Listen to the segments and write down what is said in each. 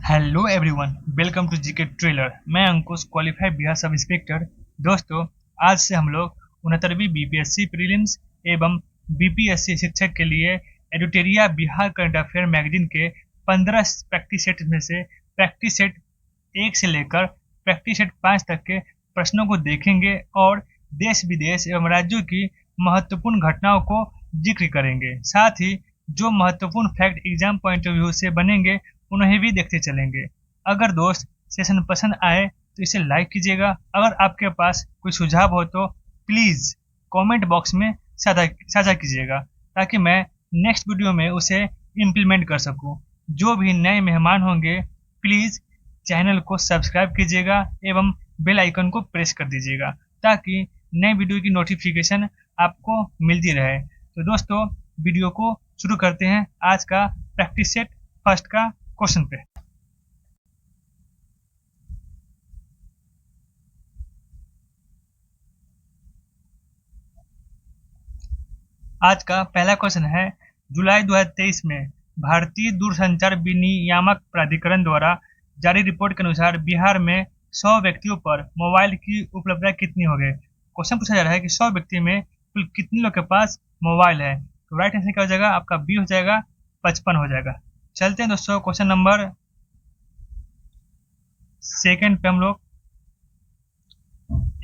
Hello everyone, welcome to GK trailer. मैं Ankush, qualified Bihar sub inspector. दोस्तों, आज से हम लोग 69वीं बीपीएससी प्रीलिम्स एवं बीपीएससी शिक्षक के लिए एडिटोरिया बिहार करंट अफेयर मैगजीन के 15 प्रैक्टिस सेट में से प्रैक्टिस सेट 1 से लेकर प्रैक्टिस सेट 5 तक के प्रश्नों को देखेंगे और देश विदेश एवं राज्यों की महत्वपूर्ण घटनाओं को जिक्र करेंगे। साथ ही जो महत्वपूर्ण fact exam point of view से बनेंगे उन्हें भी देखते चलेंगे। अगर दोस्त सेशन पसंद आए तो इसे लाइक कीजिएगा। अगर आपके पास कोई सुझाव हो तो प्लीज़ कमेंट बॉक्स में साझा कीजिएगा ताकि मैं नेक्स्ट वीडियो में उसे इम्प्लीमेंट कर सकूं। जो भी नए मेहमान होंगे प्लीज़ चैनल को सब्सक्राइब कीजिएगा एवं बेल आइकन को प्रेस कर दीजिएगा ताकि नए वीडियो की नोटिफिकेशन आपको मिलती रहे। तो दोस्तों, वीडियो को शुरू करते हैं आज का प्रैक्टिस सेट फर्स्ट का क्वेश्चन पे। आज का पहला क्वेश्चन है, जुलाई 2023 में भारतीय दूरसंचार विनियामक प्राधिकरण द्वारा जारी रिपोर्ट के अनुसार बिहार में 100 व्यक्तियों पर मोबाइल की उपलब्धता कितनी हो गई। क्वेश्चन पूछा जा रहा है कि 100 व्यक्ति में कुल कितने लोग के पास मोबाइल है। तो राइट आंसर क्या हो जाएगा, आपका बी हो जाएगा, 55 हो जाएगा। चलते हैं दोस्तों क्वेश्चन नंबर सेकंड पे। हम लोग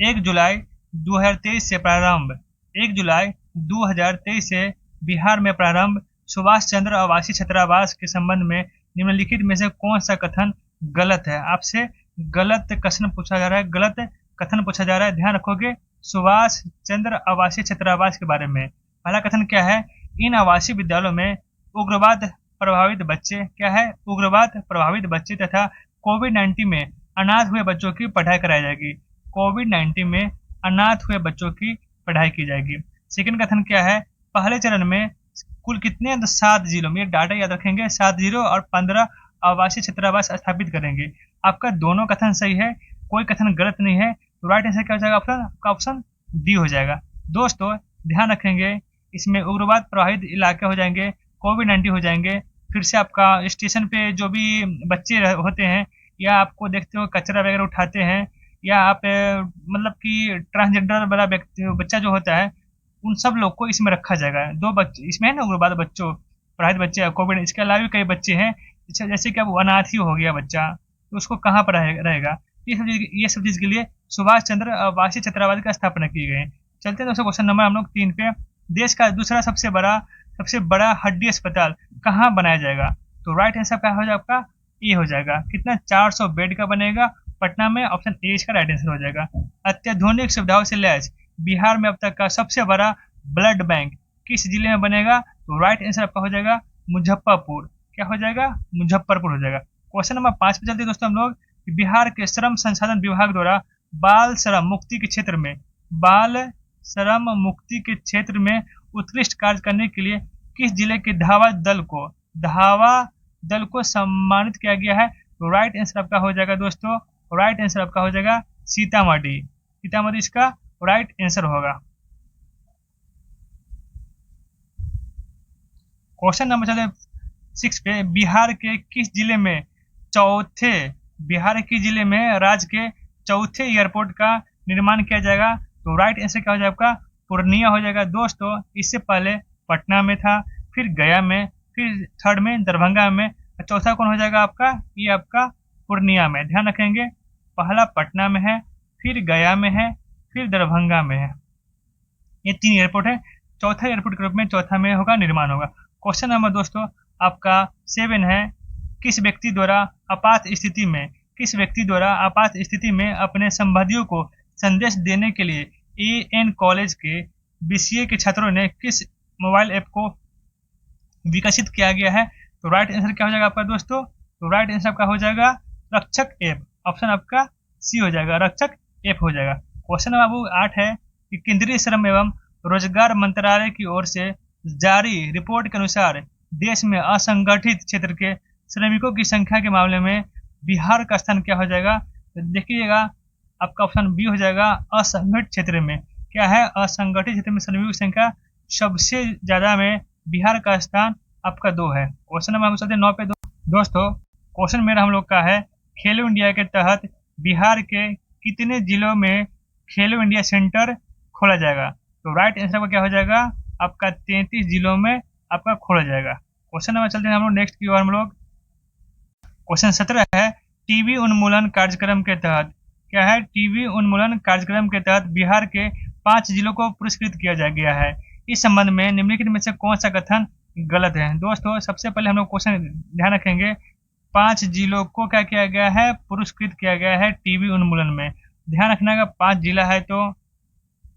1 जुलाई 2023 से प्रारंभ 1 जुलाई 2023 से बिहार में प्रारंभ सुभाष चंद्र आवासीय छात्रावास के संबंध में निम्नलिखित में से कौन सा कथन गलत है। आपसे गलत कथन पूछा जा रहा है, गलत कथन पूछा जा रहा है, ध्यान रखोगे। सुभाष चंद्र आवासीय छात्रावास के बारे में पहला कथन क्या है, इन आवासीय विद्यालयों में उग्रवाद प्रभावित बच्चे क्या है, उग्रवाद प्रभावित बच्चे तथा कोविड-19 में अनाथ हुए बच्चों की पढ़ाई कराई जाएगी। कोविड-19 में अनाथ हुए बच्चों की पढ़ाई की जाएगी। सेकंड कथन क्या है, पहले चरण में कुल कितने 7 जिलों में, डाटा याद रखेंगे, 7 जिलों और 15 आवासीय छात्रावास स्थापित करेंगे। आपका दोनों कथन सही है, कोई कथन गलत नहीं है। तो राइट आंसर क्या हो जाएगा, आपका ऑप्शन डी हो जाएगा। दोस्तों ध्यान रखेंगे, इसमें उग्रवाद प्रभावित इलाके हो जाएंगे, कोविड-19 हो जाएंगे। फिर से आपका स्टेशन पे जो भी बच्चे होते हैं या आपको देखते हो कचरा वगैरह उठाते हैं या आप मतलब कि ट्रांसजेंडर वाला बच्चा जो होता है, उन सब लोग को इसमें रखा जाएगा। 2 बच्चे इसमें है ना, उग्रवाद बच्चों प्रभावित बच्चे कोविड, इसके अलावा भी कई बच्चे हैं जैसे कि अब अनाथ ही हो गया बच्चा, तो उसको कहाँ पर रहेगा। ये सब चीज़ के लिए सुभाष चंद्र आवासीय छात्रावास का स्थापना की गई है। चलते हैं दोस्तों क्वेश्चन नंबर हम लोग 3 पे। देश का दूसरा सबसे बड़ा हड्डी अस्पताल कहाँ बनाया जाएगा। तो राइट आंसर क्या हो जाएगा, आपका ए हो जाएगा। कितना, 400 बेड का बनेगा पटना में, ऑप्शन ए इसका राइट आंसर हो जाएगा। अत्याधुनिक सुविधाओं से लैस बिहार में अब तक का सबसे बड़ा ब्लड बैंक किस जिले में बनेगा। तो राइट आंसर आपका हो जाएगा मुजफ्फरपुर। क्या हो जाएगा, मुजफ्फरपुर हो जाएगा। क्वेश्चन नंबर 5 पे चलते दोस्तों हम लोग। बिहार के श्रम संसाधन विभाग द्वारा बाल श्रम मुक्ति के क्षेत्र में उत्कृष्ट कार्य करने के लिए किस जिले के धावा दल को सम्मानित किया गया है। तो राइट आंसर आपका हो जाएगा दोस्तों, राइट आंसर आपका हो जाएगा सीतामढ़ी इसका राइट आंसर होगा। क्वेश्चन नंबर चलते 6 पे। बिहार के जिले में राज्य के चौथे एयरपोर्ट का निर्माण किया जाएगा। तो राइट आंसर क्या हो जाएगा, आपका पूर्णिया हो जाएगा। दोस्तों इससे पहले पटना में था, फिर गया में, फिर थर्ड में दरभंगा में, चौथा कौन हो जाएगा आपका, ये आपका पूर्णिया में। ध्यान रखेंगे, पहला पटना में है, फिर गया में है, फिर दरभंगा में है। ये 3 एयरपोर्ट है, चौथा एयरपोर्ट के रूप में चौथा में होगा, निर्माण होगा। क्वेश्चन नंबर दोस्तों आपका 7 है। किस व्यक्ति द्वारा आपात स्थिति में अपने संबंधियों को संदेश देने के लिए एएन कॉलेज के बीसीए के छात्रों ने किस मोबाइल ऐप को विकसित किया गया है। तो राइट आंसर क्या हो जाएगा आपका दोस्तों, तो राइट आंसर आपका हो जाएगा रक्षक ऐप, ऑप्शन आपका सी हो जाएगा, रक्षक ऐप हो जाएगा। क्वेश्चन नंबर 8 है कि केंद्रीय श्रम एवं रोजगार मंत्रालय की ओर से जारी रिपोर्ट के अनुसार देश में असंगठित क्षेत्र के श्रमिकों की संख्या के मामले में बिहार का स्थान क्या हो जाएगा। तो देखिएगा आपका ऑप्शन बी हो जाएगा, असंगठित क्षेत्र में। क्या है, असंगठित क्षेत्र में श्रमिकों की संख्या सबसे ज्यादा में बिहार का स्थान आपका 2 है। क्वेश्चन नंबर हम चलते 9 पे दोस्तों क्वेश्चन मेरा हम लोग का है, खेलो इंडिया के तहत बिहार के कितने जिलों में खेलो इंडिया सेंटर खोला जाएगा? तो राइट आंसर का क्या हो जाएगा आपका 33 जिलों में आपका खोला जाएगा। क्वेश्चन नंबर चलते हैं हम लोग नेक्स्ट की ओर। हम लोग क्वेश्चन 17 है, टीबी उन्मूलन कार्यक्रम के तहत क्या है? टीबी उन्मूलन कार्यक्रम के तहत बिहार के 5 जिलों को पुरस्कृत किया गया है। इस संबंध में निम्नलिखित में से कौन सा कथन गलत है? दोस्तों सबसे पहले हम लोग क्वेश्चन ध्यान रखेंगे, 5 जिलों को क्या किया गया है? पुरस्कृत किया गया है टीबी उन्मूलन में। ध्यान रखना का 5 जिला है, तो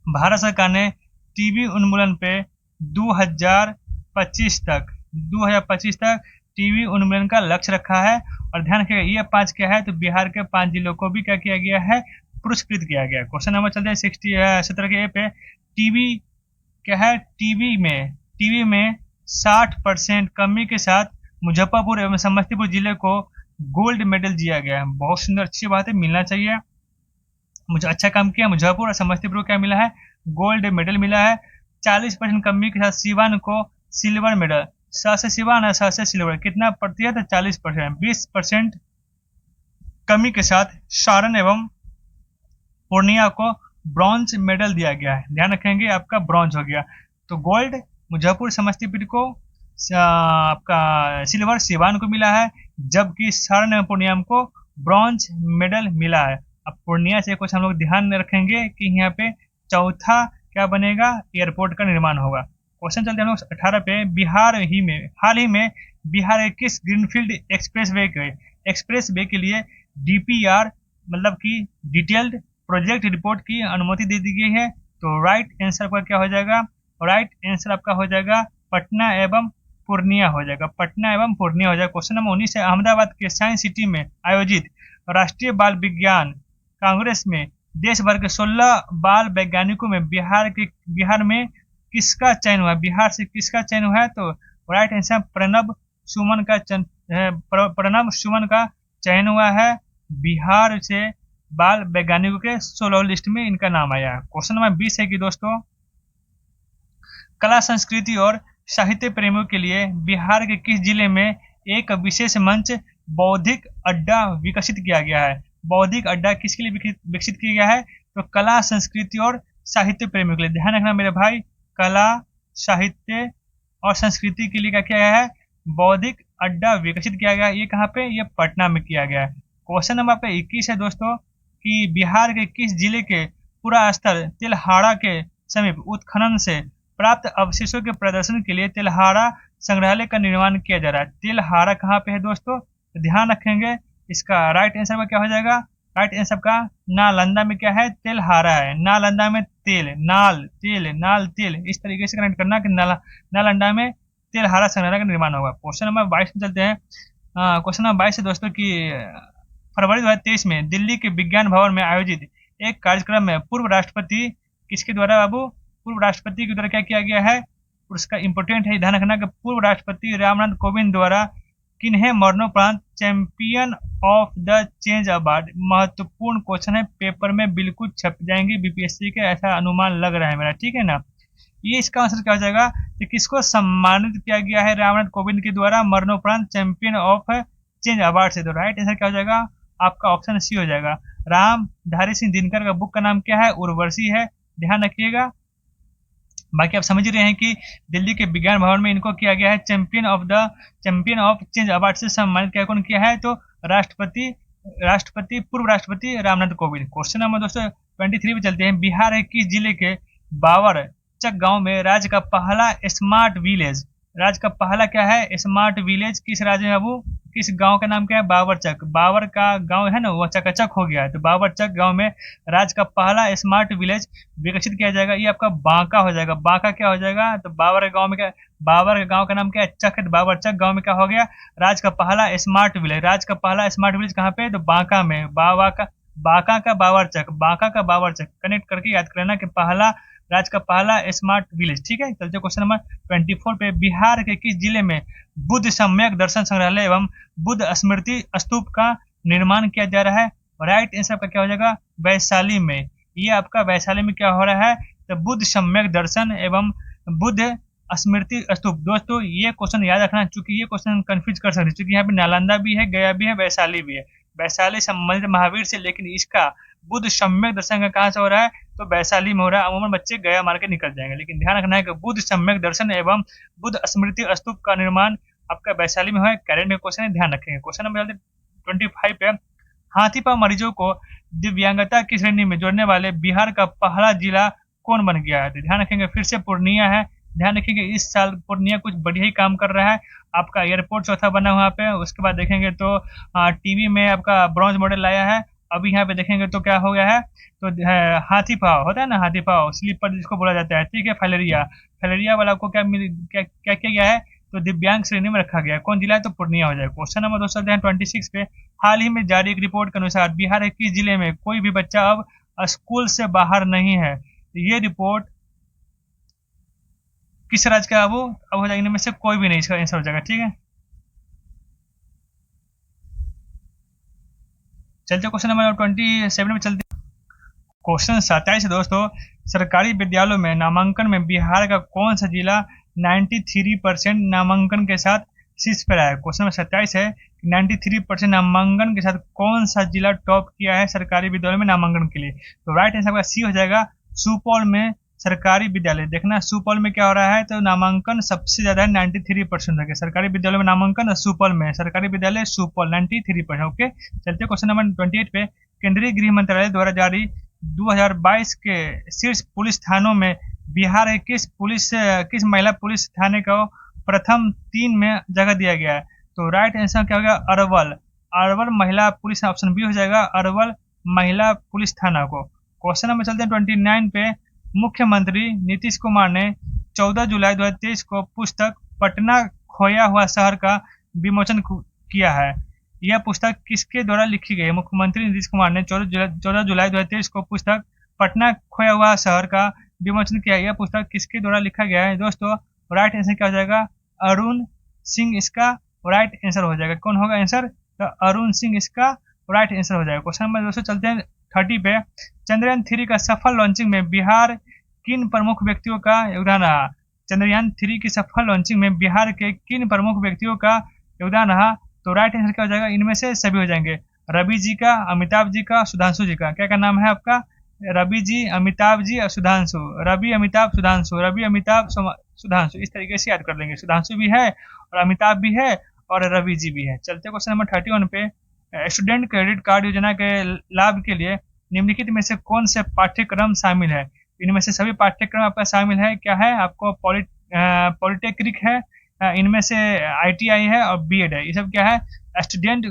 भारत सरकार ने टीबी उन्मूलन पे 2025 तक टीबी उन्मूलन का लक्ष्य रखा है। और ध्यान रखिएगा ये 5 क्या है? तो बिहार के 5 जिलों को भी क्या किया गया है? पुरस्कृत किया गया। क्वेश्चन नंबर चलते हैं 17 के ए पे, टीबी क्या है? टीबी में 60% कमी के साथ मुजफ्फरपुर एवं समस्तीपुर जिले को गोल्ड मेडल दिया गया है। बहुत सुंदर, अच्छी बात है, मिलना चाहिए। मुझे अच्छा काम किया, मुजफ्फरपुर और समस्तीपुर को क्या मिला है? गोल्ड मेडल मिला है। 40% कमी के साथ सिवान को सिल्वर मेडल। से सिवान और से सिल्वर कितना प्रतिशत? 40%। 20% कमी के साथ सारण एवं पूर्णिया को ब्रॉन्ज मेडल दिया गया है। ध्यान रखेंगे आपका ब्रॉन्ज हो गया। तो गोल्ड मुजफ्फरपुर समस्तीपुर को, आपका सिल्वर सिवान को मिला है, जबकि सारण एवं पूर्णिया को ब्रॉन्ज मेडल मिला है। अब पूर्णिया से कुछ हम लोग ध्यान रखेंगे कि यहाँ पे चौथा क्या बनेगा? एयरपोर्ट का निर्माण होगा। क्वेश्चन चलते हैं हम लोग 18 पे, हाल ही में बिहार के किस ग्रीनफील्ड एक्सप्रेसवे के लिए डीपीआर मतलब कि डिटेल्ड प्रोजेक्ट रिपोर्ट की अनुमति दे दी गई है? तो राइट आंसर आपका क्या हो जाएगा? राइट आंसर आपका हो जाएगा पटना एवं पूर्णिया हो जाएगा। पटना एवं पूर्णिया हो जाएगा। क्वेश्चन नंबर 19 है, अहमदाबाद के साइंस सिटी में आयोजित राष्ट्रीय बाल विज्ञान कांग्रेस में देश भर के 16 बाल वैज्ञानिकों में बिहार में किसका चयन हुआ? बिहार से किसका चयन हुआ है? तो राइट आंसर प्रणब सुमन का चयन हुआ है। बिहार से बाल वैज्ञानिकों के 16 लिस्ट में इनका नाम आया है। क्वेश्चन नंबर 20 है कि दोस्तों, कला संस्कृति और साहित्य प्रेमियों के लिए बिहार के किस जिले में एक विशेष मंच बौद्धिक अड्डा विकसित किया गया है? बौद्धिक अड्डा किसके लिए विकसित किया गया है? तो कला संस्कृति और साहित्य प्रेमियों के लिए। ध्यान रखना मेरे भाई, कला साहित्य और संस्कृति के लिए क्या किया गया है? बौद्धिक अड्डा विकसित किया गया। ये कहाँ पे? ये पटना में किया गया है। क्वेश्चन नंबर पे 21 है दोस्तों, कि बिहार के किस जिले के पुरास्थल तिलहाड़ा के समीप उत्खनन से प्राप्त अवशेषों के प्रदर्शन के लिए तिलहाड़ा संग्रहालय का निर्माण किया जा रहा है? तिलहाड़ा कहाँ पे है दोस्तों? ध्यान रखेंगे, इसका राइट आंसर में क्या हो जाएगा? राइट आंसर का नालंदा में क्या है? तिलहाड़ा है। नालंदा में नाल तेल इस तरीके से कनेक्ट करना कि नालंदा में तिलहाड़ा संग्रहालय का निर्माण होगा। क्वेश्चन नंबर 22 में चलते हैं। क्वेश्चन नंबर 22 है दोस्तों कि फरवरी 2023 में दिल्ली के विज्ञान भवन में आयोजित एक कार्यक्रम में पूर्व राष्ट्रपति किसके द्वारा बाबू? पूर्व राष्ट्रपति के द्वारा क्या किया गया है? उसका इंपोर्टेंट है, ध्यान रखना कि पूर्व राष्ट्रपति रामनाथ कोविंद द्वारा किन्हें मरणोपरांत champion of the change award? महत्वपूर्ण क्वेश्चन है, पेपर में बिल्कुल छप जाएंगे बीपीएससी के, ऐसा अनुमान लग रहा है मेरा, ठीक है ना। ये इसका आंसर क्या हो जाएगा कि किसको सम्मानित किया गया है रामनाथ कोविंद के द्वारा मरणोपरांत चैंपियन ऑफ चेंज अवार्ड से? तो राइट आंसर क्या हो जाएगा आपका? ऑप्शन सी हो जाएगा। रामधारी सिंह दिनकर का बुक का नाम क्या है? उर्वशी है, ध्यान रखिएगा। बाकी आप समझ रहे हैं कि दिल्ली के विज्ञान भवन में इनको किया गया है चैंपियन ऑफ चेंज अवार्ड से सम्मानित किया। कौन किया है? तो पूर्व राष्ट्रपति रामनाथ कोविंद। क्वेश्चन नंबर दोस्तों 23 पे चलते हैं। बिहार के किस जिले के बावरचक गांव में राज्य का पहला स्मार्ट विलेज, राज्य का पहला क्या है? स्मार्ट विलेज किस राज्य में बाबू? किस गांव का नाम क्या है? बावरचक। बावर का गांव है ना, वो चकाचक हो गया है, तो बावरचक गांव में राज्य का पहला स्मार्ट विलेज विकसित किया जाएगा। ये आपका बांका हो जाएगा। बांका क्या हो जाएगा? तो बावर गांव में क्या? बावर के गांव का नाम क्या है? चक। बावरचक गांव में क्या हो गया? राज्य का पहला स्मार्ट विलेज। राज्य का पहला स्मार्ट विलेज कहाँ पे? तो बांका में। बांका का बावरचक कनेक्ट करके याद करना कि पहला राज्य का पहला स्मार्ट विलेज, ठीक है। चलते क्वेश्चन नंबर 24 पे। बिहार के किस जिले में बुद्ध सम्यक दर्शन संग्रहालय एवं बुद्ध स्मृति स्तूप का निर्माण किया जा रहा है? राइट आंसर का क्या हो जाएगा? वैशाली में। ये आपका वैशाली में क्या हो रहा है? तो बुद्ध सम्यक दर्शन एवं बुद्ध स्मृति स्तूप। दोस्तों ये क्वेश्चन याद रखना, चूंकि ये क्वेश्चन कंफ्यूज कर सकते हैं, क्योंकि यहाँ पे नालंदा भी है, गया भी है, वैशाली भी है। वैशाली संबंधित महावीर से, लेकिन इसका बुद्ध सम्यक दर्शन का कहाँ से हो रहा है, तो वैशाली में हो रहा है। अमूमन बच्चे गया मार के निकल जाएंगे, लेकिन ध्यान रखना है कि बुद्ध सम्यक दर्शन एवं बुद्ध स्मृति स्तूप का निर्माण आपका वैशाली में है। कैरेट में क्वेश्चन है, ध्यान रखेंगे। क्वेश्चन नंबर 25 पे, हाथी पांव मरीजों को दिव्यांगता की श्रेणी में जोड़ने वाले बिहार का पहला जिला कौन बन गया है, तो ध्यान रखेंगे फिर से पूर्णिया है। ध्यान रखेंगे इस साल पूर्णिया कुछ बढ़िया ही काम कर रहा है। आपका एयरपोर्ट चौथा बना वहाँ पे। उसके बाद देखेंगे तो टीवी में आपका ब्रॉन्ज मॉडल लाया है। अभी यहाँ पे देखेंगे तो क्या हो गया है, तो हाथी पाव होता है ना, हाथी पाव स्लीपर जिसको बोला जाता है, ठीक है। फैलेरिया, फैलेरिया वाला को क्या क्या किया गया है, तो दिव्यांग श्रेणी में रखा गया है। कौन जिला है, तो पूर्णिया हो जाएगा। क्वेश्चन नंबर 226 पे, हाल ही में जारी एक रिपोर्ट के अनुसार बिहार के किस जिले में कोई भी बच्चा अब स्कूल से बाहर नहीं है। ये रिपोर्ट किस राज्य का, अब हो जाएगा इनमें से कोई भी नहीं, इसका आंसर हो जाएगा, ठीक है। चलते क्वेश्चन नंबर 27 में चलते। क्वेश्चन 27 दोस्तों, सरकारी विद्यालयों में नामांकन में बिहार का कौन सा जिला 93% नामांकन के साथ शीर्ष पर आया। क्वेश्चन नंबर 27 है, 93% नामांकन के साथ कौन सा जिला टॉप किया है सरकारी विद्यालयों में नामांकन के लिए, तो राइट आंसर आपका सी हो जाएगा, सुपौल में सरकारी विद्यालय। देखना सुपौल में क्या हो रहा है, तो नामांकन सबसे ज्यादा है 93% है सरकारी विद्यालय में नामांकन सुपौल में, सरकारी विद्यालय सुपौल 93%। ओके, चलते क्वेश्चन नंबर 28 पे, केंद्रीय गृह मंत्रालय द्वारा जारी 2022 के शीर्ष पुलिस थानों में बिहार के किस महिला पुलिस थाने को प्रथम 3 में जगह दिया गया है, तो राइट आंसर क्या होगा, अरवल। अरवल महिला पुलिस, ऑप्शन बी हो जाएगा, अरवल महिला पुलिस थाना को। क्वेश्चन नंबर चलते हैं 29 पे, मुख्यमंत्री नीतीश कुमार ने 14 जुलाई 2023 को पुस्तक पटना खोया हुआ शहर का विमोचन किया है। यह पुस्तक किसके द्वारा लिखी गई है। मुख्यमंत्री नीतीश कुमार ने 14 जुलाई 2023 को पुस्तक पटना खोया हुआ शहर का विमोचन किया। यह पुस्तक किसके द्वारा लिखा गया है दोस्तों, राइट आंसर क्या हो जाएगा, अरुण सिंह इसका राइट आंसर हो जाएगा। कौन होगा आंसर, तो अरुण सिंह इसका राइट आंसर हो जाएगा। क्वेश्चन नंबर दोस्तों चलते हैं 30 पे, चंद्रयान 3 का सफल लॉन्चिंग में बिहार किन प्रमुख व्यक्तियों का योगदान रहा। चंद्रयान 3 की सफल लॉन्चिंग में बिहार के किन प्रमुख व्यक्तियों का योगदान रहा, तो राइट आंसर क्या हो जाएगा, इनमें से सभी हो जाएंगे, रवि जी का, अमिताभ जी का, सुधांशु जी का। क्या क्या नाम है आपका, रवि जी, अमिताभ जी और सुधांशु, रवि अमिताभ सुधांशु, रवि अमिताभ सुधांशु, इस तरीके से याद कर लेंगे। सुधांशु भी है और अमिताभ भी है और रवि जी भी है। चलते क्वेश्चन नंबर 31 पे, स्टूडेंट क्रेडिट कार्ड योजना के लाभ के लिए निम्नलिखित में से कौन से पाठ्यक्रम शामिल है। इनमें से सभी पाठ्यक्रम आपका शामिल है, क्या है आपको, पॉलिटेक्निक है, इनमें से ITI है और BEd है। ये सब क्या है, स्टूडेंट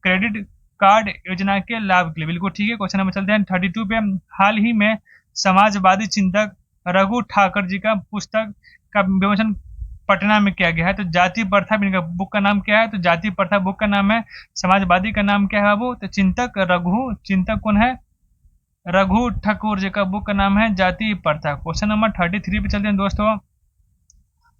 क्रेडिट कार्ड योजना के लाभ के लिए, बिल्कुल ठीक है। क्वेश्चन नंबर चलते हैं 32 पे, हाल ही में समाजवादी चिंतक रघु ठाकुर जी का पुस्तक का विमोचन पटना में किया गया है, तो जाति प्रथा इनका बुक का नाम क्या है, तो जाति प्रथा बुक का नाम है। समाजवादी का नाम क्या है बाबू, तो चिंतक कौन है, रघु ठाकुर जी का बुक का नाम है जाति प्रथा। क्वेश्चन नंबर 33 पे चलते हैं दोस्तों,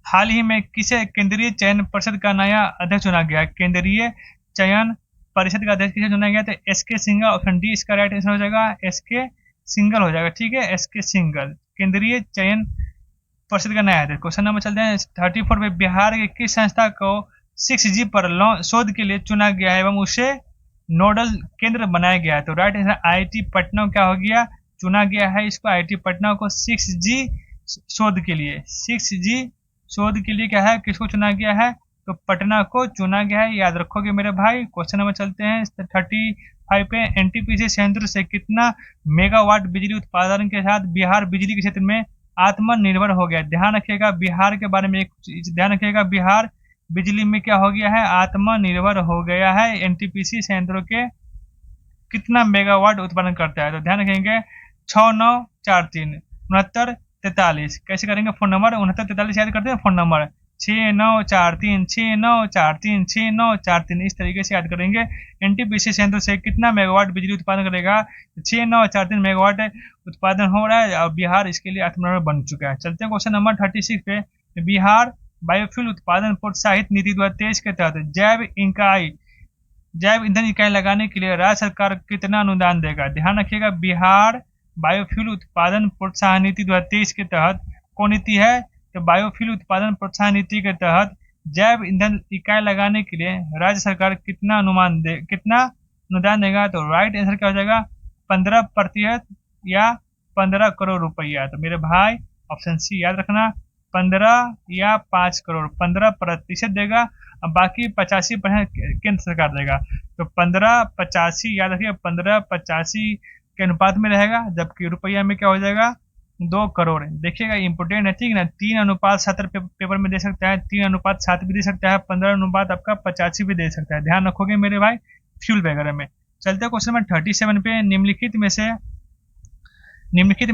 हाल ही में किसे केंद्रीय चयन परिषद का नया अध्यक्ष चुना गया। केंद्रीय चयन परिषद का अध्यक्ष किसे चुना गया, तो SK सिंघल, ऑप्शन डी इसका राइट आंसर हो जाएगा, SK सिंघल हो जाएगा, ठीक है, SK सिंघल केंद्रीय चयन परिषद का नया अध्यक्ष। क्वेश्चन नंबर चलते हैं 34 पे, बिहार के किस संस्था को 6G पर शोध के लिए चुना गया है एवं उसे नोडल केंद्र बनाया गया है, तो राइट आंसर IIT पटना क्या हो गया, चुना गया है इसको, IIT पटना को 6G शोध के लिए, 6G शोध के लिए क्या है, किसको चुना गया है, तो पटना को चुना गया है, याद रखोगे मेरे भाई। क्वेश्चन नंबर चलते हैं 35 पे, NTPC संयंत्र से कितना मेगावाट बिजली उत्पादन के साथ बिहार बिजली के क्षेत्र में आत्मनिर्भर हो गया। ध्यान रखिएगा बिहार के बारे में एक चीज ध्यान रखिएगा, बिहार बिजली में क्या हो गया है, आत्मनिर्भर हो गया है। NTPC संयंत्रों के कितना मेगावाट उत्पादन करता है, तो ध्यान रखेंगे 6943 6943। कैसे करेंगे, फोन नंबर 6943 याद करते हैं, फोन नंबर 6943 6943 6943, इस तरीके से याद करेंगे। NTPC संयंत्र से कितना मेगावाट बिजली उत्पादन करेगा, 6943 मेगावाट उत्पादन हो रहा है और बिहार इसके लिए आत्मनिर्भर बन चुका है। चलते हैं क्वेश्चन नंबर 36 पे, बिहार बायोफ्यूल उत्पादन प्रोत्साहित नीति 2023 के तहत जैव ईंधन इकाई लगाने के लिए राज्य सरकार कितना अनुदान देगा। ध्यान रखिएगा बिहार बायोफ्यूल उत्पादन प्रोत्साहन नीति 2023 के तहत कौन नीति है, तो बायोफ्यूल उत्पादन प्रोत्साहन नीति के तहत जैव ईंधन इकाई लगाने के लिए राज्य सरकार कितना अनुदान देगा? तो राइट आंसर क्या हो जाएगा? 15% या 15 करोड़ रुपया। तो मेरे भाई ऑप्शन सी याद रखना, 15 या 5 करोड़, 15% देगा, अब बाकी 85% केंद्र सरकार देगा। तो 15-85 याद रखिए, 15-85 के अनुपात में रहेगा, जबकि रुपया में क्या हो जाएगा? 2 करोड़। देखिएगा इम्पोर्टेंट है, ठीक ना। 3:7 पेपर में दे सकता है, 3:7 भी दे सकता है, 15 अनुपात आपका 85 भी दे सकता है। ध्यान रखोगे मेरे भाई फ्यूल वगैरह में। चलते क्वेश्चन नंबर 37 पे। निम्नलिखित में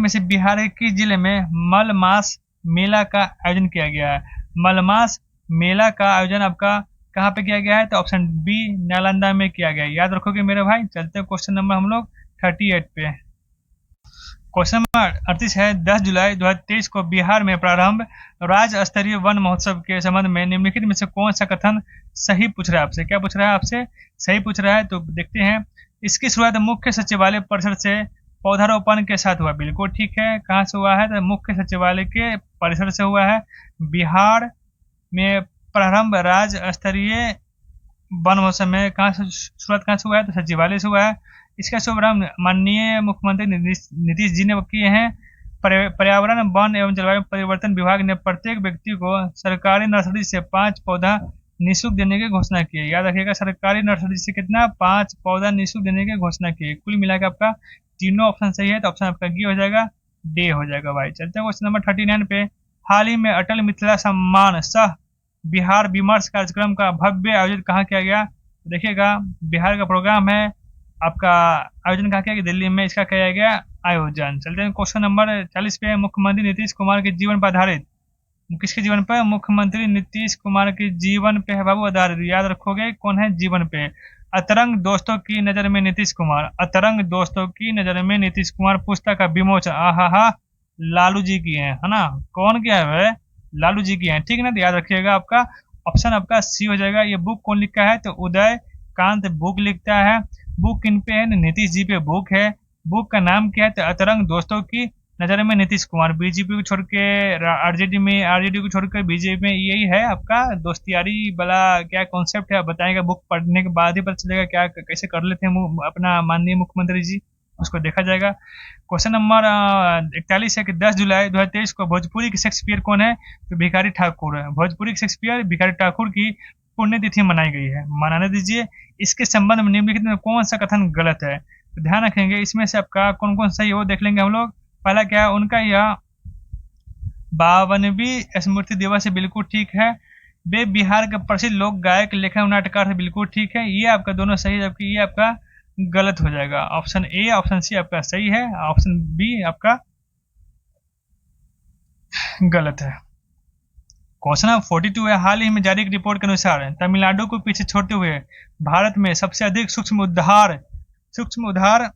से बिहार के किस जिले में मलमास मेला का आयोजन किया गया है? मलमास मेला का आयोजन आपका कहाँ पे किया गया है? तो ऑप्शन बी नालंदा में किया गया है। याद रखोगे मेरे भाई। चलते क्वेश्चन नंबर हम लोग 38 पे। क्वेश्चन नंबर 38 है, 10 जुलाई 2023 को बिहार में प्रारंभ राज्य स्तरीय वन महोत्सव के संबंध में निम्नलिखित में से कौन सा कथन सही पूछ रहा है आपसे? क्या पूछ रहा है आपसे? सही पूछ रहा है। तो देखते हैं। इसकी शुरुआत मुख्य सचिवालय परिसर से पौधारोपण के साथ हुआ। बिल्कुल ठीक है। कहाँ से हुआ है? तो मुख्य सचिवालय के परिसर से हुआ है। बिहार में प्रारंभ राज्य स्तरीय वन महोत्सव में कहाँ से शुरुआत कहाँ से हुआ है? तो सचिवालय से हुआ है। इसका शुभारंभ माननीय मुख्यमंत्री नीतीश जी ने किए हैं। पर्यावरण वन एवं जलवायु परिवर्तन विभाग ने प्रत्येक व्यक्ति को सरकारी नर्सरी से 5 पौधा निःशुल्क देने की घोषणा की है। याद रखिएगा, सरकारी नर्सरी से कितना? 5 पौधा निःशुल्क देने की घोषणा की है। कुल मिलाकर आपका तीनों ऑप्शन सही है, तो ऑप्शन आपका डी हो जाएगा, डे हो जाएगा भाई। चलते हैं क्वेश्चन नंबर 39 पे। हाल ही में अटल मिथिला सम्मान सह बिहार विमर्श कार्यक्रम का भव्य आयोजन कहाँ किया गया? देखिएगा, बिहार का प्रोग्राम है आपका, आयोजन कहाँ किया गया? दिल्ली में इसका किया गया आयोजन। चलते हैं क्वेश्चन नंबर 40 पे। मुख्यमंत्री नीतीश कुमार के जीवन पर आधारित, किसके जीवन पर? मुख्यमंत्री नीतीश कुमार के जीवन पे है बाबू आधारित। याद रखोगे कौन है जीवन पे? अतरंग दोस्तों की नजर में नीतीश कुमार, अतरंग दोस्तों की नजर में नीतीश कुमार पुस्तक का विमोचन आहा लालू जी की है ना? कौन किया है? लालू जी की है, ठीक है ना। तो याद रखिएगा, आपका ऑप्शन आपका सी हो जाएगा। ये बुक कौन लिखा है? तो उदय कांत बुक लिखता है। बुक किन पे है? नीतीश जी पे बुक है। बुक का नाम क्या है? तो अतरंग दोस्तों की नजर में नीतीश कुमार। बीजेपी को छोड़ के आरजेडी को छोड़कर बीजेपी में यही है आपका दोस्तियारी वाला क्या कॉन्सेप्ट है, बताएगा बुक पढ़ने के बाद ही पता चलेगा क्या कैसे कर लेते हैं अपना माननीय मुख्यमंत्री जी, उसको देखा जाएगा। क्वेश्चन नंबर 41 है कि 10 जुलाई 2023 को भोजपुरी के शेक्सपियर कौन है? तो भिखारी ठाकुर है। भोजपुरी के शेक्सपियर भिखारी ठाकुर की पुण्यतिथि मनाई गई है, मनाने दीजिए। इसके संबंध में निम्नलिखित में कौन सा कथन गलत है? तो ध्यान रखेंगे, इसमें से आपका कौन कौन सही है वो देख लेंगे हम लोग। पहला क्या है उनका? यह 52वीं स्मृति दिवस है, बिल्कुल ठीक है। वे बिहार के प्रसिद्ध लोक गायक लेखक नाटककार है, बिल्कुल ठीक है। ये आपका दोनों सही है, जबकि ये आपका गलत हो जाएगा। ऑप्शन ए ऑप्शन सी आपका सही है, ऑप्शन बी आपका गलत है। क्वेश्चन नंबर 42 है, हाल ही में जारी एक रिपोर्ट के अनुसार तमिलनाडु को पीछे छोड़ते हुए भारत में सबसे अधिक सूक्ष्म उधार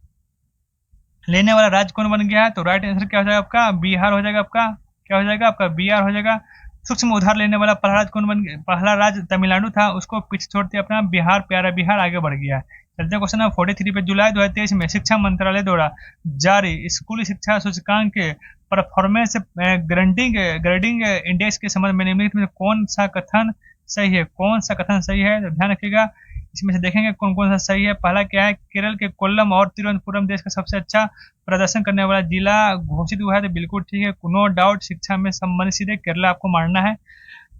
लेने वाला राज्य कौन बन गया है? तो राइट आंसर क्या हो जाएगा आपका? बिहार हो जाएगा। आपका क्या हो जाएगा? आपका बिहार हो जाएगा। सूक्ष्म उधार लेने वाला पहला राज्य कौन बन गया? पहला राज्य तमिलनाडु था, उसको पीछे छोड़ते अपना बिहार, प्यारा बिहार आगे बढ़ गया। चलते क्वेश्चन नंबर 43 पे। जुलाई 2023 में शिक्षा मंत्रालय द्वारा जारी स्कूली शिक्षा सूचकांक के परफॉर्मेंस ग्रेडिंग इंडेक्स के संबंध में निम्नलिखित में कौन सा कथन सही है? कौन सा कथन सही है? तो ध्यान रखिएगा, इसमें से देखेंगे कौन कौन सा सही है। पहला क्या है? केरल के कोल्लम और तिरुवनंतपुरम देश का सबसे अच्छा प्रदर्शन करने वाला जिला घोषित हुआ है, तो बिल्कुल ठीक है, नो डाउट। शिक्षा में संबंधित सीधे केरला आपको मानना है।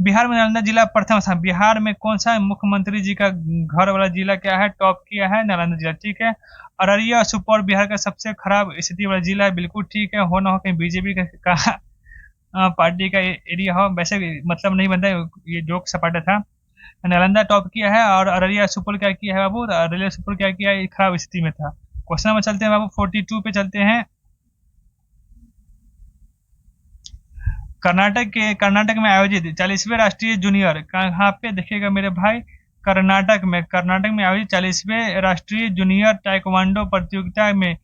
बिहार में नालंदा जिला प्रथम स्थान। बिहार में कौन सा मुख्यमंत्री जी का घर वाला जिला क्या है? टॉप किया है नालंदा जिला, ठीक है। अररिया सुपौल बिहार का सबसे खराब स्थिति वाला जिला है, बिल्कुल ठीक है। हो ना हो कहीं बीजेपी का पार्टी का एरिया हो, वैसे मतलब नहीं बनता है, ये जोक सपाटा था। नालंदा टॉप किया है और अररिया सुपौल क्या किया है बाबू? अररिया सुपौल क्या किया है? खराब स्थिति में था। क्वेश्चन नंबर चलते हैं बाबू 42 पे चलते हैं। कर्नाटक में आयोजित 40वें राष्ट्रीय जूनियर, कहाँ पे देखिएगा मेरे भाई? कर्नाटक में आयोजित 40वें राष्ट्रीय जूनियर ताइक्वांडो प्रतियोगिता में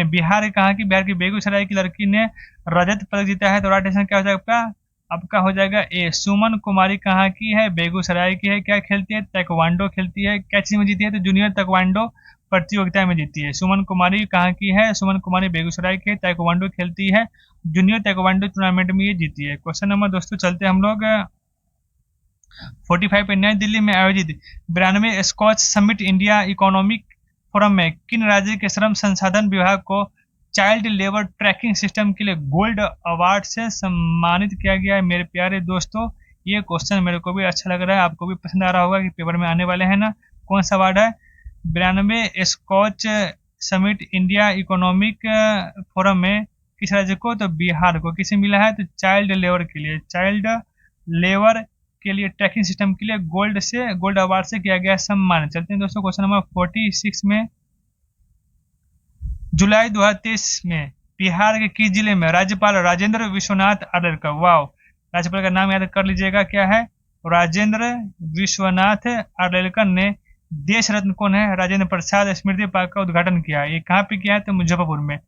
बिहार की बेगूसराय की लड़की ने रजत पदक जीता है। तो राइट आंसर क्या हो जाएगा आपका? हो जाएगा ए। सुमन कुमारी कहाँ की है? बेगूसराय की है। क्या खेलती है? ताइक्वांडो खेलती है। क्या चीज में जीती है? तो जूनियर ताइक्वांडो प्रतियोगिता में जीती है। सुमन कुमारी कहाँ की है? सुमन कुमारी बेगूसराय की, ताइक्वांडो खेलती है, जूनियर ताइक्वांडो टूर्नामेंट में ये जीती है। क्वेश्चन नंबर दोस्तों चलते हैं हम लोग 45 पे नई दिल्ली में आयोजित 92 Skoch summit India economic forum में किन राज्य के श्रम संसाधन विभाग को चाइल्ड लेबर ट्रैकिंग सिस्टम के लिए गोल्ड अवार्ड से सम्मानित किया गया है? मेरे प्यारे दोस्तों, ये क्वेश्चन मेरे को भी अच्छा लग रहा है, आपको भी पसंद आ रहा होगा कि पेपर में आने वाले हैं ना। कौन सा अवार्ड है? 92 Skoch summit India economic forum में किस राज्य को? तो बिहार को। किसे मिला है? तो चाइल्ड लेबर के लिए, चाइल्ड लेबर के लिए ट्रैकिंग सिस्टम के लिए गोल्ड अवार्ड से किया गया सम्मान। चलते हैं दोस्तों क्वेश्चन नंबर 46 में। जुलाई 2023 में बिहार के किस जिले में राज्यपाल राजेंद्र विश्वनाथ आर्लेकर, वाव, राज्यपाल का नाम याद कर लीजिएगा, क्या है? राजेंद्र विश्वनाथ आर्लेकर ने देश रत्न कौन है? राजेंद्र प्रसाद स्मृति पार्क का उद्घाटन किया है। ये कहाँ पे किया है? तो मुजफ्फरपुर में।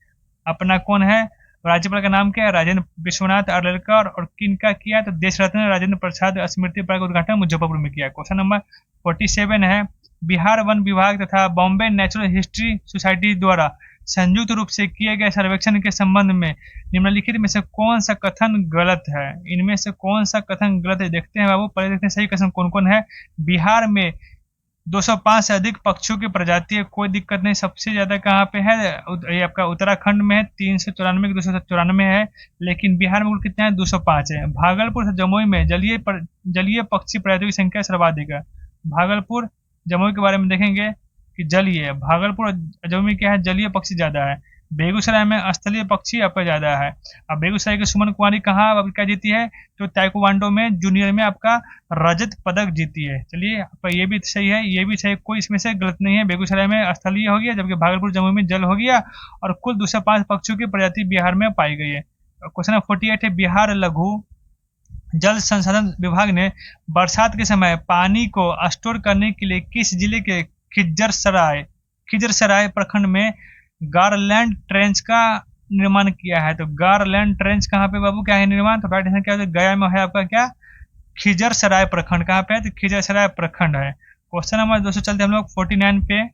अपना कौन है? राज्यपाल का नाम क्या है? राजेंद्र विश्वनाथ आर्लेकर। और किनका किया? तो देश रत्न राजेंद्र प्रसाद स्मृति पार्क का उद्घाटन मुजफ्फरपुर में किया। क्वेश्चन नंबर 47 है। बिहार वन विभाग तथा बॉम्बे नेचुरल हिस्ट्री सोसाइटी द्वारा संयुक्त रूप से किए गए सर्वेक्षण के संबंध में निम्नलिखित में से कौन सा कथन गलत है? इनमें से कौन सा कथन गलत है? देखते हैं बाबू, पहले देखते हैं सही कथन कौन कौन है। बिहार में 205 से अधिक पक्षियों की प्रजाति है, कोई दिक्कत नहीं। सबसे ज्यादा कहाँ पे है? ये आपका उत्तराखंड में है, 394 294 है, लेकिन बिहार में कितने हैं? 205 है। भागलपुर से जमुई में जलीय पक्षी प्रजातियों की संख्या सर्वाधिक है। भागलपुर जमुई के बारे में देखेंगे कि जलीय है, भागलपुर और जमुई क्या है? जलीय पक्षी ज्यादा है। बेगूसराय में स्थलीय पक्षी आपका ज्यादा है। अब बेगूसराय की सुमन कुमारी कहाँ क्या जीती है? तो ताइक्वांडो में जूनियर में आपका रजत पदक जीती है। चलिए आपका ये भी सही है, ये भी सही, कोई इसमें से गलत नहीं है। बेगूसराय में स्थलीय हो गया, जबकि भागलपुर जमुई में जल हो गया। और कुल 205 पक्षियों की प्रजाति बिहार में पाई गई है। क्वेश्चन 48 है। बिहार लघु जल संसाधन विभाग ने बरसात के समय पानी को स्टोर करने के लिए किस जिले के खिजरसराय प्रखंड में गारलैंड ट्रेंच का निर्माण किया है? तो गारलैंड ट्रेंच कहाँ पे बाबू क्या है निर्माण? तो राइट आंसर क्या है? गया में है आपका क्या? खिजरसराय प्रखंड। कहाँ पे है? तो खिजरसराय प्रखंड है। क्वेश्चन नंबर 200 चलते हम लोग 49 पे।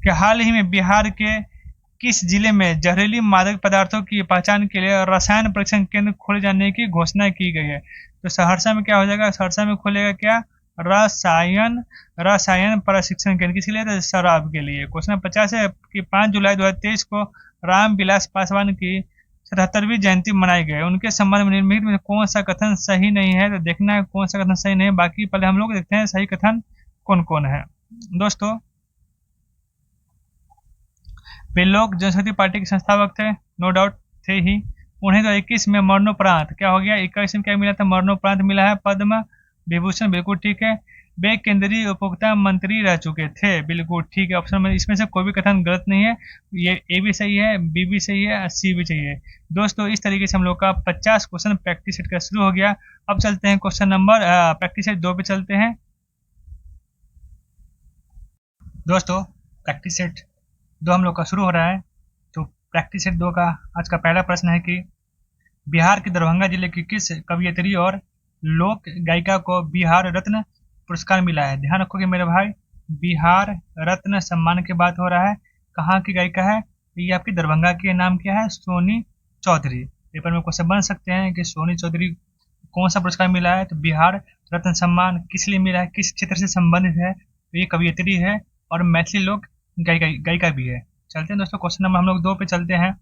कि हाल ही में बिहार के किस जिले में जहरीली मादक पदार्थों की पहचान के लिए रसायन परीक्षण केंद्र खोले जाने की घोषणा की गई है? तो सहरसा में क्या हो जाएगा? सहरसा में खोलेगा क्या? रसायन प्रशिक्षण केंद्र। किसके लिए? शराब के लिए। क्वेश्चन 50 है कि 5 जुलाई 2023 को रामविलास पासवान की 77वीं जयंती मनाई गई। उनके संबंध में निम्नलिखित में कौन सा कथन सही नहीं है? तो देखना है कौन सा कथन सही नहीं है। बाकी पहले हम लोग देखते हैं सही कथन कौन कौन है। दोस्तों, वे लोग जनशक्ति पार्टी के संस्थापक थे, नो डाउट थे ही। उन्हें 2021 में मरणोपरांत क्या हो गया? 21 में क्या मिला था? मरणोपरांत मिला है पद्म विभूषण, बिल्कुल ठीक है। वे केंद्रीय उपभोक्ता मंत्री रह चुके थे, बिल्कुल ठीक है। ऑप्शन में इसमें से कोई भी कथन गलत नहीं है। ये ए भी सही है, बी भी सही है, सी भी सही है। दोस्तों, इस तरीके से हम लोग का 50 क्वेश्चन प्रैक्टिस सेट का शुरू हो गया। अब चलते हैं क्वेश्चन नंबर प्रैक्टिस सेट 2 पे चलते हैं। दोस्तों, प्रैक्टिस सेट 2 हम लोग का शुरू हो रहा है। तो प्रैक्टिस सेट 2 का आज का पहला प्रश्न है कि बिहार के दरभंगा जिले की किस कवयित्री और लोक गायिका को बिहार रत्न पुरस्कार मिला है? ध्यान रखोगे मेरे भाई, बिहार रत्न सम्मान की बात हो रहा है। कहाँ की गायिका है? ये आपकी दरभंगा की नाम क्या है? सोनी चौधरी। पेपर में क्वेश्चन बन सकते हैं कि सोनी चौधरी कौन सा पुरस्कार मिला है? तो बिहार रत्न सम्मान किस लिए मिला है, किस क्षेत्र से संबंधित है? तो ये कवयित्री है और मैथिली लोक गायिका भी है। चलते हैं दोस्तों, क्वेश्चन नंबर हम लोग 2 पे चलते हैं।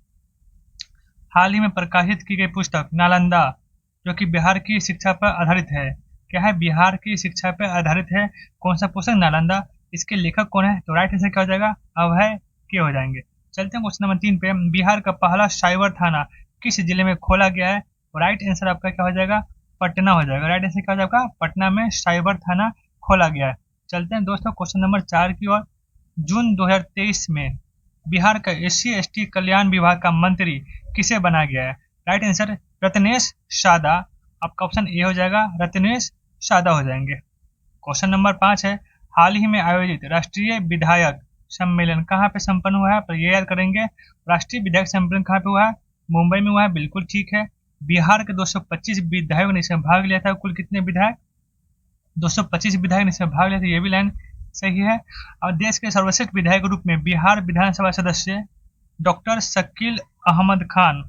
हाल ही में प्रकाशित की गई पुस्तक नालंदा, जो कि बिहार की शिक्षा पर आधारित है, क्या है? बिहार की शिक्षा पर आधारित है। कौन सा पुस्तक? नालंदा। इसके लेखक कौन है? तो राइट आंसर क्या हो जाएगा? अभय के हो जाएंगे। चलते हैं क्वेश्चन नंबर 3 पे। बिहार का पहला साइबर थाना किस जिले में खोला गया है? राइट आंसर आपका क्या हो जाएगा? पटना हो जाएगा। राइट आंसर क्या हो जाएगा? पटना में साइबर थाना खोला गया है। चलते हैं दोस्तों क्वेश्चन नंबर 4 की ओर। जून 2023 में बिहार का SC/ST कल्याण विभाग का मंत्री किसे बना गया है? राइट आंसर रत्नेश सादा। आपका ऑप्शन ए हो जाएगा, रत्नेश सादा हो जाएंगे। क्वेश्चन नंबर 5 है। हाल ही में आयोजित राष्ट्रीय विधायक सम्मेलन कहाँ पे संपन्न हुआ है? पर ये याद करेंगे, राष्ट्रीय विधायक सम्मेलन कहाँ पे हुआ है? मुंबई में हुआ है, बिल्कुल ठीक है। बिहार के 225 विधायकों ने इसमें भाग लिया था। कुल कितने विधायक? 225 विधायक ने इसमें भाग लिया था, ये भी लाइन सही है। और देश के सर्वश्रेष्ठ विधायक के रूप में बिहार विधानसभा सदस्य डॉक्टर शकील अहमद खान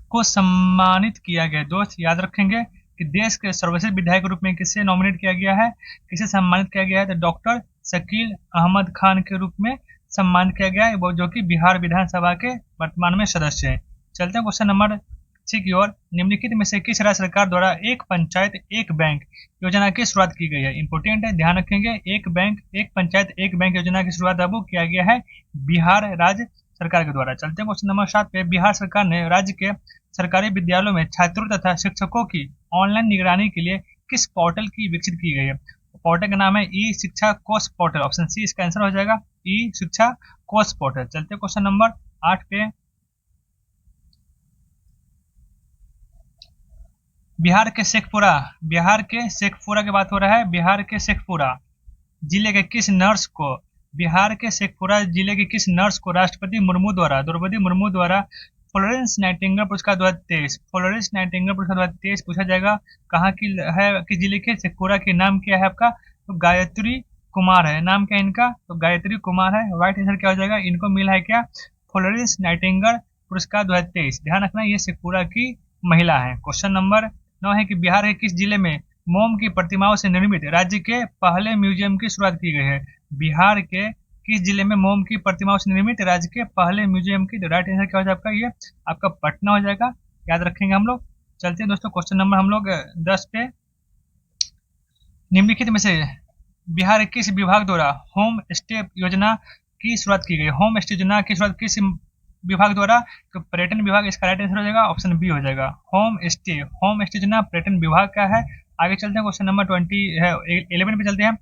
को सम्मानित किया गया। दोस्त याद रखेंगे कि देश के सर्वश्रेष्ठ विधायक के रूप में किसे नॉमिनेट किया गया है, किसे सम्मानित किया गया है, तो डॉक्टर शकील अहमद खान के रूप में सम्मानित किया गया है, वो जो कि बिहार विधानसभा के वर्तमान में सदस्य हैं। चलते हैं क्वेश्चन नंबर 6 की ओर। निम्नलिखित में से किस राज्य सरकार द्वारा एक पंचायत एक बैंक योजना की शुरुआत की गई है? इंपोर्टेंट है, ध्यान रखेंगे। एक पंचायत एक बैंक योजना की शुरुआत अब किया गया है बिहार राज्य सरकार के द्वारा। चलते हैं क्वेश्चन नंबर 7 पे। बिहार सरकार ने राज्य के सरकारी विद्यालयों में छात्रों तथा शिक्षकों की ऑनलाइन निगरानी के लिए किस पोर्टल की विकसित की गई है? पोर्टल का नाम है ई शिक्षा कोष पोर्टल। ऑप्शन सी इसका आंसर हो जाएगा, ई शिक्षा कोष पोर्टल। चलते हैं क्वेश्चन नंबर 8 पे। बिहार के शेखपुरा की बात हो रहा है। बिहार के शेखपुरा जिले के किस नर्स को राष्ट्रपति द्रौपदी मुर्मू द्वारा फ्लोरेंस नाइटिंगेल पुरस्कार 2023 पूछा जाएगा। कहाँ की है कि जिले के शेखपुरा के नाम क्या है आपका? तो गायत्री कुमार है। नाम क्या है इनका? तो गायत्री कुमार है। राइट आंसर क्या हो जाएगा? इनको मिला है क्या? फ्लोरेंस नाइटिंगेल पुरस्कार 2023। ध्यान रखना ये शेखपुरा की महिला है। क्वेश्चन नंबर 9 है कि बिहार के किस जिले में मोम की प्रतिमाओं से निर्मित राज्य के पहले म्यूजियम की शुरुआत की गई है? बिहार के किस जिले में मोम की प्रतिमाओं से निर्मित राज्य के पहले म्यूजियम की? राइट आंसर क्या हो जाएगा? ये आपका पटना हो जाएगा। याद रखेंगे हम लोग। चलते हैं दोस्तों क्वेश्चन नंबर हम लोग 10 पे। निम्नलिखित में से बिहार के किस विभाग द्वारा होम स्टे योजना की शुरुआत की गई? होम स्टे योजना की शुरुआत किस विभाग द्वारा? तो पर्यटन विभाग इसका राइट आंसर हो जाएगा। ऑप्शन बी हो जाएगा। होम स्टे योजना पर्यटन विभाग का है। आगे चलते हैं क्वेश्चन नंबर 11 पे चलते हैं।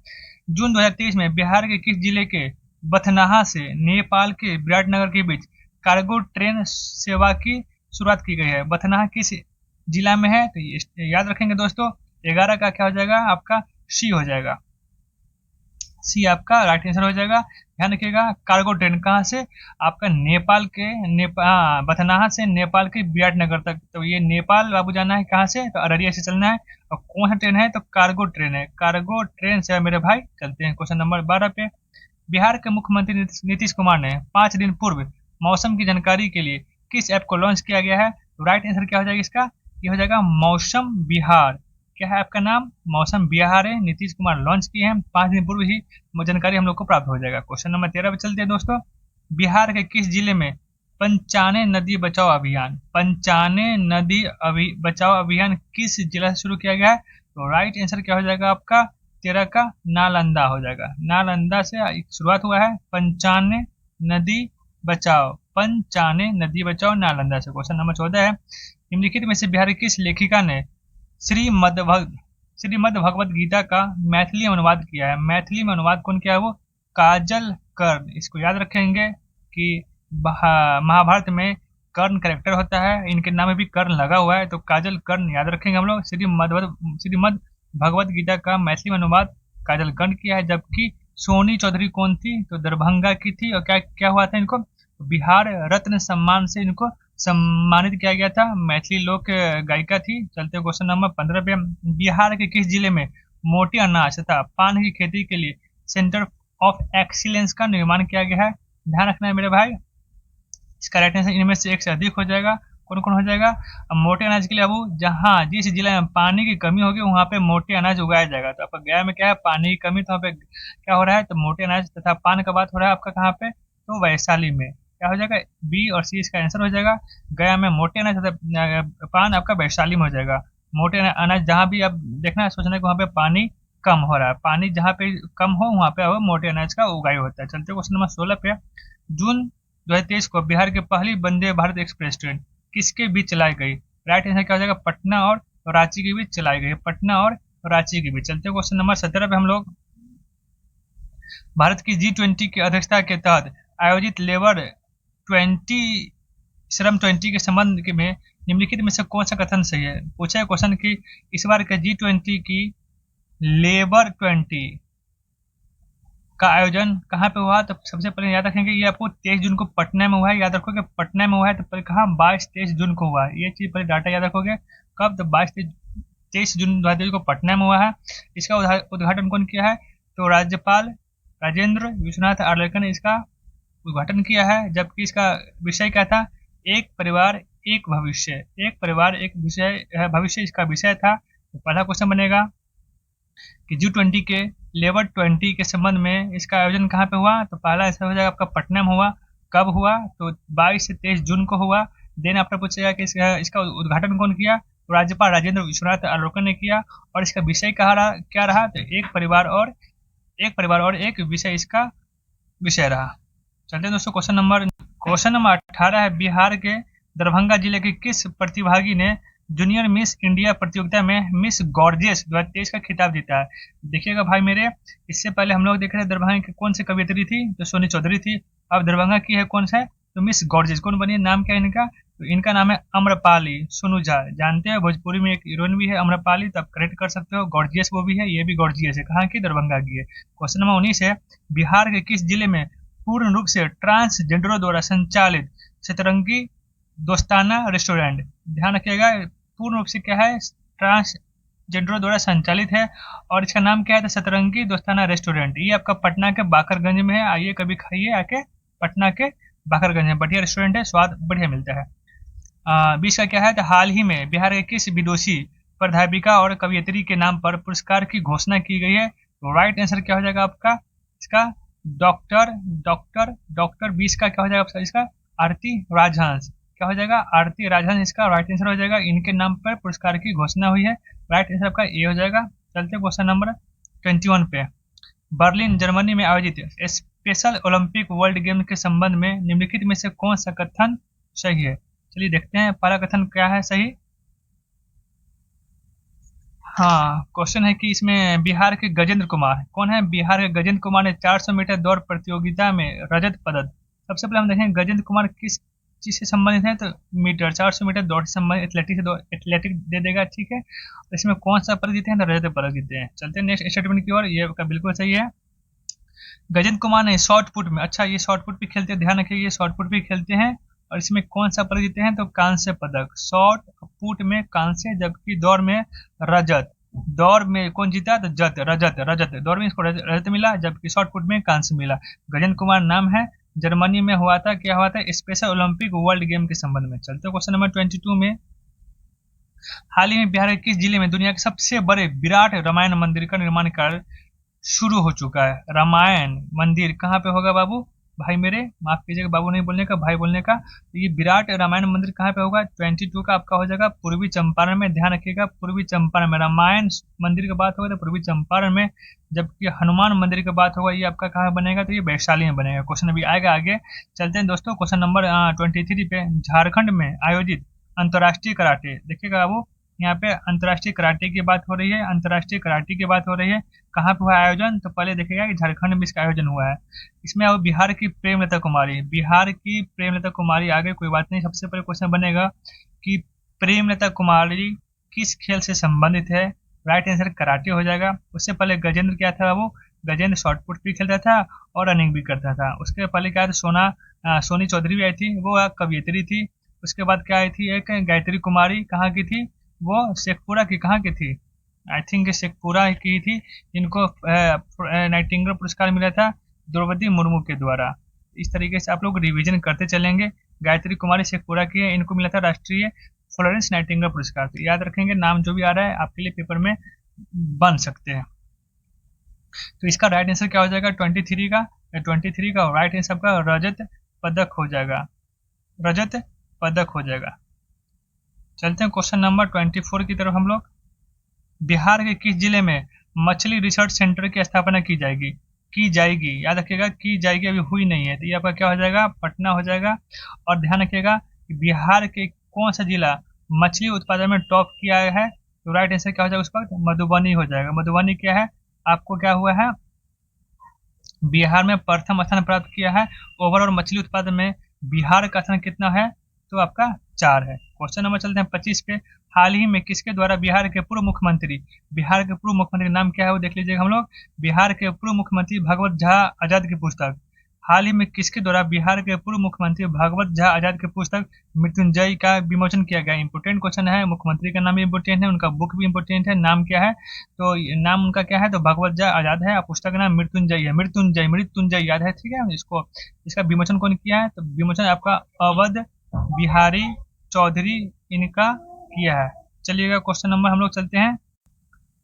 जून 2023 में बिहार के किस जिले के बथनाहा से नेपाल के विराटनगर के बीच कार्गो ट्रेन सेवा की शुरुआत की गई है? बथनाहा किस जिला में है? तो याद रखेंगे दोस्तों। 11 का क्या हो जाएगा? आपका सी हो जाएगा। सी आपका राइट आंसर हो जाएगा। ध्यान रखिएगा। कार्गो ट्रेन कहाँ से? आपका बथनाहा से नेपाल के विराटनगर तक। तो ये नेपाल बाबू जाना है कहाँ से? तो अररिया से चलना है। और कौन सा ट्रेन है? तो कार्गो ट्रेन है। कार्गो ट्रेन से मेरे भाई। चलते हैं क्वेश्चन नंबर 12 पे। बिहार के मुख्यमंत्री नीतीश कुमार ने 5 दिन पूर्व मौसम की जानकारी के लिए किस ऐप को लॉन्च किया गया है? तो राइट आंसर क्या हो जाएगा इसका? ये हो जाएगा मौसम बिहार। क्या है आपका नाम? मौसम बिहार है। नीतीश कुमार लॉन्च किए हैं 5 दिन पूर्व ही जानकारी हम लोग को प्राप्त हो जाएगा। क्वेश्चन नंबर 13 पे चलते हैं दोस्तों। बिहार के किस जिले में पंचाने नदी बचाओ अभियान किस जिला से शुरू किया गया है? तो राइट आंसर क्या हो जाएगा आपका? 13 का नालंदा हो जाएगा। नालंदा से शुरुआत हुआ है पंचाने नदी बचाओ नालंदा से। क्वेश्चन नंबर 14 है। निम्नलिखित में से बिहार की किस लेखिका ने श्रीमद् भगवत गीता का मैथिली में अनुवाद किया है? मैथिली में अनुवाद कौन किया है? वो काजल कर्ण। इसको याद रखेंगे कि महाभारत में कर्ण कैरेक्टर होता है, इनके नाम में भी कर्ण लगा हुआ है, तो काजल कर्ण याद रखेंगे हम लोग। श्रीमद् भगवत गीता का मैथिली में अनुवाद काजल कर्ण किया है। जबकि सोनी चौधरी कौन थी? तो दरभंगा की थी। और क्या हुआ था इनको? बिहार रत्न सम्मान से इनको सम्मानित किया गया था। मैथिली लोक गायिका थी। चलते क्वेश्चन नंबर 15 पे। बिहार के किस जिले में मोटे अनाज तथा पान की खेती के लिए सेंटर ऑफ एक्सीलेंस का निर्माण किया गया है? ध्यान रखना है मेरे भाई। इसका राइट आंसर इनमें से एक से अधिक हो जाएगा। कौन कौन हो जाएगा? मोटे अनाज के लिए अब जहाँ जिस जिले में पानी की कमी होगी वहाँ पे मोटे अनाज उगाया जाएगा। तो आपका गया में क्या है? पानी की कमी, तो वहाँ पे क्या हो रहा है? तो मोटे अनाज तथा पान का बात हो रहा है आपका कहाँ पे? तो वैशाली में। क्या हो जाएगा? बी और सी इसका आंसर हो जाएगा। गया में मोटे अनाज तथा पान आपका वैशाली में हो जाएगा। मोटे अनाज जहाँ भी आप देखना सोचना है कि वहाँ पे पानी कम हो रहा है, पानी जहाँ पे कम हो वहाँ पे मोटे अनाज का उगाई होता है। चलते क्वेश्चन नंबर 16 पे। जून 2023 को बिहार की पहली वंदे भारत एक्सप्रेस ट्रेन किसके बीच चलाई गई? राइट आंसर क्या हो जाएगा? पटना और रांची के बीच चलाई गई। पटना और रांची के बीच। चलते क्वेश्चन नंबर 17 पे हम लोग। भारत की G20 की अध्यक्षता के तहत आयोजित श्रम 20 के संबंध में निम्नलिखित में से कौन सा कथन सही है? पूछा है क्वेश्चन की इस बार के G20 की लेबर 20 का आयोजन कहाँ पे हुआ? तो सबसे पहले याद रखेंगे ये आपको 23 जून को पटना में हुआ है। याद रखोगे पटना में हुआ है। तो पहले कहाँ? 22-23 जून को हुआ है। ये चीज पहले डाटा याद रखोगे। कब? तो 22-23 जून 2023 को पटना में हुआ है। इसका उद्घाटन कौन किया है? तो राज्यपाल राजेंद्र विश्वनाथ आर्लेकर ने इसका उद्घाटन किया है, जबकि इसका विषय क्या था, एक परिवार एक भविष्य, एक परिवार एक विषय भविष्य इसका विषय था। तो पहला क्वेश्चन बनेगा कि G20 के लेवर 20 के संबंध में इसका आयोजन कहाँ पे हुआ, तो पहला ऐसा हो जाएगा आपका पटना में हुआ। कब हुआ, तो 22 से 23 जून को हुआ। देन आपका पूछेगा कि इसका उद्घाटन कौन किया, तो राज्यपाल राजेंद्र विश्वनाथ आर्लेकर ने किया। और इसका विषय क्या रहा, तो एक परिवार और एक विषय इसका विषय रहा। चलते हैं दोस्तों क्वेश्चन नंबर 18 है, बिहार के दरभंगा जिले के किस प्रतिभागी ने जूनियर मिस इंडिया प्रतियोगिता में मिस गॉर्जियस 2023 का खिताब जीता है। देखिएगा भाई मेरे, इससे पहले हम लोग देख रहे थे दरभंगा की कौन सी कवियत्री थी, तो सोनी चौधरी थी। अब दरभंगा की है कौन सा है, तो मिस गॉर्जियस कौन बनी है, नाम क्या है इनका, तो इनका नाम है अम्रपाली सोनू झा। जानते हैं भोजपुरी में एक हीरोइन भी है अम्रपाली, तो आप करेक्ट कर सकते हो। गॉर्जियस वो भी है, ये भी गॉर्जियस है। कहाँ की, दरभंगा की है। क्वेश्चन नंबर 19 है, बिहार के किस जिले में पूर्ण रूप से ट्रांसजेंडरों द्वारा संचालित सतरंगी दोस्ताना रेस्टोरेंट, ध्यान रखिएगा पूर्ण रूप से क्या है, ट्रांसजेंडरों द्वारा संचालित है, और इसका नाम क्या है, तो सतरंगी दोस्ताना रेस्टोरेंट। ये आपका पटना के बाकरगंज में है, आइए कभी खाइए आके पटना के बाकरगंज में, बढ़िया रेस्टोरेंट है, स्वाद बढ़िया मिलता है। 20 का क्या है, तो हाल ही में बिहार के किस विदुषी प्राध्यापिका और कवियत्री के नाम पर पुरस्कार की घोषणा की गई है, तो राइट आंसर क्या हो जाएगा आपका इसका, डॉक्टर 20 का क्या हो जाएगा इसका, आरती राजहंस। क्या हो जाएगा, आरती राजहंस इसका राइट आंसर हो जाएगा। इनके नाम पर पुरस्कार की घोषणा हुई है, राइट आंसर आपका ए हो जाएगा। चलते क्वेश्चन नंबर 21 पे, बर्लिन जर्मनी में आयोजित स्पेशल ओलंपिक वर्ल्ड गेम के संबंध में निम्नलिखित में से कौन सा कथन सही है। चलिए देखते हैं पहला कथन क्या है सही। हाँ, क्वेश्चन है कि इसमें बिहार के गजेंद्र कुमार कौन है, बिहार के गजेंद्र कुमार ने 400 मीटर दौड़ प्रतियोगिता में रजत पदक। सबसे पहले हम देखें गजेंद्र कुमार किस चीज से संबंधित है, तो मीटर 400 मीटर दौड़ से संबंधित एथलेटिक दे देगा, ठीक है। तो इसमें कौन सा पदक जीते हैं, तो रजत पदक जीते हैं। चलते हैं नेक्स्ट स्टेटमेंट की ओर, ये बिल्कुल सही है। गजेंद्र कुमार ने शॉर्ट पुट में, अच्छा ये शॉर्ट पुट भी खेलते हैं, ध्यान रखिए ये शॉर्ट पुट भी खेलते हैं, और इसमें कौन सा पदक जीते हैं, तो कांस्य पदक। शॉर्ट पुट में कांस्य, जबकि दौड़ में रजत। दौड़ में कौन जीता, तो रजत दौड़ में इसको रजत मिला, जबकि शॉर्ट पुट में कांस्य मिला। गजेंद्र कुमार नाम है, जर्मनी में हुआ था, क्या हुआ था, स्पेशल ओलंपिक वर्ल्ड गेम के संबंध में। चलते क्वेश्चन नंबर 22 में, हाल ही में बिहार के किस जिले में दुनिया के सबसे बड़े विराट रामायण मंदिर का निर्माण कार्य शुरू हो चुका है। रामायण मंदिर कहाँ पे होगा बाबू, भाई मेरे माफ कीजिएगा, बाबू नहीं बोलने का, भाई बोलने का। तो ये विराट रामायण मंदिर कहाँ पे होगा, 22 का आपका हो जाएगा पूर्वी चंपारण में। ध्यान रखिएगा पूर्वी चंपारण में रामायण मंदिर की बात होगा तो पूर्वी चंपारण में, जबकि हनुमान मंदिर की बात होगा ये आपका कहाँ बनेगा, तो ये वैशाली में बनेगा। क्वेश्चन अभी आएगा आगे। चलते हैं दोस्तों क्वेश्चन नंबर 23 पे, झारखंड में आयोजित अंतर्राष्ट्रीय कराटे, देखिएगा बाबू यहाँ पे अंतर्राष्ट्रीय कराटे की बात हो रही है, अंतर्राष्ट्रीय कराटे की बात हो रही है। कहाँ पे हुआ आयोजन, तो पहले देखिएगा कि झारखंड में इसका आयोजन हुआ है। इसमें अब बिहार की प्रेमलता कुमारी आगे कोई बात नहीं। सबसे पहले क्वेश्चन बनेगा कि प्रेमलता कुमारी किस खेल से संबंधित है, राइट आंसर कराटे हो जाएगा। उससे पहले गजेंद्र क्या था, वो गजेंद्र शॉर्टपुट भी खेलता था और रनिंग भी करता था। उसके पहले क्या था, सोनी चौधरी भी आई थी, वो कवियत्री थी। उसके बाद क्या आई थी, एक गायत्री कुमारी, कहाँ की थी, वो शेखपुरा की, कहाँ की थी, आई थिंक शेखपुरा की थी, जिनको नाइटिंगेल पुरस्कार मिला था द्रौपदी मुर्मू के द्वारा। इस तरीके से आप लोग रिवीजन करते चलेंगे। गायत्री कुमारी शेखपुरा की है, इनको मिला था राष्ट्रीय फ्लोरेंस नाइटिंगेल पुरस्कार। तो याद रखेंगे, नाम जो भी आ रहा है आपके लिए पेपर में बन सकते हैं। तो इसका राइट आंसर क्या हो जाएगा, 23 का राइट आंसर आपका रजत पदक हो जाएगा। चलते हैं क्वेश्चन नंबर 24 की तरफ हम लोग। बिहार के किस जिले में मछली रिसर्च सेंटर की स्थापना की जाएगी, याद रखिएगा की जाएगी, अभी हुई नहीं है। तो ये आपका क्या हो जाएगा, पटना हो जाएगा। और ध्यान रखिएगा कि बिहार के कौन सा जिला मछली उत्पादन में टॉप किया है, तो राइट आंसर क्या हो जाएगा उस वक्त, मधुबनी हो जाएगा। मधुबनी क्या है, आपको क्या हुआ है, बिहार में प्रथम स्थान प्राप्त किया है। ओवरऑल मछली उत्पादन में बिहार का स्थान कितना है, तो आपका 4 है। क्वेश्चन नंबर चलते हैं 25 पे, हाल ही में किसके द्वारा बिहार के पूर्व मुख्यमंत्री नाम क्या है वो देख लीजिएगा हम लोग। बिहार के पूर्व मुख्यमंत्री भगवत झा आजाद की पुस्तक हाल ही में किसके द्वारा बिहार के पूर्व मुख्यमंत्री भागवत झा आजाद की पुस्तक मृत्युंजय का विमोचन किया गया? इंपोर्टेंट क्वेश्चन है। मुख्यमंत्री का नाम भी इंपोर्टेंट है, उनका बुक भी इंपोर्टेंट है। नाम क्या है? तो नाम उनका क्या है? तो भागवत झा आजाद है। पुस्तक का नाम मृत्युंजय है। मृत्युंजय मृत्युंजय याद है, ठीक है। इसका विमोचन कौन किया है? तो विमोचन आपका अवध बिहारी चौधरी इनका किया है। चलिएगा क्वेश्चन नंबर हम लोग चलते हैं।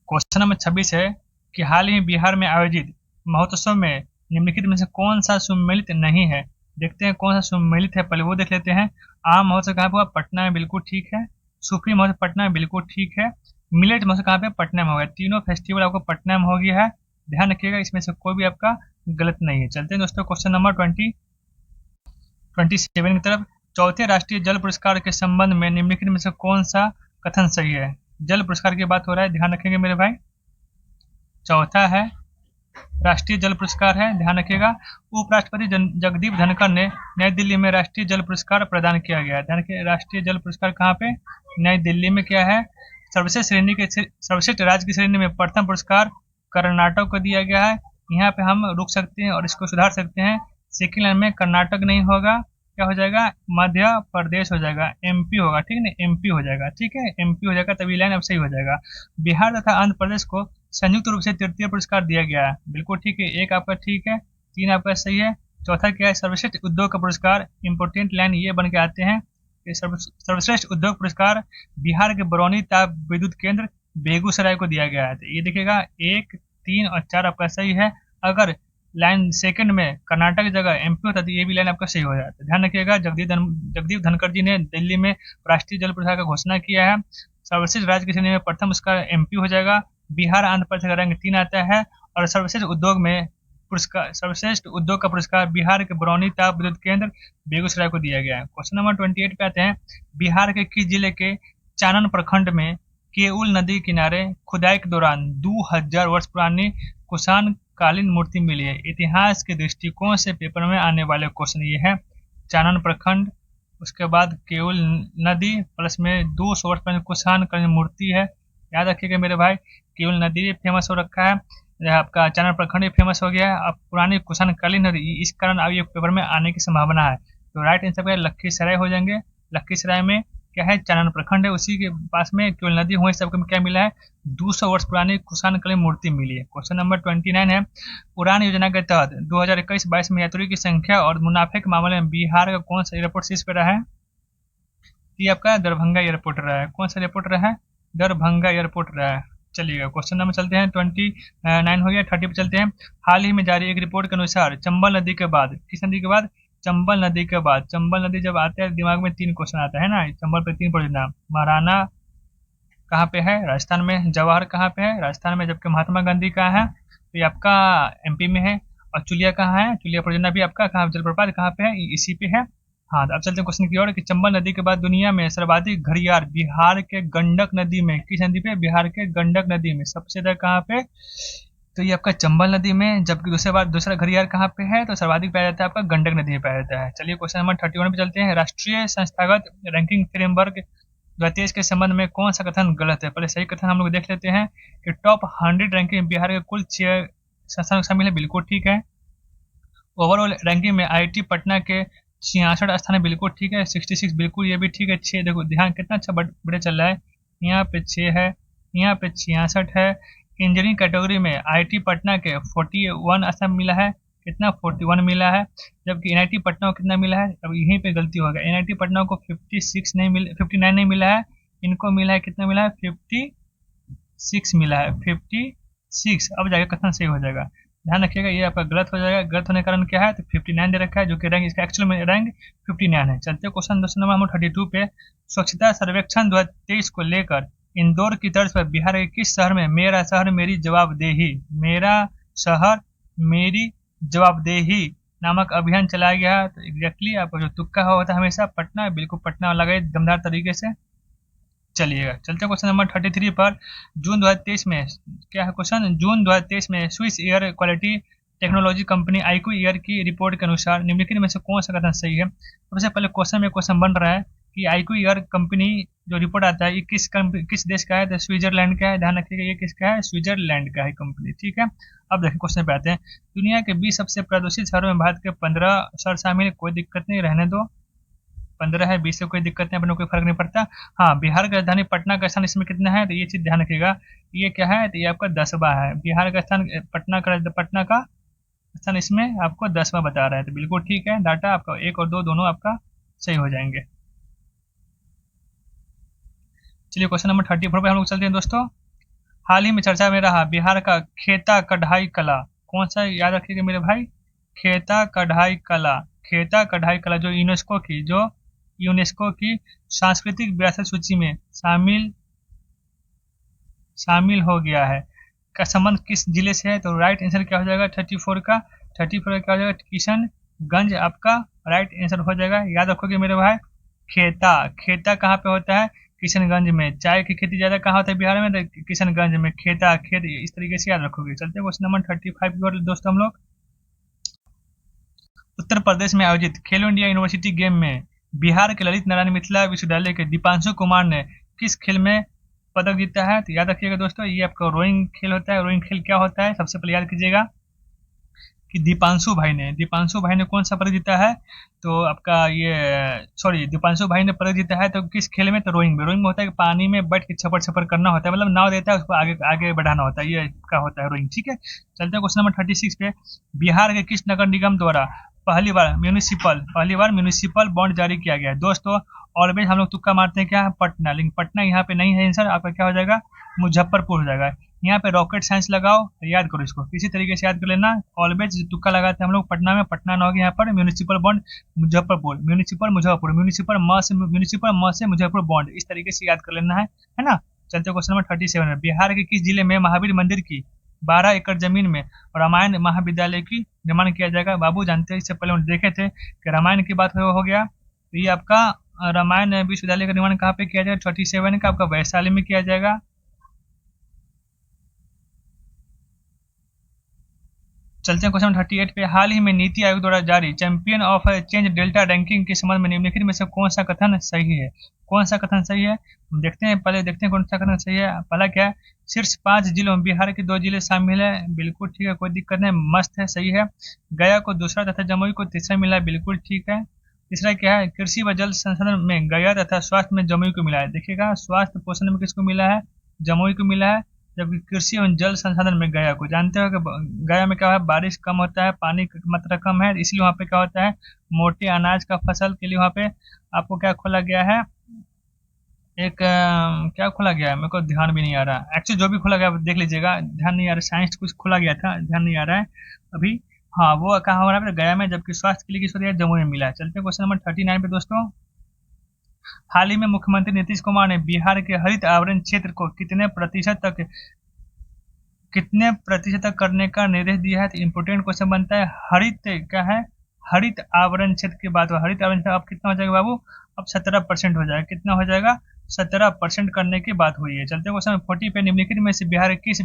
क्वेश्चन नंबर 26 है कि हाल ही बिहार में आयोजित महोत्सव में निम्नलिखित में से कौन सा सम्मिलित नहीं है? देखते हैं कौन सा सम्मिलित है, पहले वो देख लेते हैं। आम महोत्सव कहाँ पे हुआ? पटना में, बिल्कुल ठीक है। सूफी महोत्सव पटना में, बिल्कुल ठीक है। मिलेट महोत्सव कहाँ पे? पटना में हो गया। तीनों फेस्टिवल आपको पटना में हो गया है, ध्यान रखिएगा, इसमें से कोई भी आपका गलत नहीं है। चलते हैं दोस्तों क्वेश्चन नंबर 27 की तरफ। चौथे राष्ट्रीय जल पुरस्कार के संबंध में निम्नलिखित में से कौन सा कथन सही है? जल पुरस्कार की बात हो रहा है, ध्यान रखेंगे मेरे भाई। चौथा है राष्ट्रीय जल पुरस्कार है, ध्यान रखिएगा। उपराष्ट्रपति जगदीप धनखड़ ने नई दिल्ली में राष्ट्रीय जल पुरस्कार प्रदान किया गया है। ध्यान रखिए, राष्ट्रीय जल पुरस्कार कहाँ पे? नई दिल्ली में। क्या है? सर्वश्रेष्ठ राज्य की श्रेणी में प्रथम पुरस्कार कर्नाटक को दिया गया है। यहाँ पे हम रुक सकते हैं और इसको सुधार सकते हैं। सेकेंड लाइन में कर्नाटक नहीं होगा, क्या हो जाएगा? मध्य प्रदेश हो जाएगा, एमपी होगा, ठीक है ना, एमपी हो जाएगा, ठीक है, एमपी हो जाएगा, तभी लाइन अब सही हो जाएगा। बिहार तथा आंध्र प्रदेश को संयुक्त रूप से तृतीय पुरस्कार दिया गया है, बिल्कुल ठीक है। एक आपका ठीक है, 3 आपका सही है। चौथा क्या है? सर्वश्रेष्ठ उद्योग का पुरस्कार। इंपोर्टेंट लाइन ये बन के आते हैं कि सर्वश्रेष्ठ उद्योग पुरस्कार बिहार के बरौनी ताप विद्युत केंद्र बेगूसराय को दिया गया है। तो ये देखिएगा 1, 3 और 4 आपका सही है। अगर लाइन सेकंड में कर्नाटक की जगह एमपी होता तो ये भी लाइन आपका सही हो जाता है। ध्यान रखिएगा, जगदीप धनखड़ जी ने दिल्ली में राष्ट्रीय जल पुरस्कार का घोषणा किया है। सर्वश्रेष्ठ राज्य की श्रेणी में प्रथम उसका एमपी हो जाएगा। बिहार आंध्र प्रदेश का रैंक 3 आता है। और सर्वश्रेष्ठ उद्योग का पुरस्कार बिहार के बरौनी ताप विद्युत केंद्र बेगूसराय को दिया गया है। क्वेश्चन नंबर 28 पे आते हैं। बिहार के किस जिले के चानन प्रखंड में केउल नदी किनारे खुदाई के दौरान 2000 वर्ष पुरानी कुषाण कालीन मूर्ति मिली है? इतिहास के दृष्टिकोण से पेपर में आने वाले क्वेश्चन ये है। चानन प्रखंड, उसके बाद केउल नदी, प्लस में 200 वर्ष पुरानी कुषाण कालीन मूर्ति है। याद रखिएगा मेरे भाई, केउल नदी भी फेमस हो रखा है, आपका चानन प्रखंड भी फेमस हो गया है। अब पुरानी कुषाण कालीन नदी, इस कारण अब ये पेपर में आने की संभावना है। तो राइट आंसर क्या? लखीसराय हो जाएंगे। लखीसराय में क्या है? चानन प्रखंड है, उसी के पास में केवल नदी हुई, सबको क्या मिला है? 200 वर्ष पुरानी कुषाण कालीन मूर्ति मिली है। क्वेश्चन नंबर 29 है। उड़ान योजना के तहत 2021-22 में यात्रियों की संख्या और मुनाफे के मामले में बिहार का कौन सा एयरपोर्ट शीर्ष पे रहा है? ये आपका दरभंगा एयरपोर्ट रहा है। कौन सा एयरपोर्ट रहा है? दरभंगा एयरपोर्ट रहा है। चलिएगा क्वेश्चन नंबर चलते हैं, 29 हो गया, 30 पे चलते हैं। हाल ही में जारी एक रिपोर्ट के अनुसार चंबल नदी के बाद, किस नदी के बाद? चंबल नदी के बाद। चंबल नदी जब आते हैं दिमाग में 3 क्वेश्चन आता है ना, चंबल पे 3 परियोजना। महाराणा कहाँ पे है? राजस्थान में। जवाहर कहाँ पे है? राजस्थान में। जबकि महात्मा गांधी कहाँ है? तो ये आपका एमपी में है। और चुलिया कहाँ है? चुलिया परियोजना भी आपका कहाँ, जलप्रपात कहाँ पे है? इसी पे है। हाँ, तो अब चलते हैं क्वेश्चन की ओर कि चंबल नदी के बाद दुनिया में सर्वाधिक घड़ियाल बिहार के गंडक नदी में, किस नदी पे? बिहार के गंडक नदी में। सबसे ज्यादा कहाँ पे? तो ये आपका चंबल नदी में। जबकि दूसरा घड़ियाल कहाँ पे है? तो सर्वाधिक पाया जाता है आपका गंडक नदी में पाया जाता है। चलिए क्वेश्चन नंबर 31 पे चलते हैं। राष्ट्रीय संस्थागत रैंकिंग फ्रेमवर्क 2023 के संबंध में कौन सा कथन गलत है? पहले सही कथन हम लोग देख लेते हैं कि टॉप 100 रैंकिंग बिहार के कुल 6 संस्थान शामिल है, बिल्कुल ठीक है। ओवरऑल रैंकिंग में आईआईटी पटना के 66 स्थान है, बिल्कुल ठीक है। 66 बिल्कुल ये भी ठीक है। 6 देखो ध्यान कितना अच्छा बढ़े चल रहा है। यहाँ पे 6 है, यहाँ पे 66 है। इंजीनियरिंग कैटेगरी में आईआईटी पटना के 41 स्थान मिला है, कितना? 41 मिला है। जबकि एनआईटी पटना को कितना मिला है? अब यहीं पे गलती होगा, एनआईटी पटना को 59 नहीं मिला है, इनको मिला है कितना मिला है? 56 मिला है, 56। अब जाएगा कथन सही हो जाएगा, ध्यान रखिएगा, ये आपका गलत हो जाएगा। गलत होने का कारण क्या है? तो 59 दे रखा है, जो कि रैंक इसका एक्चुअल में रैंक 59 है। चलते क्वेश्चन नंबर 32 पे। स्वच्छता सर्वेक्षण 2023 को लेकर इंदौर की तर्ज पर बिहार के किस शहर में मेरा शहर मेरी जवाबदेही, मेरा शहर मेरी जवाबदेही नामक अभियान चलाया गया? तो एग्जैक्टली आपका जो तुक्का होता है हमेशा पटना, बिल्कुल पटना लगा दमदार तरीके से। चलिएगा चलते क्वेश्चन नंबर 33 पर। जून 2023 में क्या है क्वेश्चन? जून 2023 में Swiss air quality technology company IQ air की रिपोर्ट के अनुसार निम्नलिखित में से कौन सा कथन सही है? सबसे पहले क्वेश्चन में क्वेश्चन बन रहा है कि IQR कंपनी जो रिपोर्ट आता है ये किस देश का है, तो स्विट्जरलैंड का है। ध्यान रखिएगा ये किसका है, स्विट्जरलैंड का है कंपनी, ठीक है। अब देखिए क्वेश्चन पे आते हैं। दुनिया के 20 सबसे प्रदूषित शहरों में भारत के 15 शहर शामिल, कोई दिक्कत नहीं, रहने दो। 15 है, 20 से कोई दिक्कत नहीं, अपने कोई फर्क नहीं पड़ता। हाँ, बिहार की राजधानी पटना का स्थान इसमें कितना है, तो ये चीज ध्यान रखिएगा। ये क्या है, तो ये आपका 10वां है। बिहार का स्थान पटना का स्थान इसमें आपको 10वां बता रहा है, तो बिल्कुल ठीक है। डाटा आपका 1 और 2 दोनों आपका सही हो जाएंगे। चलिए क्वेश्चन नंबर 34 पे हम लोग चलते हैं दोस्तों। हाल ही में चर्चा में रहा बिहार का खेता कढ़ाई कला, कौन सा, याद रखिएगा मेरे भाई, खेता कढ़ाई कला। खेता कढ़ाई कला जो यूनेस्को की सांस्कृतिक विरासत सूची में शामिल हो गया है, का संबंध किस जिले से है, तो राइट आंसर क्या हो जाएगा 34 का क्या हो जाएगा, किशनगंज आपका राइट आंसर हो जाएगा। याद रखोगे मेरे भाई, खेता कहाँ पे होता है, किशनगंज में। चाय की खेती ज्यादा कहाँ होता है बिहार में, तो किशनगंज में। खेत इस तरीके से याद रखोगे। चलते हैं क्वेश्चन नंबर 35 की ओर दोस्तों हम लोग। उत्तर प्रदेश में आयोजित खेलो इंडिया यूनिवर्सिटी गेम में बिहार के ललित नारायण मिथिला विश्वविद्यालय के दीपांशु कुमार ने किस खेल में पदक जीता है, तो याद रखिएगा दोस्तों, ये आपका रोइंग खेल होता है। रोइंग खेल क्या होता है, सबसे पहले याद कीजिएगा कि दीपांशु भाई ने कौन सा पदक जीता है, तो आपका दीपांशु भाई ने पदक जीता है, तो किस खेल में, तो रोइंग में होता है कि पानी में बैठ के छपर छपर करना होता है, मतलब नाव देता है उसको आगे आगे बढ़ाना होता है, ये का होता है रोइंग, ठीक है। चलते हैं क्वेश्चन नंबर 36 पे। बिहार के किस नगर निगम द्वारा पहली बार म्यूनिसिपल बॉन्ड जारी किया गया है, दोस्तों ऑलवेज हम लोग तुक्का मारते हैं क्या, पटना, लेकिन पटना यहाँ पे नहीं है आंसर, आपका क्या हो जाएगा, मुजफ्फरपुर हो जाएगा। यहाँ पे रॉकेट साइंस लगाओ, याद करो इसको, किसी तरीके से याद कर लेना। ऑलवेज तुक्का लगाते हैं हम लोग पटना में, पटना ना होगा यहाँ पर। म्यूनिसिपल बॉन्ड मुजफ्फरपुर, म्यूनिसिपल म से मुजफ्फरपुर बॉन्ड, इस तरीके से याद कर लेना है ना। चलते क्वेश्चन नंबर 37 में। बिहार के किस जिले में महावीर मंदिर की 12 एकड़ जमीन में रामायण महाविद्यालय की निर्माण किया जाएगा, बाबू जानते हैं, इससे पहले हम देखे थे कि रामायण की बात हो गया, तो ये आपका रामायण विश्वविद्यालय का निर्माण कहाँ पे किया जाएगा, 37 का आपका वैशाली में किया जाएगा। चलते हैं क्वेश्चन 38 पे। हाल ही में नीति आयोग द्वारा जारी champion of change delta ranking के संबंध में निम्नलिखित में से कौन सा कथन सही है, देखते हैं कौन सा कथन सही है। पहला क्या है, शीर्ष 5 जिलों में बिहार के 2 जिले शामिल है, बिल्कुल ठीक है, कोई दिक्कत नहीं, मस्त है, सही है। गया को दूसरा तथा जमुई को तीसरा मिला है, बिल्कुल ठीक है। तीसरा क्या है, कृषि व जल संसाधन में गया तथा स्वास्थ्य में जमुई को मिला है, देखिएगा स्वास्थ्य पोषण में किसको मिला है, जमुई को मिला है, जबकि कृषि एवं जल संसाधन में गया को। जानते हो कि गया में क्या है, बारिश कम होता है, पानी की मात्रा कम है, इसलिए वहाँ पे क्या होता है, मोटे अनाज का फसल के लिए वहाँ पे आपको क्या खोला गया है, एक क्या खोला गया है, मेरे को ध्यान भी नहीं आ रहा एक्चुअली, जो भी खोला गया देख लीजिएगा, ध्यान नहीं आ रहा, साइंस कुछ खोला गया था, ध्यान नहीं आ रहा है अभी। हाँ, वो कहाँ हो रहा है, गया में, जबकि स्वास्थ्य के लिए किस जमुई में मिला है। चलते हैं क्वेश्चन नंबर 39 पे दोस्तों। हाल ही में मुख्यमंत्री नीतीश कुमार ने बिहार के हरित आवरण क्षेत्र को कितने प्रतिशत तक करने का निर्देश दिया है, तो इंपोर्टेंट क्वेश्चन बनता है। हरित क्या है, हरित आवरण क्षेत्र की बात हो, हरित आवरण क्षेत्र अब कितना हो जाएगा बाबू, अब 17% हो जाएगा, कितना हो जाएगा, 17% करने की बात हुई है। चलते हैं क्वेश्चन 40 पे। निम्नलिखित में से बिहार के किस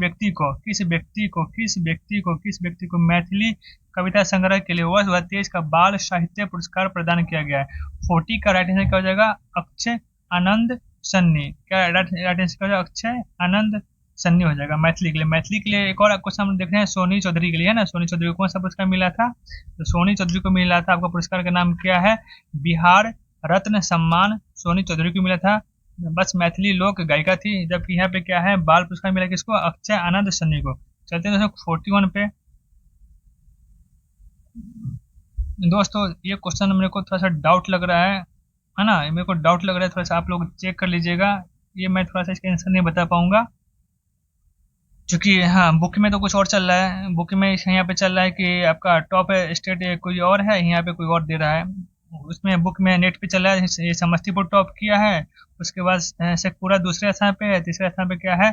व्यक्ति को मैथिली कविता संग्रह के लिए वर्ष 2023 का बाल साहित्य पुरस्कार प्रदान किया गया है। 40 का राइट आंसर क्या हो जाएगा, अक्षय आनंद सन्नी, क्या राइट आंसर क्या हो जाएगा, अक्षय आनंद सन्नी हो जाएगा मैथिली के लिए। एक और क्वेश्चन हम देख रहे हैं सोनी चौधरी के लिए, है ना, सोनी चौधरी को कौन सा पुरस्कार मिला था, तो सोनी चौधरी को मिला था, आपका पुरस्कार का नाम क्या है, बिहार रत्न सम्मान सोनी चौधरी को मिला था, बस मैथिली लोक गायिका थी। जबकि यहाँ पे क्या है, बाल पुरस्कार मिला किसको, अक्षय आनंद सन्नी को। चलते हैं दोस्तों 41 पे। दोस्तों ये क्वेश्चन मेरे को थोड़ा सा डाउट लग रहा है ना, मेरे को डाउट लग रहा है, थोड़ा सा आप लोग चेक कर लीजिएगा, ये मैं थोड़ा सा इसका आंसर नहीं बता पाऊंगा, क्योंकि हाँ बुक में तो कुछ और चल रहा है, बुक में यहाँ पे चल रहा है कि आपका टॉप स्टेट कोई और है, यहाँ पे कोई और दे रहा है, उसमें बुक में नेट पे चल रहा है, ये समस्तीपुर टॉप किया है, उसके बाद शेखपुरा दूसरे स्थान पे है, तीसरे स्थान पे क्या है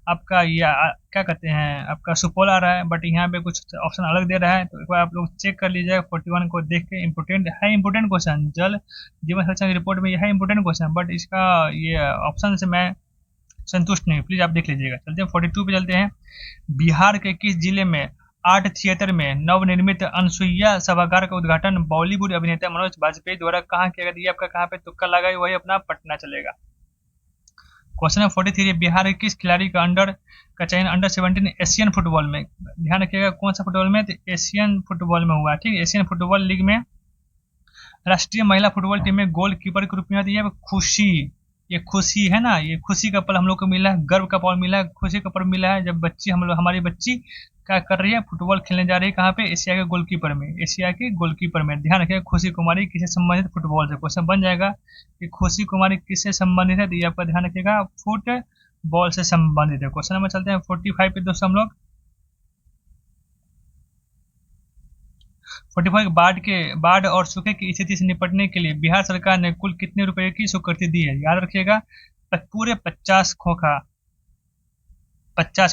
आपका, ये क्या कहते हैं आपका सुपौल आ रहा है, बट यहाँ पे कुछ ऑप्शन अलग दे रहा है, तो एक बार आप लोग चेक कर लीजिएगा 41 को देख के। इंपोर्टेंट क्वेश्चन, जल जीवन संरक्षण की रिपोर्ट में यह है इंपोर्टेंट क्वेश्चन, बट इसका ये ऑप्शन से मैं संतुष्ट नहीं, प्लीज आप देख लीजिएगा। चलते हैं 42 पे चलते हैं। बिहार के किस जिले में आर्ट थिएटर में नवनिर्मित अनसुईया सभागार का उद्घाटन बॉलीवुड अभिनेता मनोज बाजपेयी द्वारा कहाँ किया गया? ये आपका कहाँ पे तुक्का लगा है, वही अपना पटना चलेगा। क्वेश्चन नंबर 43, बिहार के किस खिलाड़ी का का चयन अंडर 17 एशियन फुटबॉल में? ध्यान रखिएगा कौन सा फुटबॉल में, तो एशियन फुटबॉल में हुआ। ठीक, एशियन फुटबॉल लीग में राष्ट्रीय महिला फुटबॉल टीम में गोलकीपर के रूप में आती है खुशी। ये खुशी है ना, ये खुशी का पल हम लोग को मिला है, गर्व का पल मिला है, खुशी का पल मिला है जब बच्ची हमारी बच्ची क्या कर रही है, फुटबॉल खेलने जा रही है। कहाँ पे? एशिया के गोलकीपर में, एशिया के गोलकीपर में। ध्यान रखिएगा खुशी कुमारी किससे संबंधित? फुटबॉल से। क्वेश्चन बन जाएगा कि खुशी कुमारी किससे संबंधित है, तो ये आपका ध्यान रखिएगा फुटबॉल से संबंधित है। क्वेश्चन नंबर चलते हैं 45 पे दोस्तों हम लोग। 45 बाढ़ और सूखे की स्थिति से निपटने के लिए बिहार सरकार ने कुल कितने रुपए की स्वीकृति दी है? याद रखिएगा पूरे 50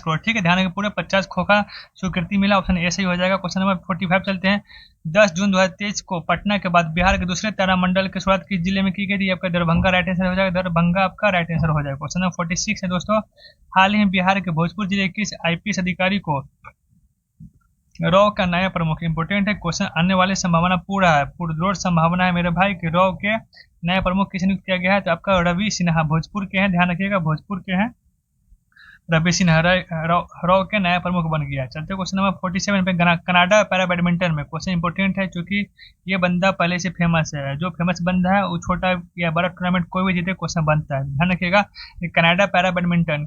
करोड़। ठीक है, ध्यान रखिए पूरे 50 खोखा स्वीकृति मिला। ऑप्शन ए सही हो जाएगा। क्वेश्चन नंबर 45 चलते हैं। 10 जून 2023 को पटना के बाद बिहार के दूसरे तारामंडल की शुरुआत किस जिले में की गई थी? आपका दरभंगा राइट आंसर हो जाएगा। दरभंगा आपका राइट आंसर हो जाएगा। क्वेश्चन नंबर 46 है दोस्तों। हाल ही में बिहार के भोजपुर जिले के किस आईपीएस अधिकारी को रॉ का नया प्रमुख? इंपोर्टेंट है क्वेश्चन, आने वाली संभावना पूरा है, पुरजोर संभावना है मेरे भाई कि रॉ के नया प्रमुख किसे नियुक्त किया गया है? तो आपका रवि सिन्हा भोजपुर के हैं। ध्यान रखिएगा भोजपुर के हैं रवि सिन्हा रॉ के नया प्रमुख बन गया। चलते क्वेश्चन नंबर 47 पे। कनाडा पैरा बैडमिंटन में क्वेश्चन इंपोर्टेंट है क्योंकि ये बंदा पहले से फेमस है। जो फेमस बंदा है वो छोटा या बड़ा टूर्नामेंट कोई भी जीते क्वेश्चन बनता है। ध्यान रखिएगा कनाडा पैरा बैडमिंटन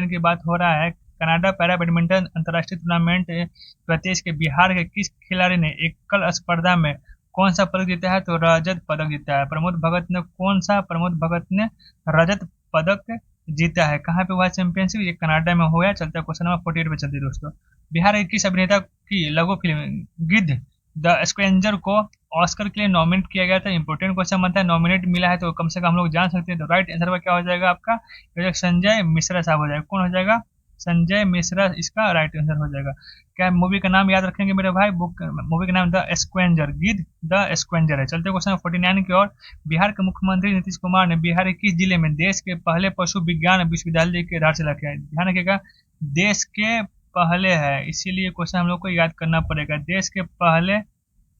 की बात हो रहा है। कनाडा पैरा बैडमिंटन अंतर्राष्ट्रीय टूर्नामेंट प्रदेश के बिहार के किस खिलाड़ी ने एकल स्पर्धा में कौन सा पदक जीता है? तो रजत पदक जीता है। प्रमोद भगत ने रजत पदक जीता है। कहाँ पे हुआ चैंपियनशिप? ये कनाडा में हुआ। चलता है क्वेश्चन नंबर 48 पे चलते दोस्तों। बिहार के किस अभिनेता की लघु फिल्म गिद्ध द स्क्वेंजर को ऑस्कर के लिए नॉमिनेट किया गया था? इंपोर्टेंट क्वेश्चन बनता है, नॉमिनेट मिला है तो कम से कम हम लोग जान सकते हैं। तो राइट आंसर का क्या हो जाएगा आपका? संजय मिश्रा साहब हो जाएगा। कौन हो जाएगा? संजय मिश्रा इसका राइट आंसर हो जाएगा। क्या मूवी का नाम याद रखेंगे मेरे भाई? मूवी का नाम द स्क्वेंजर, गिद्ध द स्क्वेंजर है। चलते क्वेश्चन 49 की ओर। बिहार के मुख्यमंत्री नीतीश कुमार ने बिहार के किस जिले में देश के पहले पशु विज्ञान विश्वविद्यालय की आधारशिला किया है? ध्यान रखिएगा देश के पहले है, इसीलिए क्वेश्चन हम लोग को याद करना पड़ेगा। देश के पहले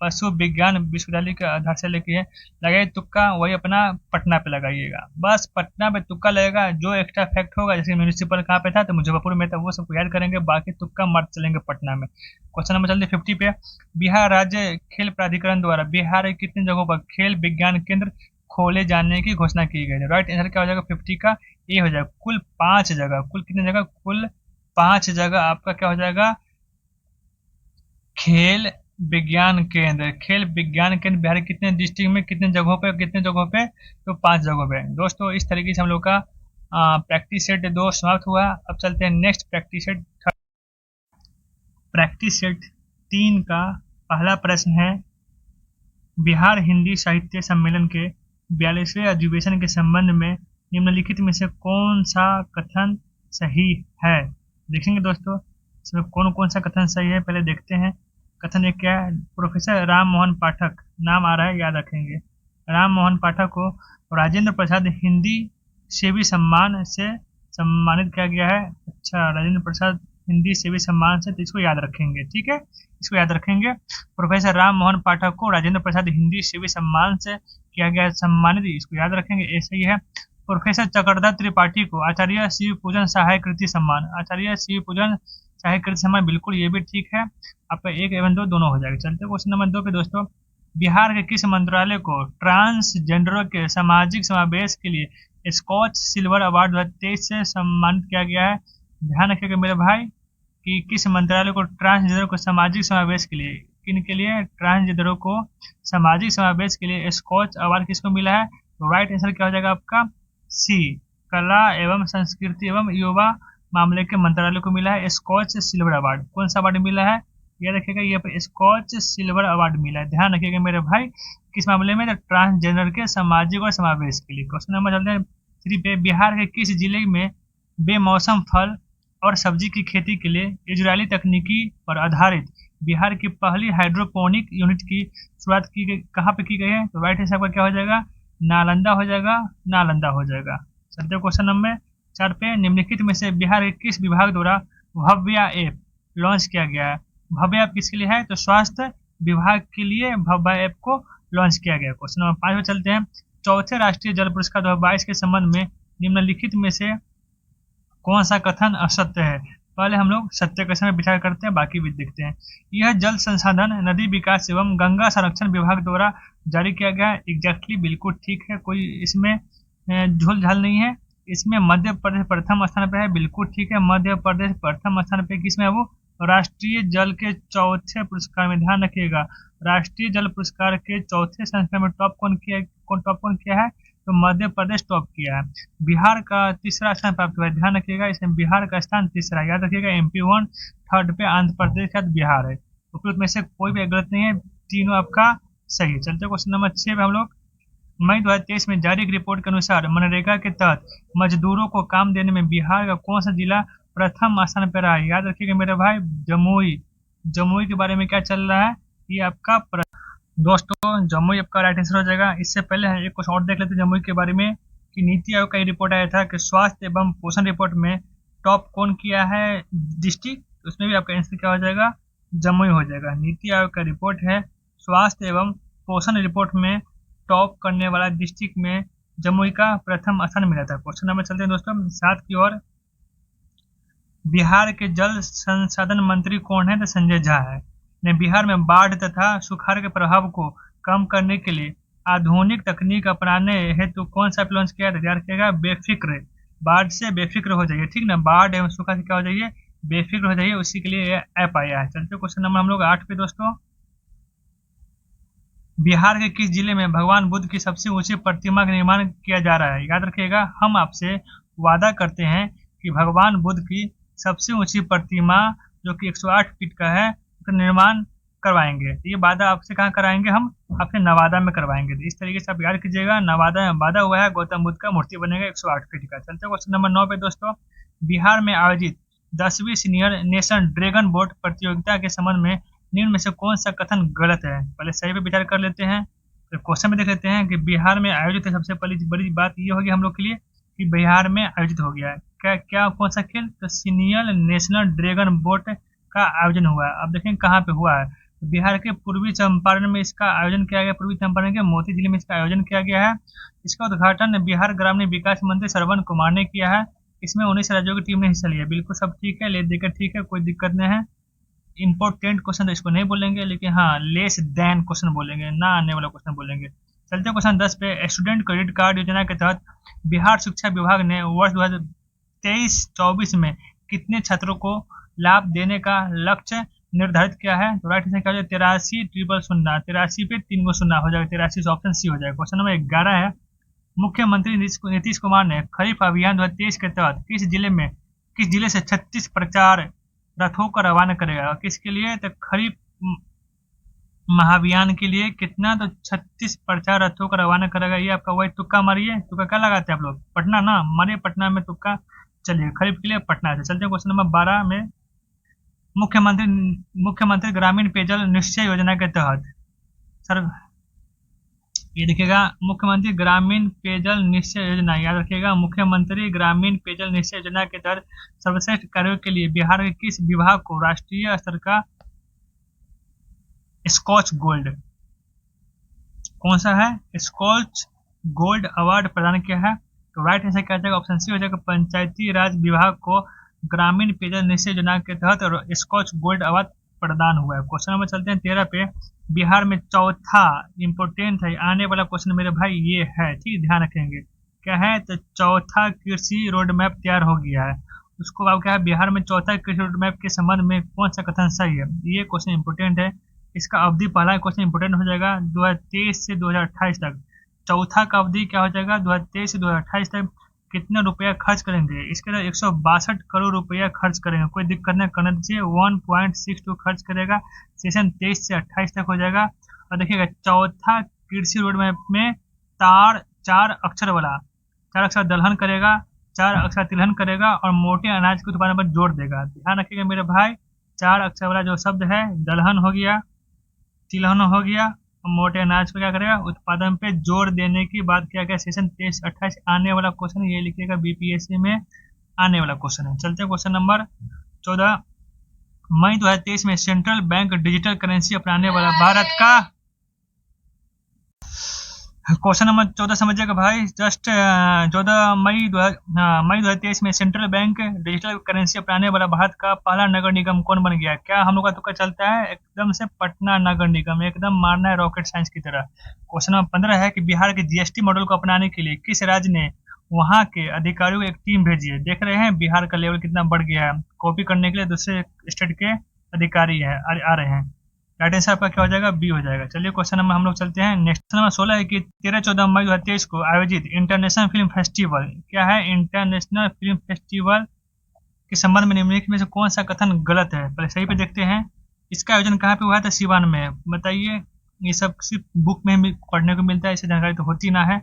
पशु विज्ञान विश्वविद्यालय के आधार से लेके लगाइए तुक्का, वही अपना पटना पे लगाइएगा। बस पटना पे तुक्का लगेगा, जो एक्स्ट्रा फैक्ट होगा जैसे म्यूनिसिपल कहाँ पे था तो मुजफ्फरपुर में था, वो सबको याद करेंगे, बाकी तुक्का मार चलेंगे पटना में। क्वेश्चन नंबर चलते 50 पे। बिहार राज्य खेल प्राधिकरण द्वारा बिहार के कितने जगहों पर खेल विज्ञान केंद्र खोले जाने की घोषणा की गई है? राइट आंसर क्या हो जाएगा? 50 का ए हो जाएगा। कुल 5 जगह। कुल कितने जगह? कुल 5 जगह आपका क्या हो जाएगा? खेल विज्ञान केंद्र बिहार के कितने डिस्ट्रिक्ट में कितने जगहों पे? तो 5 जगहों पे। दोस्तों इस तरीके से हम लोग का प्रैक्टिस सेट 2 समाप्त हुआ। अब चलते हैं नेक्स्ट प्रैक्टिस सेट 3 का पहला प्रश्न है, बिहार हिंदी साहित्य सम्मेलन के 42वें अधिवेशन के संबंध में निम्नलिखित में से कौन सा कथन सही है? देखेंगे दोस्तों इसमें कौन कौन सा कथन सही है, पहले देखते हैं। कथन एक क्या है? प्रोफेसर राम मोहन पाठक नाम आ रहा है, याद रखेंगे। राम मोहन पाठक को राजेंद्र प्रसाद हिंदी सेवी सम्मान से सम्मानित किया गया है। अच्छा, राजेंद्र प्रसाद हिंदी सेवी सम्मान से, तो इसको याद रखेंगे। ठीक है, इसको याद रखेंगे। प्रोफेसर राम मोहन पाठक को राजेंद्र प्रसाद हिंदी सेवी सम्मान से किया गया सम्मानित, इसको याद रखेंगे। ऐसे ही है। प्रोफेसर चक्रधर त्रिपाठी को आचार्य शिव पूजन सहायक कृति सम्मान, आचार्य शिव पूजन सहायक कृति सम्मान, बिल्कुल ये भी ठीक है। आपका 1 एवं 2 दोनों हो जाएगा। चलते क्वेश्चन नंबर 2 पे दोस्तों। बिहार के किस मंत्रालय को ट्रांसजेंडरों के सामाजिक समावेश के लिए स्कॉच सिल्वर अवार्ड 2023 से सम्मानित किया गया है? ध्यान रखिएगा मेरे भाई कि किस मंत्रालय को ट्रांसजेंडरों को सामाजिक समावेश के लिए, किन के लिए? ट्रांसजेंडरों को सामाजिक समावेश के लिए स्कॉच अवार्ड किसको मिला है? तो राइट आंसर क्या हो जाएगा आपका? सी, कला एवं संस्कृति एवं युवा मामले के मंत्रालय को मिला है स्कॉच सिल्वर अवार्ड। कौन सा अवार्ड मिला है? ये रखिएगा, ये पे स्कॉच सिल्वर अवार्ड मिला है। ध्यान रखिएगा मेरे भाई किस मामले में? ट्रांसजेंडर के सामाजिक और समावेश के लिए। क्वेश्चन नंबर चलते हैं 3 पे। बिहार के किस जिले में बेमौसम फल और सब्जी की खेती के लिए इजरायली तकनीकी पर आधारित बिहार की पहली हाइड्रोपोनिक यूनिट की शुरुआत की गई? कहाँ पे की गई है? तो राइट आंसर का क्या हो जाएगा? नालंदा हो जाएगा। चलते क्वेश्चन नंबर 4 पे। निम्नलिखित में से बिहार के किस विभाग द्वारा भव्या ऐप लॉन्च किया गया है। भव्य ऐप किसके लिए है? तो स्वास्थ्य विभाग के लिए भव्य ऐप को लॉन्च किया गया। क्वेश्चन नंबर 5 में चलते हैं। चौथे राष्ट्रीय जल पुरस्कार 2022 के संबंध में निम्नलिखित में से कौन सा कथन असत्य है? पहले हम लोग सत्य कथन में विचार करते हैं, बाकी भी देखते हैं। यह जल संसाधन, नदी विकास एवं गंगा संरक्षण विभाग द्वारा जारी किया गया है। एग्जैक्टली बिल्कुल ठीक है, कोई इसमें झोल झाल नहीं है। इसमें मध्य प्रदेश प्रथम स्थान पर है, बिल्कुल ठीक है। मध्य प्रदेश प्रथम स्थान पर किसमें है? वो राष्ट्रीय जल के चौथे पुरस्कार में। ध्यान रखिएगा, राष्ट्रीय जल पुरस्कार के चौथे संस्करण में टॉप कौन किया है? तो मध्य प्रदेश टॉप किया है। बिहार का तीसरा स्थान प्राप्त हुआ है। ध्यान रखिएगा, इसमें बिहार का स्थान तीसरा। याद रखिएगा, MP 1, थर्ड पे आंध्र प्रदेश के बाद बिहार है। उपयुक्त में से कोई भी गलत नहीं है, तीनों आपका सही है। चलते क्वेश्चन नंबर 6 पे हम लोग। मई 2023 में जारी एक रिपोर्ट के अनुसार मनरेगा के तहत मजदूरों को काम देने में बिहार का कौन सा जिला प्रथम स्थान पर रहा है? याद रखिएगा मेरे भाई, जमुई के बारे में क्या चल रहा है? ये आपका दोस्तों जमुई आपका राइट आंसर हो जाएगा। इससे पहले एक कुछ और देख लेते हैं जमुई के बारे में कि नीति आयोग का रिपोर्ट आया था कि स्वास्थ्य एवं पोषण रिपोर्ट में टॉप कौन किया है डिस्ट्रिक्ट, उसमें भी आपका आंसर क्या हो जाएगा? जमुई हो जाएगा। नीति आयोग का रिपोर्ट है स्वास्थ्य एवं पोषण रिपोर्ट में टॉप करने वाला डिस्ट्रिक्ट में जमुई का प्रथम स्थान मिला था। क्वेश्चन नंबर चलते हैं दोस्तों 7 की ओर। बिहार के जल संसाधन मंत्री कौन है? तो संजय झा है। ने बिहार में बाढ़ तथा सुखाड़ के प्रभाव को कम करने के लिए आधुनिक तकनीक अपनाने हेतु कौन सा लॉन्च किया? तैयार किया? बेफिक्र, बाढ़ से बेफिक्र हो जाइए, ठीक ना। बाढ़ एवं सूखा से क्या हो जाइए? बेफिक्र हो जाइए, उसी के लिए ऐप आया है। चलते क्वेश्चन नंबर हम लोग 8 पे दोस्तों। बिहार के किस जिले में भगवान बुद्ध की सबसे ऊंची प्रतिमा का निर्माण किया जा रहा है? याद रखिएगा, हम आपसे वादा करते हैं कि भगवान बुद्ध की सबसे ऊंची प्रतिमा जो कि 108 फीट का है उसका निर्माण करवाएंगे। ये वादा आपसे कहाँ कराएंगे? हम आपसे नवादा में करवाएंगे। तो इस तरीके से आप याद कीजिएगा, नवादा में वादा हुआ है, गौतम बुद्ध का मूर्ति बनेगा 108 फीट का। चलते क्वेश्चन नंबर 9 पे दोस्तों। बिहार में आयोजित 10वीं सीनियर नेशन ड्रैगन बोट प्रतियोगिता के संबंध में निम्न में से कौन सा कथन गलत है? पहले सही पे विचार कर लेते हैं। तो क्वेश्चन में देख लेते हैं कि बिहार में आयोजित है। सबसे पहली बड़ी बात ये होगी हम लोग के लिए कि बिहार में आयोजित हो गया है। क्या कौन सा खेल? तो सीनियर नेशनल ड्रैगन बोट का आयोजन हुआ है। अब देखें कहाँ पे हुआ है। तो बिहार के पूर्वी चंपारण में इसका आयोजन किया गया। पूर्वी चंपारण के मोती जिले में इसका आयोजन किया गया है। इसका उद्घाटन बिहार ग्रामीण विकास मंत्री श्रवण कुमार ने किया है। इसमें 19 राज्यों की टीम ने हिस्सा लिया। बिल्कुल सब ठीक है, ले देकर ठीक है, कोई दिक्कत नहीं है। इम्पोर्टेंट क्वेश्चन तो इसको नहीं बोलेंगे, लेकिन हाँ लेस देन क्वेश्चन बोलेंगे, ना आने वाला क्वेश्चन बोलेंगे। चलते क्वेश्चन 10 पे। स्टूडेंट क्रेडिट कार्ड योजना के तहत बिहार शिक्षा विभाग ने वर्ष 2023-24 में कितने छात्रों को लाभ देने का लक्ष्य निर्धारित किया है? तो राइट आंसर क्या हो जाएगा? 83,000। 83 पे 3 शून्य हो जाएगा, 83 ऑप्शन सी हो जाएगा। क्वेश्चन नंबर 11 है। मुख्यमंत्री नीतीश कुमार ने खरीफ अभियान 2023 के तहत किस जिले से 36 प्रचार रथों को रवाना करेगा? किसके लिए? तो खरीफ महाअभियान के लिए कितना? तो 36 प्रचार रथों को रवाना करेगा। ये आपका वही तुक्का मारिए। तुक्का क्या लगाते हैं आप लोग? पटना ना मारिए, पटना में तुक्का। चलिए खरीफ के लिए पटना से। चलते हैं क्वेश्चन नंबर 12 में। मुख्यमंत्री ग्रामीण पेयजल निश्चय योजना के तहत सर ये देखिएगा, मुख्यमंत्री ग्रामीण पेयजल निश्चय योजना, याद रखिएगा, मुख्यमंत्री ग्रामीण पेयजल निश्चय योजना के तहत सर्वश्रेष्ठ कार्यों के लिए बिहार के किस विभाग को राष्ट्रीय स्तर का स्कॉच गोल्ड, कौन सा है? स्कॉच गोल्ड अवार्ड प्रदान किया है? तो राइट आंसर क्या जाएगा? ऑप्शन सी हो जाएगा। पंचायती राज विभाग को ग्रामीण पेयजल निश्चय योजना के तहत स्कॉच गोल्ड अवार्ड प्रदान हुआ है। क्वेश्चन नंबर चलते हैं 13 पे। बिहार में चौथा इंपोर्टेंट है आने वाला क्वेश्चन मेरे भाई, ये है, ठीक, ध्यान रखेंगे। क्या है? तो चौथा कृषि रोड मैप तैयार हो गया है। उसको अब क्या है? बिहार में चौथा कृषि रोड मैप के संबंध में कौन सा कथन सही है? ये क्वेश्चन इंपोर्टेंट है। इसका अवधि पहला क्वेश्चन इंपोर्टेंट हो जाएगा 2023 से 2028 तक। चौथा का अवधि क्या हो जाएगा? 2023 से 2028 तक कितना रुपया खर्च करेंगे? इसके लिए 162 करोड़ रुपया खर्च करेंगे। कोई दिक्कत नहीं, करना चाहिए। 1.62 खर्च करेगा। सेशन 23 से 28 तक हो जाएगा। और देखिएगा चौथा कृषि रोड मैप में चार अक्षर दलहन करेगा, 4 अक्षर तिलहन करेगा और मोटे अनाज के उत्पादन पर जोर देगा। ध्यान रखिएगा मेरे भाई, 4 अक्षर वाला जो शब्द है दलहन हो गया, तिलहन हो गया, मोटे अनाज को क्या करेगा? उत्पादन पे जोर देने की बात किया गया। सेशन 23-28 आने वाला क्वेश्चन, ये लिखिएगा, बीपीएससी में आने वाला क्वेश्चन है। चलते हैं क्वेश्चन नंबर 14। मई 2023 में सेंट्रल बैंक डिजिटल करेंसी अपनाने वाला भारत का। क्वेश्चन नंबर 14 समझिएगा भाई। जस्ट 14 मई 2023 में सेंट्रल बैंक डिजिटल करेंसी अपनाने वाला भारत का पहला नगर निगम कौन बन गया? क्या हम लोग का तुक्का चलता है? एकदम से पटना नगर निगम, एकदम मारना है रॉकेट साइंस की तरह। क्वेश्चन नंबर 15 है कि बिहार के जीएसटी मॉडल को अपनाने के लिए किस राज्य ने वहां के अधिकारियों को एक टीम भेजी है? देख रहे हैं बिहार का लेवल कितना बढ़ गया है, कॉपी करने के लिए दूसरे स्टेट के अधिकारी है आ रहे हैं। राइट आंसर आपका क्या हो जाएगा? बी हो जाएगा। चलिए क्वेश्चन नंबर हम लोग चलते हैं। नेक्स्ट नंबर 16 है कि 13-14 मई 2023 को आयोजित इंटरनेशनल फिल्म फेस्टिवल क्या है? इंटरनेशनल फिल्म फेस्टिवल के संबंध में निम्नलिखित में से कौन सा कथन गलत है? पहले सही पे देखते हैं। इसका आयोजन कहाँ पे हुआ था? सिवान में। बताइए, ये सब सिर्फ बुक में पढ़ने को मिलता है, इससे जानकारी तो होती ना है।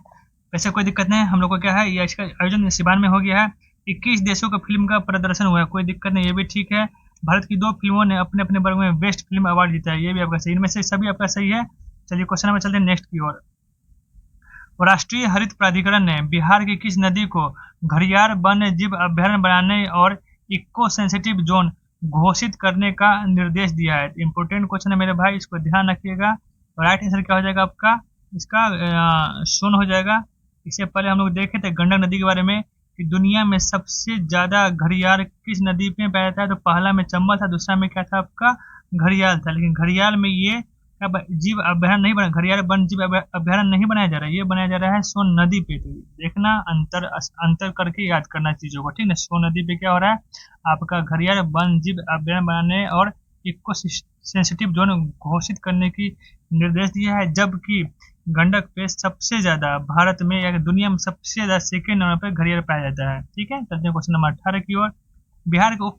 वैसे कोई दिक्कत नहीं है, हम लोग को क्या है, ये इसका आयोजन सिवान में हो गया है। 21 देशों का फिल्म का प्रदर्शन हुआ है, कोई दिक्कत नहीं, ये भी ठीक है। भारत की 2 फिल्मों ने अपने अपने वर्ग में बेस्ट फिल्म अवार्ड जीता है, ये भी आपका सही। इनमें से सभी आपका सही है। चलिए क्वेश्चन नंबर चलते हैं नेक्स्ट की ओर। राष्ट्रीय हरित प्राधिकरण ने बिहार की किस नदी को घड़ियाल वन्य जीव अभ्यारण्य बनाने और इको सेंसिटिव जोन घोषित करने का निर्देश दिया है? इंपोर्टेंट क्वेश्चन है मेरे भाई, इसको ध्यान रखिएगा। राइट आंसर क्या हो जाएगा आपका? इसका शून्य हो जाएगा। इससे पहले हम लोग देखे थे गंडक नदी के बारे में कि दुनिया में सबसे ज्यादा घड़ियाल किस नदी में पाया जाता है, तो पहला में चंबल था, दूसरा में क्या था आपका? घड़ियाल था। लेकिन घड़ियाल में ये जीव अभ्यारण्य नहीं बना, घड़ियाल वन जीव अभ्यारण्य नहीं बनाया जा रहा है, ये बनाया जा रहा है सोन नदी पे। तो देखना, अंतर करके याद करना चीजों को, ठीक है। सोन नदी पे क्या हो रहा है आपका? घड़ियाल वन जीव अभ्यारण्य बनाने और इको सेंसिटिव जोन घोषित करने की निर्देश दिया है, जबकि गंडक पे सबसे ज्यादा भारत में या दुनिया में सबसे ज्यादा सेकेंड नंबर पर घड़ियाल पाया जाता है, ठीक है। चलते हैं क्वेश्चन नंबर 18 की ओर। बिहार के उप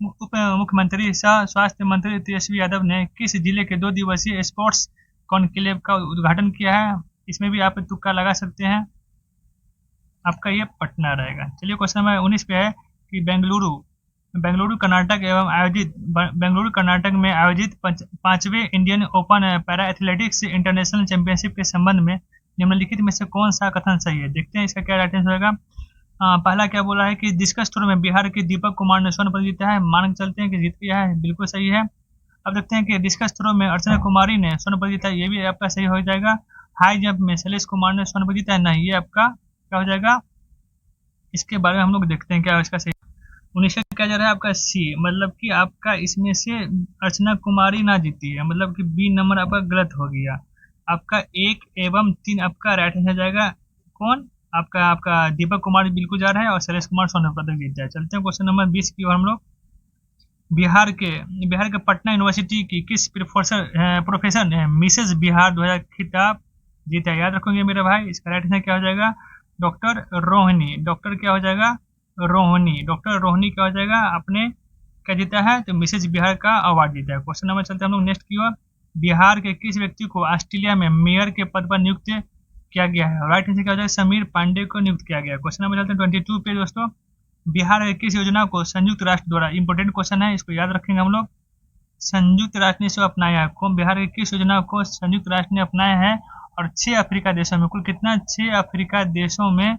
मुख्यमंत्री सह स्वास्थ्य मंत्री तेजस्वी यादव ने किस जिले के 2 दिवसीय स्पोर्ट्स कॉन्क्लेव का उद्घाटन किया है? इसमें भी आप तुक्का लगा सकते हैं, आपका ये पटना रहेगा। चलिए क्वेश्चन नंबर 19 पे है कि बेंगलुरु कर्नाटक में आयोजित 5वें Indian open para athletics international championship के संबंध में निम्नलिखित में से कौन सा कथन सही है? देखते हैं इसका क्या राइट आंसर होगा। पहला क्या बोला है कि डिस्कस थ्रो में बिहार के दीपक कुमार ने स्वर्ण पदक जीता है, मान के चलते हैं कि जीत गया है, बिल्कुल सही है। अब देखते हैं कि डिस्कस थ्रो में अर्चना कुमारी ने स्वर्ण पदक जीता है, ये भी आपका सही हो जाएगा। हाई जंप में शैलेश कुमार ने स्वर्ण पदक जीता है, नहीं, ये आपका क्या हो जाएगा? इसके बारे में हम लोग देखते हैं क्या इसका सही। 19 क्या जा रहा है आपका? सी, मतलब कि आपका इसमें से अर्चना कुमारी ना जीती है, मतलब कि बी नंबर आपका गलत हो गया। आपका 1 एवं 3 आपका राइट आंसर जाएगा। कौन? आपका दीपक कुमार बिल्कुल जा रहा है और शैलेश कुमार स्वर्ण पदक जीता है। चलते हैं क्वेश्चन नंबर 20 की ओर हम लोग। बिहार के पटना यूनिवर्सिटी की किस प्रोफेसर ने मिसेज बिहार 2000 खिताब जीता है? याद रखोगे मेरे भाई, इसका राइट आंसर क्या हो जाएगा? डॉक्टर रोहिणी। डॉक्टर क्या हो जाएगा? रोहिणी। डॉक्टर रोहिणी क्या हो जाएगा? आपने क्या जीता है? तो मिसेज बिहार का अवार्ड जीता है। क्वेश्चन नंबर चलते हैं हम लोग नेक्स्ट की ओर। बिहार के किस व्यक्ति को ऑस्ट्रेलिया में मेयर के पद पर नियुक्त किया गया है? राइट आंसर क्या हो जाएगा? समीर पांडे को नियुक्त किया गया है। क्वेश्चन नंबर चलते हैं 22 पे दोस्तों। बिहार के किस योजना को संयुक्त राष्ट्र द्वारा, इंपोर्टेंट क्वेश्चन है, इसको याद रखेंगे हम लोग, संयुक्त राष्ट्र ने इसे अपनाया है। बिहार के किस योजना को संयुक्त राष्ट्र ने अपनाया है और 6 अफ्रीका देशों में, कुल कितना? 6 अफ्रीका देशों में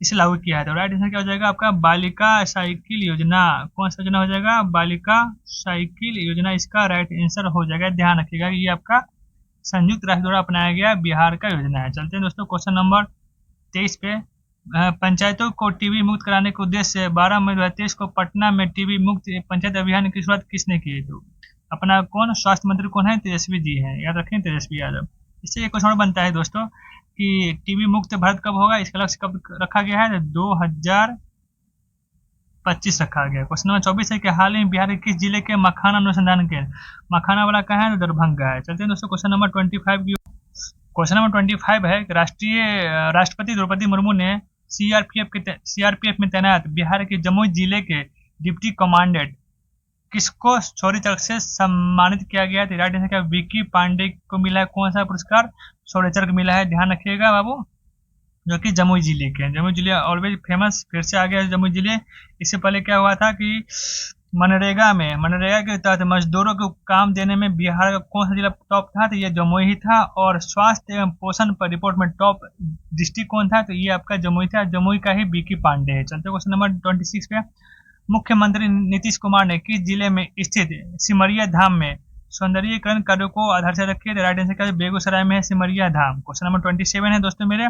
इसे लागू किया है। तो राइट आंसर क्या हो जाएगा आपका? बालिका साइकिल योजना। कौन सा योजना हो जाएगा? बालिका साइकिल योजना, इसका राइट आंसर हो जाएगा। ध्यान रखिएगा, ये आपका संयुक्त राष्ट्र द्वारा अपनाया गया बिहार का योजना है। चलते हैं दोस्तों क्वेश्चन नंबर 23 पे। पंचायतों को टीबी मुक्त कराने के उद्देश्य से 12 मई 2023 को पटना में टीबी मुक्त पंचायत अभियान की शुरुआत किसने की? तो अपना कौन स्वास्थ्य मंत्री कौन है? तेजस्वी जी हैं, याद रखें, तेजस्वी यादव। इससे एक क्वेश्चन बनता है दोस्तों कि टीबी मुक्त भारत कब होगा, इसका लक्ष्य कब रखा गया है? 2025 रखा गया। क्वेश्चन नंबर 24 है कि हाल ही बिहार के किस जिले के मखाना अनुसंधान केंद्र, मखाना वाला कहाँ है? दरभंगा है। चलते हैं दोस्तों क्वेश्चन नंबर 25 की। क्वेश्चन नंबर 25 है कि राष्ट्रपति द्रौपदी मुर्मू ने सीआरपीएफ में तैनात बिहार के जमुई जिले के डिप्टी कमांडेंट किसको शौर्य चक्र से सम्मानित किया गया? तो राइट आंसर क्या? विकी पांडे को मिला है। कौन सा पुरस्कार? शौर्य चक्र मिला है, ध्यान रखिएगा बाबू, जो कि जमुई जिले के। जमुई जिले ऑलवेज फेमस, फिर से आ गया जमुई जिले। इससे पहले क्या हुआ था कि मनरेगा के तहत मजदूरों को काम देने में बिहार का कौन सा जिला टॉप था? तो ये जमुई ही था। और स्वास्थ्य एवं पोषण पर रिपोर्ट में टॉप डिस्ट्रिक्ट कौन था? तो ये आपका जमुई था, जमुई का ही बीकी पांडे है। चलते क्वेश्चन नंबर 26 पे। मुख्यमंत्री नीतीश कुमार ने किस जिले में स्थित सिमरिया धाम में सौंदर्यीकरण कार्यों को आधार से रखे? राइट आंसर क्या है? बेगूसराय में है सिमरिया धाम। क्वेश्चन नंबर 27 है दोस्तों मेरे,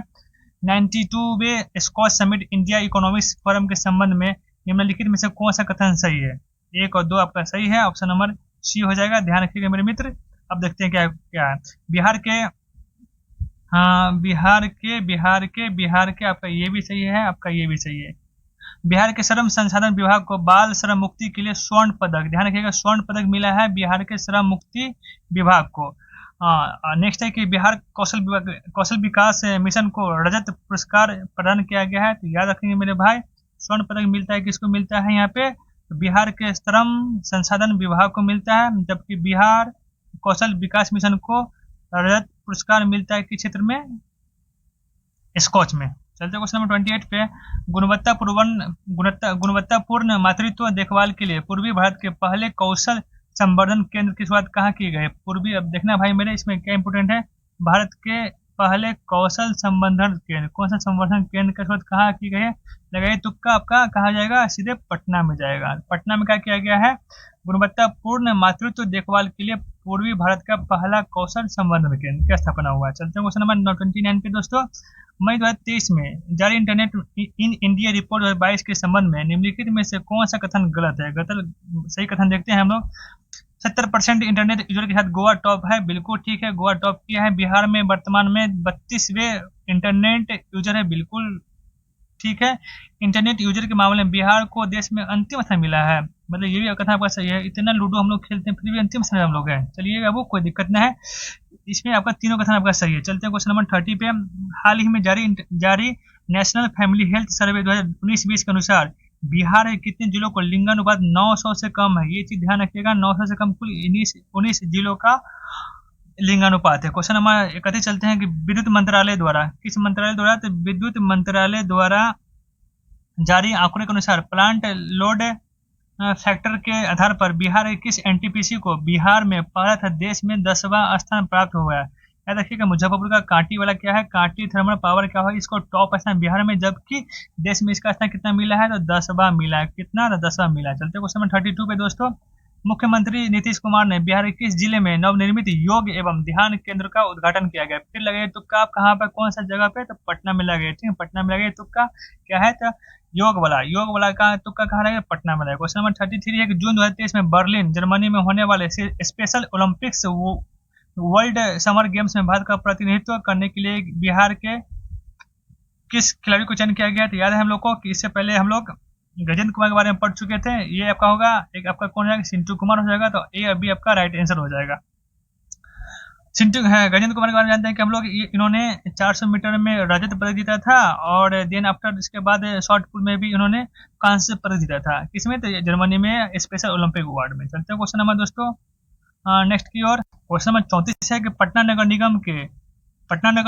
92वें Skoch summit India economics forum के संबंध में निम्नलिखित में से कौन सा कथन सही है? 1 और 2 आपका सही है, ऑप्शन नंबर सी हो जाएगा। ध्यान रखिएगा मेरे मित्र। अब देखते हैं क्या क्या है। बिहार के आपका ये भी सही है, आपका ये भी सही है। बिहार के श्रम संसाधन विभाग को बाल श्रम मुक्ति के लिए स्वर्ण पदक, ध्यान रखिएगा, स्वर्ण पदक मिला है बिहार के श्रम मुक्ति विभाग को। नेक्स्ट है कि बिहार कौशल विकास मिशन को रजत पुरस्कार प्रदान किया गया है। तो याद रखेंगे मेरे भाई, स्वर्ण पदक मिलता है किसको मिलता है यहाँ पे? तो बिहार के श्रम संसाधन विभाग को मिलता है, जबकि बिहार कौशल विकास मिशन को रजत पुरस्कार मिलता है किस क्षेत्र में? स्कॉच में। चलते क्वेश्चन नंबर 28 पे, गुणवत्तापूर्ण मातृत्व देखभाल के लिए पूर्वी भारत के पहले कौशल संवर्धन केंद्र की शुरुआत कहाँ की गई? पूर्वी, अब देखना भाई मेरे, इसमें क्या इंपोर्टेंट है, भारत के पहले कौशल संवर्धन केंद्र, कौशल संवर्धन केंद्र की शुरुआत कहाँ की गई है? लगाइए तुक्का, आपका कहा जाएगा? सीधे पटना में जाएगा। पटना में क्या किया गया है? गुणवत्तापूर्ण मातृत्व देखभाल के लिए पूर्वी भारत का पहला कौशल संवर्धन केंद्र की स्थापना हुआ है। चलते हैं क्वेश्चन नंबर 29 पे दोस्तों, मई 2023 में जारी इंटरनेट इन इंडिया रिपोर्ट 2022 के संबंध में निम्नलिखित में से कौन सा कथन गलत है? सही कथन देखते हैं हम लोग। 70% इंटरनेट यूजर के साथ गोवा टॉप है, बिल्कुल ठीक है, गोवा टॉप किया है। बिहार में वर्तमान में 32वें इंटरनेट यूजर है, बिल्कुल ठीक है। इंटरनेट यूजर के मामले में बिहार को देश में अंतिम स्थान मिला है, मतलब ये भी कथन आपका सही है। इतना लूडो हम लोग खेलते हैं फिर भी अंतिम स्थान हम लोग हैं। चलिए अब कोई दिक्कत ना है, इसमें आपका तीनों कथन आपका सही है। चलते हैं क्वेश्चन नंबर 30 पे, हाल ही में जारी नेशनल फैमिली हेल्थ सर्वे 2019-20 के अनुसार बिहार के कितने जिलों को लिंगानुपात 900 से कम है? ये चीज ध्यान रखिएगा, 900 से कम कुल 19 जिलों का लिंगानुपात है। क्वेश्चन नंबर 31 चलते हैं कि विद्युत मंत्रालय द्वारा, किस मंत्रालय द्वारा? तो विद्युत मंत्रालय द्वारा जारी आंकड़े के अनुसार प्लांट लोड फैक्टर के आधार पर बिहार के किस एनटीपीसी को बिहार में पहला तथा देश में 10वां स्थान प्राप्त हुआ है? याद रखिएगा, मुजफ्फरपुर का कांटी वाला क्या है? कांटी थर्मल पावर क्या है? इसको टॉप स्थान बिहार में, जबकि देश में इसका स्थान कितना मिला है? तो 10वां मिला है। कितना? 10वां मिला है। चलते क्वेश्चन नंबर 32 पे दोस्तों, मुख्यमंत्री नीतीश कुमार ने बिहार के किस जिले में नवनिर्मित योग एवं ध्यान केंद्र का उद्घाटन किया गया? फिर लगे तुक्का, आप कहाँ पर, कौन सा जगह पे? तो पटना में लगे, ठीक है, पटना में लगे तुक्का। क्या है? तो योग वाला का तुक्का कहाँ रहेगा? पटना में रहेगा। क्वेश्चन नंबर 33 है कि जून 2023 में बर्लिन जर्मनी में होने वाले special Olympics world summer games में भारत का प्रतिनिधित्व करने के लिए बिहार के किस खिलाड़ी को चयन किया गया? तो याद है हम लोग को कि इससे पहले हम लोग गजेंद्र कुमार के बारे में पढ़ चुके थे। ये आपका होगा, एक आपका कौन जाएगा? सिंटू कुमार हो जाएगा। तो ये अभी आपका राइट आंसर हो जाएगा। सिंटू है, गजेंद्र कुमार के बारे में जानते हैं कि हम लोग इन्होंने 400 मीटर में रजत पदक जीता था, और देन आफ्टर इसके बाद शॉर्ट पुट में भी इन्होंने कांस्य पदक जीता था। किसमें? तो जर्मनी में स्पेशल ओलंपिक अवार्ड में। चलते हैं क्वेश्चन नंबर दोस्तों नेक्स्ट की ओर। क्वेश्चन नंबर 34 है कि पटना नगर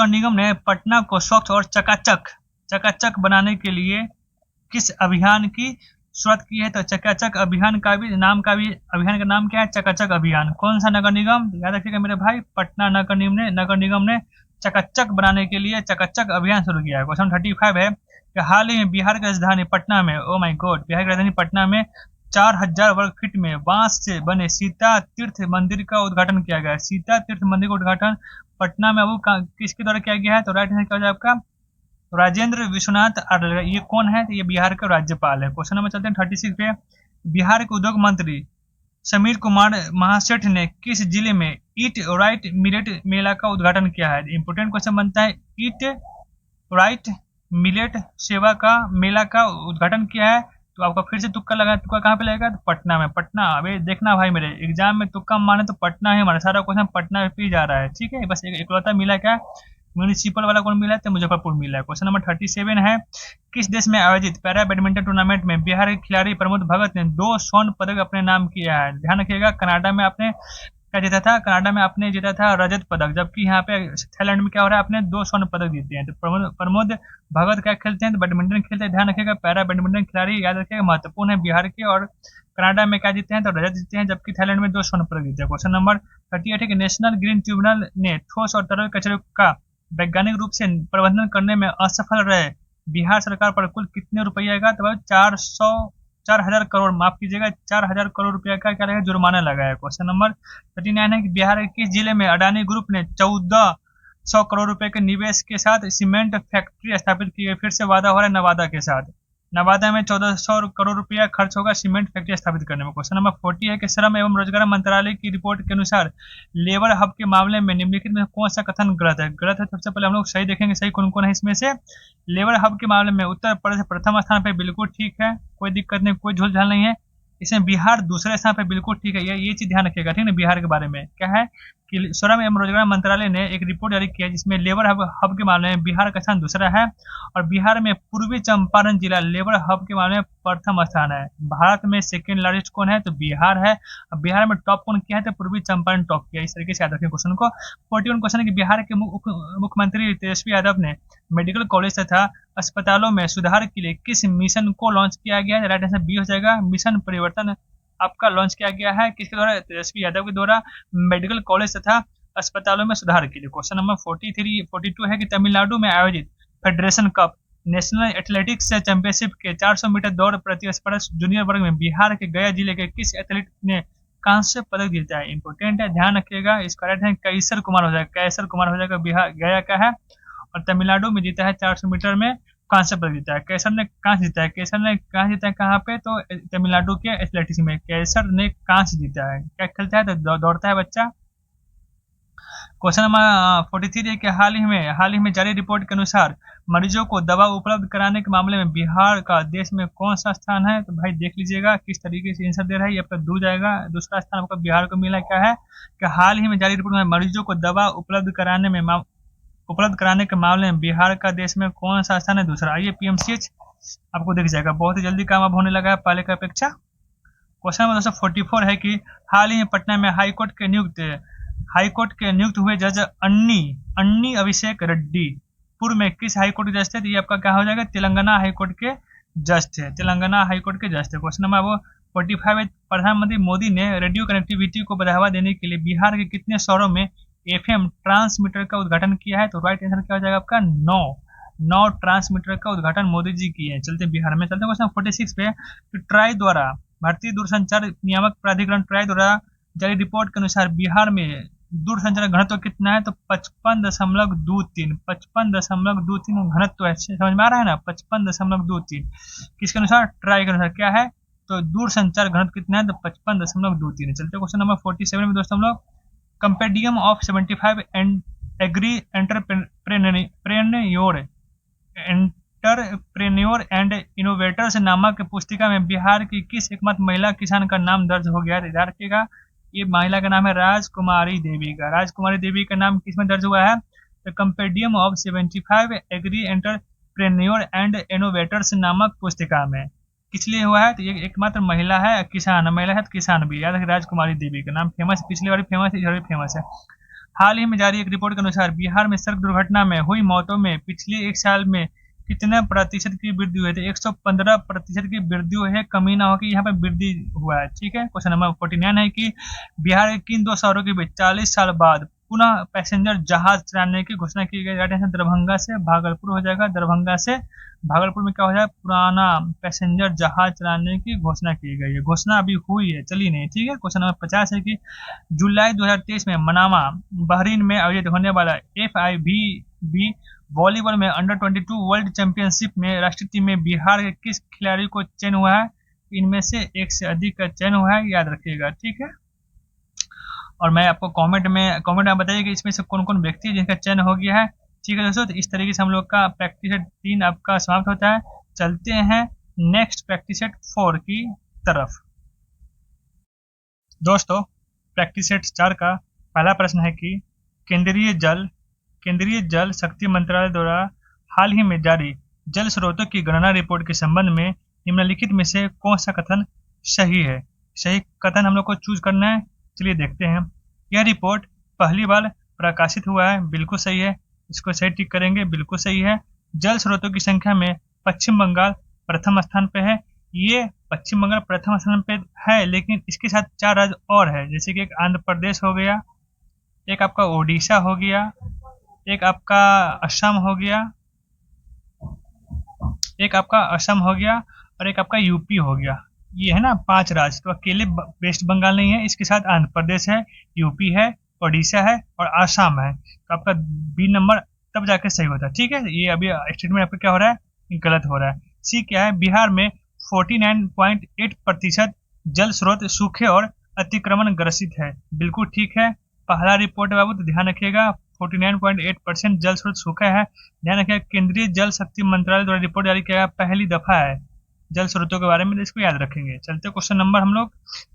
निगम ने पटना को स्वच्छ और चकाचक बनाने के लिए किस अभियान की शुरुआत की है? तो चकाचक अभियान का नाम क्या है? चकाचक अभियान। कौन सा नगर निगम? याद रखिएगा मेरे भाई, पटना नगर निगम ने चकाचक बनाने के लिए चकाचक अभियान शुरू किया है। क्वेश्चन 35 है कि हाल ही में बिहार की राजधानी पटना में, ओ माय गॉड, बिहार की राजधानी पटना में 4000 वर्ग फीट में बांस से बने सीता तीर्थ मंदिर का उद्घाटन किया गया है। सीता तीर्थ मंदिर का उद्घाटन पटना में अब किसके द्वारा किया गया है? तो राइट आंसर क्या हो जाएगा आपका? राजेंद्र विश्वनाथ आर्य। ये कौन है? तो ये बिहार के राज्यपाल है। क्वेश्चन नंबर चलते हैं 36 पे, बिहार के उद्योग मंत्री समीर कुमार महासेठ ने किस जिले में ईट राइट मिलेट मेला का उद्घाटन किया है? इंपोर्टेंट क्वेश्चन बनता है, ईट राइट मिलेट सेवा का मेला का उद्घाटन किया है। तो आपका फिर से तुक्का लगा, तुक्का कहाँ पे लगेगा? तो पटना में। पटना, अबे देखना भाई मेरे एग्जाम में तुक्का माने तो पटना है, हमारा सारा क्वेश्चन पटना पे ही जा रहा है, ठीक है। बस इकलौता मिला क्या? म्यूनिसिपल वाला कौन मिला है? तो मुजफ्फरपुर मिला है। क्वेश्चन नंबर 37 है, किस देश में आयोजित पैरा बैडमिंटन टूर्नामेंट में बिहार के खिलाड़ी प्रमोद भगत ने 2 स्वर्ण पदक अपने नाम किया है? ध्यान रखिएगा, कनाडा में आपने क्या जीता था? कनाडा में आपने जीता था रजत पदक, जबकि यहाँ पे थाईलैंड में क्या हो रहा है? आपने 2 स्वर्ण पदक जीते हैं। तो प्रमोद भगत क्या खेलते हैं? तो बैडमिंटन खेलते हैं। ध्यान रखिएगा, पैरा बैडमिंटन खिलाड़ी याद रखिएगा महत्वपूर्ण है बिहार के, और कनाडा में क्या जीते हैं? तो रजत जीते हैं, जबकि थाईलैंड में 2 स्वर्ण पदक जीते हैं। क्वेश्चन नंबर 38 है कि नेशनल ग्रीन ट्रिब्यूनल ने ठोस और तरल कचरे का वैज्ञानिक रूप से प्रबंधन करने में असफल रहे बिहार सरकार पर कुल कितने रुपया आएगा? तो 400 4,000 करोड़, माफ कीजिएगा 4,000 करोड़ रुपया का क्या रहेगा, जुर्माना लगाया। क्वेश्चन नंबर 39 है कि बिहार के किस जिले में अडानी ग्रुप ने 1400 करोड़ रुपए के निवेश के साथ सीमेंट फैक्ट्री स्थापित की है। फिर से वादा हो रहा है नवादा के साथ। नवादा में 1400 करोड़ रुपया खर्च होगा सीमेंट फैक्ट्री स्थापित करने में। क्वेश्चन नंबर 40 है कि श्रम एवं रोजगार मंत्रालय की रिपोर्ट के अनुसार लेबर हब के मामले में निम्नलिखित में कौन सा कथन गलत है। गलत है, सबसे पहले हम लोग सही देखेंगे, सही कौन कौन है इसमें से। लेबर हब के मामले में उत्तर प्रदेश प्रथम स्थान पर, बिल्कुल ठीक है, कोई दिक्कत नहीं, कोई झोलझाल नहीं है। इसमें बिहार दूसरे स्थान पर, बिल्कुल ठीक है, ये चीज ध्यान रखिएगा, ठीक है। बिहार के बारे में क्या है कि श्रम एवं रोजगार मंत्रालय ने एक रिपोर्ट जारी किया जिसमें लेबर हब के मामले में बिहार का स्थान दूसरा है और बिहार में पूर्वी चंपारण जिला लेबर हब के मामले में प्रथम स्थान है। भारत में सेकेंड लार्जेस्ट कौन है, तो बिहार है। अब बिहार में टॉप कौन किया है, तो पूर्वी चंपारण टॉप किया। इस तरीके से याद रखें क्वेश्चन को। 41 क्वेश्चन है कि बिहार के मुख्यमंत्री तेजस्वी यादव ने मेडिकल कॉलेज तथा अस्पतालों में सुधार के लिए किस मिशन को लॉन्च किया गया है। राइट आंसर बी हो जाएगा, मिशन परिवर्तन आपका लॉन्च किया गया है। किसके द्वारा, तेजस्वी यादव के द्वारा, मेडिकल कॉलेज तथा अस्पतालों में सुधार के लिए। क्वेश्चन नंबर 42 है कि तमिलनाडु में आयोजित federation cup national athletics championship के 400 मीटर दौड़ प्रतिस्पर्धा जूनियर वर्ग में बिहार के गया जिले के किस एथलीट ने कांस्य पदक जीता है। इंपोर्टेंट है, ध्यान रखिएगा। इसका राइट है कैसर कुमार हो जाएगा, कैसर कुमार हो जाएगा, बिहार गया का है और तमिलनाडु में जीता है। 400 मीटर में कांस्य पदक जीता है। कैसर ने कांस्य जीता है, कैसर ने कांस्य जीता है कहाँ पे, तो तमिलनाडु के एथलेटिक्स में कैसर ने कांस्य जीता है। क्या खेलता है, तो दौड़ता है बच्चा। क्वेश्चन नंबर 43 है कि हाल ही में जारी रिपोर्ट के अनुसार मरीजों को दवा उपलब्ध कराने के मामले में बिहार का देश में कौन सा स्थान है। तो भाई देख लीजिएगा किस तरीके से आंसर दे रहा है, ये आपका दूर जाएगा। दूसरा स्थान आपका बिहार को मिला क्या है कि हाल ही में जारी रिपोर्ट में मरीजों को दवा उपलब्ध कराने के मामले में बिहार का देश में कौन सा स्थान है, दूसरा। आइए पीएमसीएच आपको दिख जाएगा, बहुत ही जल्दी काम अब होने लगा है पहले की अपेक्षा। क्वेश्चन नंबर 244 है कि हाल ही में पटना में हाईकोर्ट के नियुक्त हुए जज अन्नी अभिषेक रेड्डी पूर्व में किस हाईकोर्ट के जज थे। तो ये आपका क्या हो जाएगा, तेलंगाना हाईकोर्ट के जज थे, तेलंगाना हाईकोर्ट के जज थे। क्वेश्चन नंबर 45 है प्रधानमंत्री मोदी ने रेडियो कनेक्टिविटी को बढ़ावा देने के लिए बिहार के कितने शहरों में एफएम ट्रांसमीटर का उद्घाटन किया है। तो राइट आंसर क्या हो जाएगा आपका 9 ट्रांसमीटर का उद्घाटन मोदी जी किए हैं। चलते बिहार में। चलते क्वेश्चन 46 पे, ट्राई द्वारा, भारतीय दूरसंचार नियामक प्राधिकरण ट्राई द्वारा जारी रिपोर्ट के अनुसार बिहार में दूरसंचार घनत्व कितना है। तो 55.23 घनत्व है। समझ में आ रहा है ना, 55.23 किसके अनुसार, ट्राई के अनुसार क्या है, तो दूरसंचार घनत्व कितना है, तो 55.23 है। चलते क्वेश्चन नंबर 47 में दोस्तों हम लोग compendium of 75 and agri entrepreneur and innovators नामक पुस्तिका में बिहार की किस एकमात्र महिला किसान का नाम दर्ज हो गया है। याद रखिएगा ये महिला का नाम है राजकुमारी देवी का। राजकुमारी देवी का नाम किसमें दर्ज हुआ है, तो compendium of 75 agri entrepreneur and innovators नामक पुस्तिका में। किस लिए हुआ है, तो ये एकमात्र महिला है, किसान, महिला है तो किसान भी। याद रखिए राजकुमारी देवी का नाम फेमस, पिछली बार फेमस है, इस बार भी फेमस है। हाल ही में जारी एक रिपोर्ट के अनुसार बिहार में सड़क दुर्घटना में हुई मौतों में पिछले एक साल में कितने प्रतिशत की वृद्धि हुई थी। 115% की वृद्धि हुई है, कमी ना हो कि यहाँ पे वृद्धि हुआ है। ठीक है। क्वेश्चन नंबर 49 है कि बिहार के किन दो शहरों के बीच 40 साल बाद पुनः पैसेंजर जहाज चलाने की घोषणा की गई। राइट आंसर दरभंगा से भागलपुर हो जाएगा। दरभंगा से भागलपुर में क्या हो जाएगा, पुराना पैसेंजर जहाज चलाने की घोषणा की गई है। घोषणा अभी हुई है, चली नहीं। ठीक है। क्वेश्चन नंबर 50 है कि जुलाई 2023 में मनामा बहरीन में आयोजित होने वाला FIVB वॉलीबॉल में अंडर-22 वर्ल्ड चैंपियनशिप में राष्ट्रीय टीम में बिहार के किस खिलाड़ी को चयन हुआ है। इनमें से एक से अधिक का चयन हुआ है, याद रखिएगा। ठीक है। और मैं आपको कमेंट में बताइए कि इसमें से कौन कौन व्यक्ति जिनका चयन हो गया है। ठीक है दोस्तों, तो इस तरीके से हम लोग का प्रैक्टिस सेट 3 आपका समाप्त होता है। चलते हैं नेक्स्ट प्रैक्टिस सेट 4 की तरफ। दोस्तों प्रैक्टिस सेट 4 का पहला प्रश्न है कि केंद्रीय जल शक्ति मंत्रालय द्वारा हाल ही में जारी जल स्रोतों की गणना रिपोर्ट के संबंध में निम्नलिखित में से कौन सा कथन सही है। सही कथन हम लोग को चूज करना है। चलिए देखते हैं। यह रिपोर्ट पहली बार प्रकाशित हुआ है, बिल्कुल सही है। इसको सही टिक करेंगे, बिल्कुल सही है। जल स्रोतों की संख्या में पश्चिम बंगाल प्रथम स्थान पे है। ये पश्चिम बंगाल प्रथम स्थान पे है, लेकिन इसके साथ 4 राज्य और है, जैसे कि एक आंध्र प्रदेश हो गया, एक आपका ओडिशा हो गया, एक आपका असम हो गया, और एक आपका यूपी हो गया। ये है ना 5 राज्य, तो अकेले वेस्ट बंगाल नहीं है, इसके साथ आंध्र प्रदेश है, यूपी है, ओडिशा है और आसाम है। तो आपका बी नंबर तब जाके सही होता है। ठीक है, ये अभी स्टेटमेंट आपका क्या हो रहा है, गलत हो रहा है। सी क्या है, बिहार में 49.8% जल स्रोत सूखे और अतिक्रमण ग्रसित है। बिल्कुल ठीक है, पहला रिपोर्ट है बाबू, तो ध्यान रखिएगा 49.8% जल स्रोत सूखा है। ध्यान रखिएगा केंद्रीय जल शक्ति मंत्रालय द्वारा रिपोर्ट जारी किया गया, पहली दफा है जल स्रोतों के बारे में, इसको याद रखेंगे। चलते क्वेश्चन नंबर हम लोग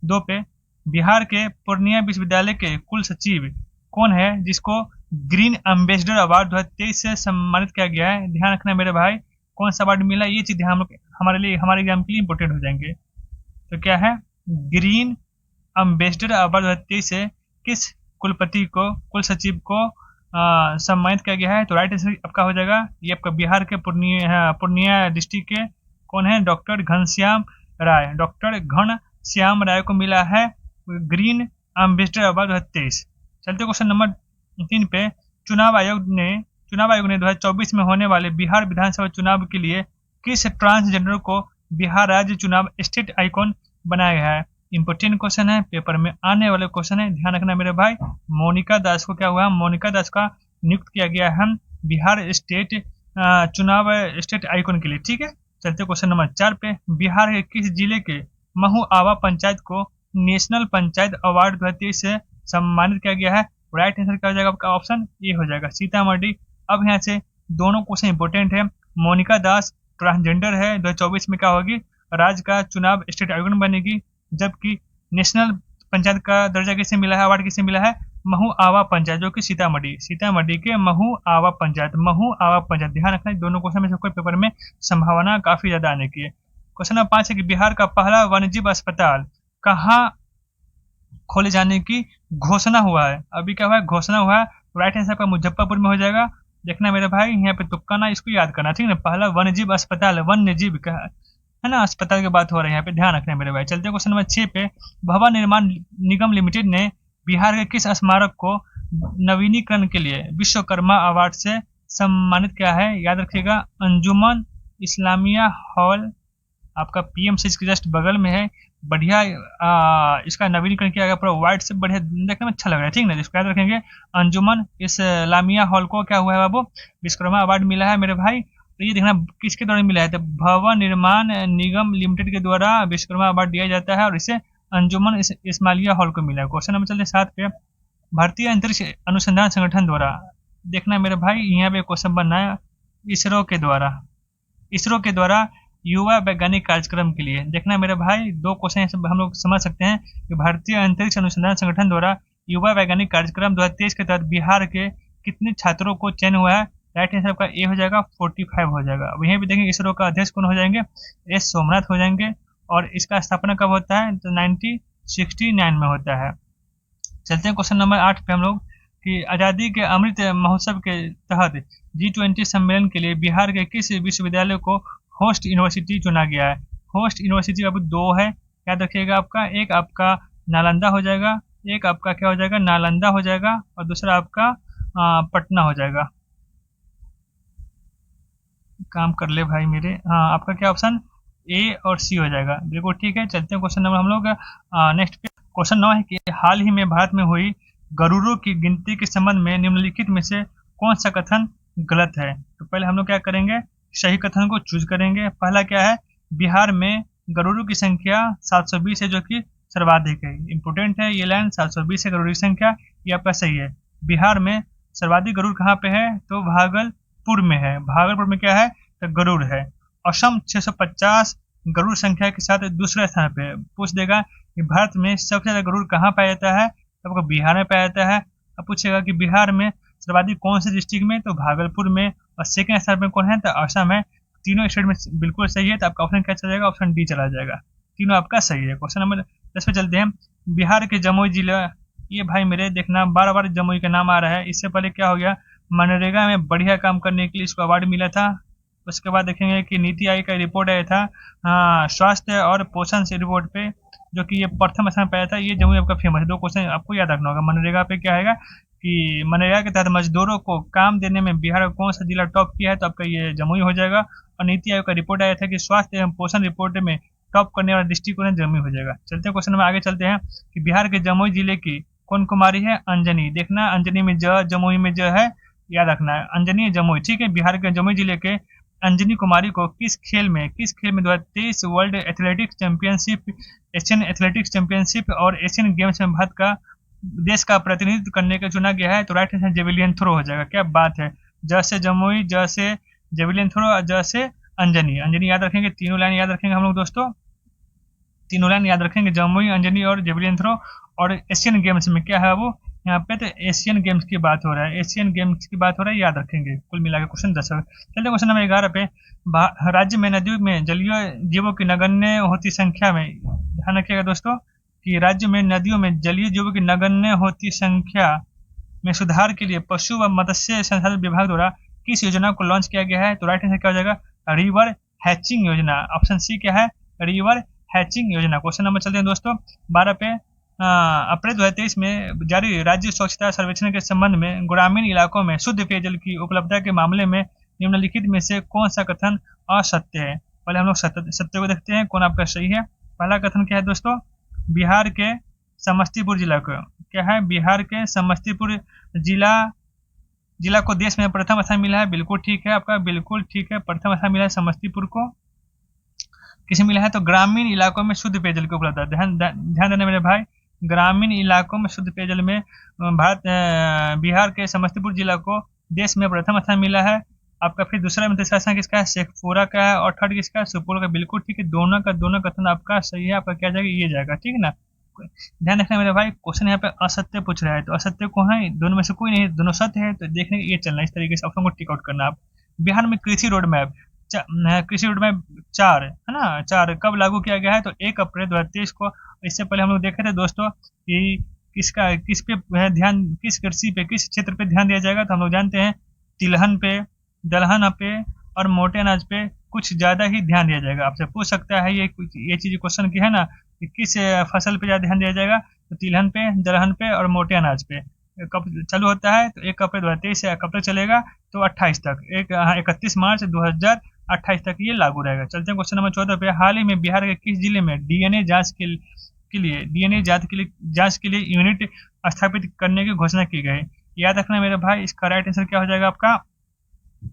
2 पे। बिहार के पूर्णिया विश्वविद्यालय के कुल सचिव कौन है जिसको ग्रीन एम्बेसडर अवार्ड 2023 से सम्मानित किया गया है? ध्यान रखना मेरे भाई, कौन सा अवार्ड मिला, ये चीज हम लोग हमारे लिए, हमारे एग्जाम के लिए इंपोर्टेंट हो जाएंगे। तो क्या है, ग्रीन एम्बेसडर अवार्ड 2023 से किस कुलपति को, कुल सचिव को सम्मानित किया गया है? तो राइट आंसर आपका हो जाएगा, ये आपका बिहार के पूर्णिया डिस्ट्रिक्ट के कौन है, डॉक्टर घनश्याम राय। डॉक्टर घनश्याम राय को मिला है ग्रीन एम्बेसडर अवार्ड 2023। चलते क्वेश्चन नंबर 3 पे। चुनाव आयोग ने 2024 में होने वाले बिहार विधानसभा चुनाव के लिए किस ट्रांसजेंडर को बिहार राज्य चुनाव स्टेट आइकॉन बनाया गया है? इंपोर्टेंट क्वेश्चन है, पेपर में आने वाले क्वेश्चन है, ध्यान रखना मेरे भाई। मोनिका दास को क्या हुआ, मोनिका दास का नियुक्त किया गया है बिहार स्टेट चुनाव स्टेट आइकॉन के लिए। ठीक है, चलते क्वेश्चन नंबर 4 पे। बिहार के किस जिले के महू आवा पंचायत को नेशनल पंचायत अवार्ड 2023 से सम्मानित किया गया है? राइट आंसर क्या हो जाएगा आपका, ऑप्शन ए हो जाएगा, सीतामढ़ी। अब यहाँ से दोनों क्वेश्चन इंपोर्टेंट है। मोनिका दास ट्रांसजेंडर है, 2024 में क्या होगी, राज्य का चुनाव स्टेट आइकॉन बनेगी। जबकि नेशनल पंचायत का दर्जा किसे मिला है, अवार्ड किसे मिला है, महू आवा पंचायत, जो कि सीतामढ़ी के महू आवा पंचायत, महू आवा पंचायत। ध्यान रखना, दोनों क्वेश्चन में से कोई पेपर में संभावना काफी ज्यादा आने की है। क्वेश्चन नंबर 5 है कि बिहार का पहला वन्यजीव अस्पताल कहाँ खोले जाने की घोषणा हुआ है? अभी क्या हुआ है, घोषणा हुआ है। राइट आंसर आपका मुजफ्फरपुर में हो जाएगा। देखना मेरे भाई, यहाँ पे तुक्का ना, इसको याद करना, ठीक है ना। पहला वन्यजीव अस्पताल, वन्यजीव का है ना, अस्पताल की बात हो रही है यहाँ पे, ध्यान रखना मेरे भाई। चलते क्वेश्चन नंबर 6 पे। भवन निर्माण निगम लिमिटेड ने बिहार के किस स्मारक को नवीनीकरण के लिए विश्वकर्मा अवार्ड से सम्मानित किया है? याद रखिएगा, अंजुमन इस्लामिया हॉल आपका पीएमसी के जस्ट बगल में है। बढ़िया इसका नवीनीकरण किया गया, पूरा व्हाइट से बढ़िया, देखने में अच्छा लग रहा है, ठीक ना। जिसको याद रखेंगे, अंजुमन इस्लामिया हॉल को क्या हुआ है बाबू, विश्वकर्मा अवार्ड मिला है मेरे भाई। तो ये देखना किसके द्वारा मिला है, तो भवन निर्माण निगम लिमिटेड के द्वारा विश्वकर्मा अवार्ड दिया जाता है और इसे अंजुमन इस्माइलिया हॉल को मिला है। क्वेश्चन नंबर चलते 7 पे। भारतीय अंतरिक्ष अनुसंधान संगठन द्वारा, देखना मेरे भाई यहाँ पे क्वेश्चन बनना है, इसरो के द्वारा युवा वैज्ञानिक कार्यक्रम के लिए। देखना मेरे भाई, दो क्वेश्चन हम लोग समझ सकते हैं कि भारतीय अंतरिक्ष अनुसंधान संगठन द्वारा युवा वैज्ञानिक कार्यक्रम 2023 के तहत बिहार के कितने छात्रों को चयन हुआ है? राइट आंसर आपका ए हो जाएगा, 45 हो जाएगा। अब यहीं भी देखेंगे इसरो का अध्यक्ष कौन हो जाएंगे, एस सोमनाथ हो जाएंगे। और इसका स्थापना कब होता है, तो 1969 में होता है। चलते हैं क्वेश्चन नंबर 8 पे हम लोग कि आज़ादी के अमृत महोत्सव के तहत G20 सम्मेलन के लिए बिहार के किस विश्वविद्यालय को होस्ट यूनिवर्सिटी चुना गया है? होस्ट यूनिवर्सिटी अब 2 है, याद रखिएगा आपका, एक आपका नालंदा हो जाएगा, एक आपका क्या हो जाएगा, नालंदा हो जाएगा, और दूसरा आपका पटना हो जाएगा। काम कर ले भाई मेरे, हाँ आपका क्या ऑप्शन ए और सी हो जाएगा, बिल्कुल ठीक है। चलते हैं क्वेश्चन नंबर हम लोग नेक्स्ट पे। क्वेश्चन 9 है कि हाल ही में भारत में हुई गरुड़ों की गिनती के संबंध में निम्नलिखित में से कौन सा कथन गलत है? तो पहले हम लोग क्या करेंगे, सही कथन को चूज करेंगे। पहला क्या है, बिहार में गरुड़ों की संख्या 720 है, जो कि सर्वाधिक है। इंपोर्टेंट है ये लाइन, 720 है गरुड़ की संख्या, ये आपका सही है। बिहार में सर्वाधिक गरुड़ कहाँ पे है, तो भागलपुर में है। भागलपुर में क्या है, तो गरुड़ है। असम 650 गरुड़ संख्या के साथ दूसरे स्थान पे। पूछ देगा कि भारत में सबसे ज्यादा गरुड़ कहाँ पाया जाता है, तो आपको बिहार में पाया जाता है। अब पूछेगा कि बिहार में सर्वाधिक कौन से डिस्ट्रिक्ट में, तो भागलपुर में। और सेकंड स्थान पे कौन है, तो असम है। तीनों स्टेट में बिल्कुल सही है, तो आपका ऑप्शन क्या चला जाएगा, ऑप्शन डी चला जाएगा। तीनों आपका सही है। क्वेश्चन नंबर 10 पे चलते हैं। बिहार के जमुई जिला, ये भाई मेरे देखना बार बार जमुई का नाम आ रहा है। इससे पहले क्या हो गया, मनरेगा में बढ़िया काम करने के लिए इसको अवार्ड मिला था। उसके बाद देखेंगे कि नीति आयोग का रिपोर्ट आया था स्वास्थ्य और पोषण से रिपोर्ट पे, जो कि ये प्रथम स्थान पाया था। ये जमुई आपका फेमस है। 2 क्वेश्चन आपको याद रखना होगा। मनरेगा पे क्या है कि मनरेगा के तहत मजदूरों को काम देने में बिहार का कौन सा जिला टॉप किया है, तो आपका ये जमुई हो जाएगा। और नीति आयोग का रिपोर्ट आया था कि स्वास्थ्य एवं पोषण रिपोर्ट में टॉप करने वाला डिस्ट्रिक्ट जमुई हो जाएगा। चलते हैं क्वेश्चन में आगे चलते हैं कि बिहार के जमुई जिले की कौन कुमारी है? अंजनी। देखना अंजनी में ज, जमुई में ज है, याद रखना है अंजनी जमुई। ठीक है, बिहार के जमुई जिले के अंजनी कुमारी को किस खेल में 2023 world athletics championship, Asian athletics championship और एशियन गेम्स में भारत का देश का प्रतिनिधित्व करने के चुना गया है? तो राइट आंसर जेवलिन थ्रो हो जाएगा। क्या बात है, ज से जमुई, ज से जेवलिन थ्रो, ज से अंजनी। अंजनी याद रखेंगे, तीनों लाइन याद रखेंगे हम लोग दोस्तों, तीनों लाइन याद रखेंगे, जमुई, अंजनी और जेवलिन थ्रो। और एशियन गेम्स में क्या है वो, यहाँ पे तो एशियन गेम्स की बात हो रहा है, एशियन गेम्स की बात हो रहा है, याद रखेंगे। कुल मिलाकर क्वेश्चन 10 है। चलिए क्वेश्चन नंबर 11 पे, राज्य में नदियों में जलीय जीवों की नगण्य होती संख्या में, ध्यान रखिएगा दोस्तों कि राज्य में नदियों में जलीय जीवों की नगण्य होती संख्या में सुधार के लिए पशु व मत्स्य संसाधन विभाग द्वारा किस योजना को लॉन्च किया गया है? तो राइट आंसर क्या हो जाएगा? रिवर हैचिंग योजना। ऑप्शन सी क्या है? रिवर हैचिंग योजना। क्वेश्चन नंबर चलते हैं दोस्तों 12 पे, अप्रैल 2023 में जारी राज्य स्वच्छता सर्वेक्षण के संबंध में ग्रामीण इलाकों में शुद्ध पेयजल की उपलब्धता के मामले में निम्नलिखित में से कौन सा कथन असत्य है? पहले हम लोग सत्य को देखते हैं, कौन आपका सही है। पहला कथन क्या है दोस्तों? बिहार के समस्तीपुर जिला को क्या है? बिहार के समस्तीपुर जिला को देश में प्रथम स्थान मिला है। बिल्कुल ठीक है आपका, बिल्कुल ठीक है, प्रथम स्थान मिला है समस्तीपुर को। किसे मिला है? तो ग्रामीण इलाकों में शुद्ध पेयजल की उपलब्धता। ध्यान देना मेरे भाई, ग्रामीण इलाकों में शुद्ध पेयजल में बिहार के समस्तीपुर जिला को देश में प्रथम स्थान मिला है आपका। फिर दूसरा में तीसरा स्थान किसका है? शेखपुरा का है। और थर्ड किसका है? सुपौल का। बिल्कुल ठीक है, दोनों का दोनों कथन आपका सही है। आपका क्या जाएगा? ये जाएगा, ठीक है ना। ध्यान रखना मेरे भाई, क्वेश्चन यहाँ पे असत्य पूछ रहा है, तो असत्य को है, दोनों में से कोई नहीं, दोनों सत्य है, तो देखने ये चलना, इस तरीके से ऑप्शन को टिक आउट करना आप। बिहार में कृषि रोड मैप 4 है ना, 4 कब लागू किया गया है? तो 1 अप्रैल 2023 को। इससे पहले हम लोग देखे थे दोस्तों कि किस पे ध्यान, किस कृषि पे, किस क्षेत्र पे ध्यान दिया जाएगा? तो हम लोग जानते हैं तिलहन पे, दलहन पे और मोटे अनाज पे कुछ ज्यादा ही ध्यान दिया जाएगा। आपसे पूछ सकता है ये चीज क्वेश्चन की है ना, कि किस फसल पे ज्यादा ध्यान दिया जाएगा? तो तिलहन पे, दलहन पे और मोटे अनाज पे। कब चालू होता है? तो 1 अप्रैल 2023 से कब तक चलेगा? तो 28 तक, 31 मार्च 2028 तक ये लागू रहेगा। चलते हैं क्वेश्चन नंबर 14 पे, हाल ही में बिहार के किस जिले में डीएनए जांच के लिए यूनिट स्थापित करने की घोषणा की गई? याद रखना मेरे भाई, इसका राइट आंसर क्या हो जाएगा आपका?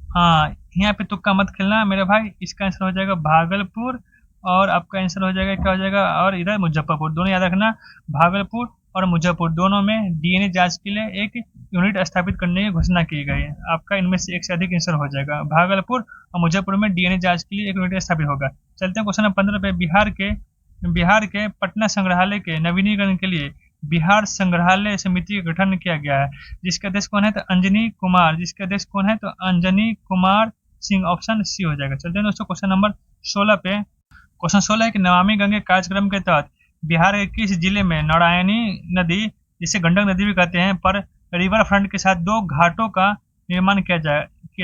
हाँ, यहाँ पे तुक्का मत खेलना मेरे भाई, इसका आंसर हो जाएगा भागलपुर, और आपका आंसर हो जाएगा क्या हो जाएगा? और इधर मुजफ्फरपुर। दोनों याद रखना, भागलपुर और मुजफ्फरपुर दोनों में डीएनए जांच के लिए एक यूनिट स्थापित करने की घोषणा की गई है। आपका इनमें से एक से अधिक आंसर हो जाएगा। भागलपुर और मुजफ्फरपुर में डीएनए जांच के लिए एक यूनिट स्थापित होगा। चलते हैं क्वेश्चन नंबर 15 पे, बिहार के पटना संग्रहालय के नवीनीकरण के लिए बिहार संग्रहालय समिति का गठन किया गया है। जिसका अध्यक्ष कौन है? तो अंजनी कुमार। जिसका अध्यक्ष कौन है? तो अंजनी कुमार सिंह। ऑप्शन सी हो जाएगा। चलते हैं दोस्तों क्वेश्चन नंबर 16 पे। क्वेश्चन 16 है कि नमामि गंगे कार्यक्रम के तहत बिहार के किस जिले में नारायणी नदी, जिसे गंडक नदी भी कहते हैं, पर रिवर फ्रंट के साथ 2 घाटों का निर्माण किया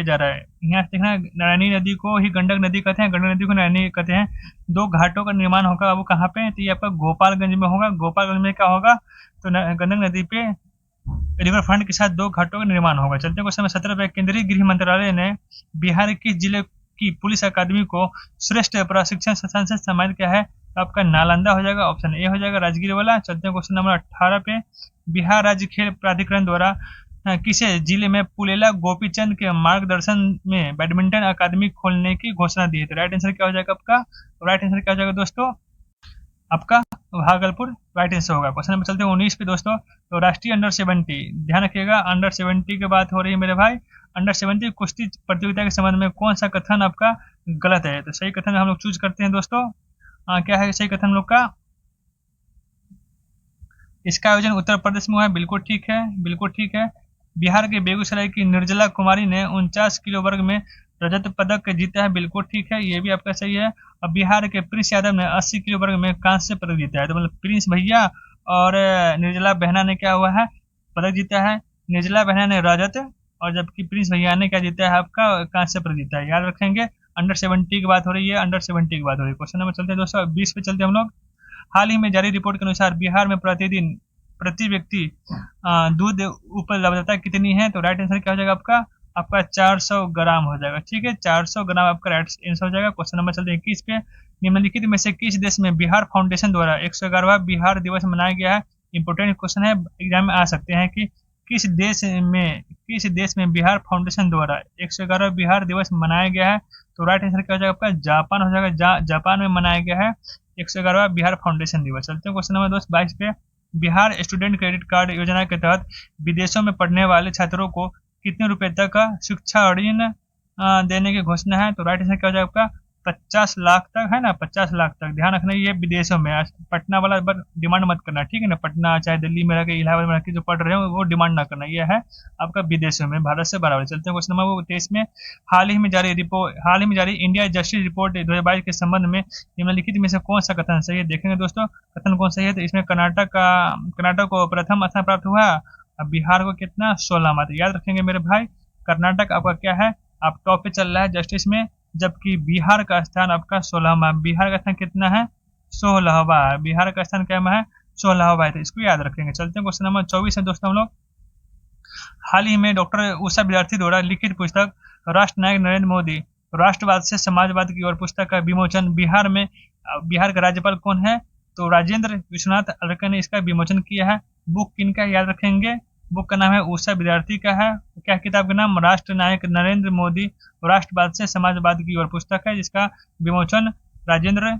जा रहा है? यहाँ देखना, नारायणी नदी को ही गंडक नदी कहते हैं, गंडक नदी को नारायणी कहते हैं। 2 घाटों का निर्माण होगा, वो कहाँ पे? तो ये आपका गोपालगंज में होगा। गोपालगंज में क्या होगा? तो गंडक नदी पे रिवर फ्रंट के साथ 2 घाटों का निर्माण होगा। चलते हैं क्वेश्चन 17 पे, केंद्रीय गृह मंत्रालय ने बिहार के जिले की पुलिस अकादमी को श्रेष्ठ प्रशिक्षण संस्थान से सम्मानित किया है? तो आपका नालंदा हो जाएगा। ऑप्शन ए हो जाएगा, राजगीर वाला। चलते हैं क्वेश्चन नंबर 18 पे, बिहार राज्य खेल प्राधिकरण द्वारा किसे जिले में पुलेला गोपीचंद के मार्गदर्शन में बैडमिंटन अकादमी खोलने की घोषणा दी है? तो राइट आंसर क्या हो जाएगा आपका? राइट आंसर क्या हो जाएगा दोस्तों? आपका भागलपुर राइट आंसर होगा। क्वेश्चन नंबर चलते हैं 19 पे दोस्तों। तो राष्ट्रीय अंडर 70, ध्यान रखिएगा, अंडर 70 की बात हो रही है मेरे भाई। अंडर 70 कुश्ती प्रतियोगिता के संबंध में कौन सा कथन आपका गलत है? तो सही कथन हम लोग चूज करते हैं दोस्तों। क्या है सही कथन हम लोग का? इसका आयोजन उत्तर प्रदेश में हुआ है। बिल्कुल ठीक है, बिल्कुल ठीक है। बिहार के बेगूसराय की निर्जला कुमारी ने 49 किलो वर्ग में रजत पदक जीता है। बिल्कुल ठीक है, ये भी आपका सही है। और बिहार के प्रिंस यादव ने 80 किलो वर्ग में कांस्य पदक जीता है। तो मतलब प्रिंस भैया और निर्जला बहना ने क्या हुआ है? पदक जीता है। निर्जला बहना ने रजत, और जबकि प्रिंस भैया ने क्या जीता है? आपका कांस्य पदक जीता है। याद रखेंगे, अंडर 70 की बात हो रही है, अंडर 70 की बात हो रही है। क्वेश्चन नंबर चलते हैं दोस्तों 20 पे चलते हैं हम लोग। हाल ही में जारी रिपोर्ट के अनुसार बिहार में प्रतिदिन प्रति व्यक्ति दूध उपलब्धता कितनी है? तो राइट आंसर क्या हो जाएगा आपका 400 ग्राम हो जाएगा। ठीक है, 400 ग्राम आपका राइट आंसर हो जाएगा। क्वेश्चन नंबर चलते हैं 21 पे। निम्नलिखित में से किस देश में बिहार फाउंडेशन द्वारा 111वां बिहार दिवस मनाया गया है? इंपोर्टेंट क्वेश्चन है, एग्जाम में आ सकते हैं कि किस देश में बिहार फाउंडेशन द्वारा 111वां बिहार दिवस मनाया गया है? तो राइट आंसर क्या हो जाएगा आपका? जापान हो जाएगा। जापान में मनाया गया है 111वां बिहार फाउंडेशन दिवस। चलते हैं क्वेश्चन नंबर दोस्त 22 पे। बिहार स्टूडेंट क्रेडिट कार्ड योजना के तहत विदेशों में पढ़ने वाले छात्रों को कितने रुपए तक का शिक्षा ऋण देने की घोषणा है? तो राइट आंसर क्या हो जाएगा आपका? 50 लाख तक है ना, 50 लाख तक। ध्यान रखना ये विदेशों में, पटना वाला डिमांड मत करना, ठीक है ना। पटना चाहे दिल्ली में रह के, इलाहाबाद में रह के जो पढ़ रहे हो वो डिमांड ना करना, ये है आपका विदेशों में, भारत से बराबर। चलते हैं क्वेश्चन नंबर 23 में। हाल ही में जारी इंडिया जस्टिस रिपोर्ट 2022 के संबंध में निम्नलिखित में से कौन सा कथन सही है? देखेंगे दोस्तों कथन कौन सही है। तो इसमें कर्नाटक को प्रथम स्थान प्राप्त हुआ, बिहार को कितना? 16वां। याद रखेंगे मेरे भाई, कर्नाटक आपका क्या है, आप टॉप पे चल रहा है जस्टिस में, जबकि बिहार का स्थान आपका 16वां। बिहार का स्थान कितना है? 16वां। बिहार का स्थान क्या है? 16वां है, तो इसको याद रखेंगे। चलते हैं क्वेश्चन नंबर 24 है दोस्तों हम लोग। हाल ही में डॉक्टर उषा विद्यार्थी द्वारा लिखित पुस्तक राष्ट्र नायक नरेंद्र मोदी राष्ट्रवाद से समाजवाद की ओर पुस्तक का विमोचन बिहार का राज्यपाल कौन है? तो राजेंद्र विश्वनाथ अरकर ने इसका विमोचन किया है। बुक किनका याद रखेंगे? बुक का नाम है उषा विद्यार्थी का है। क्या किताब का नाम? राष्ट्र नायक नरेंद्र मोदी राष्ट्रवाद से समाजवाद की ओर पुस्तक है, जिसका विमोचन राजेंद्र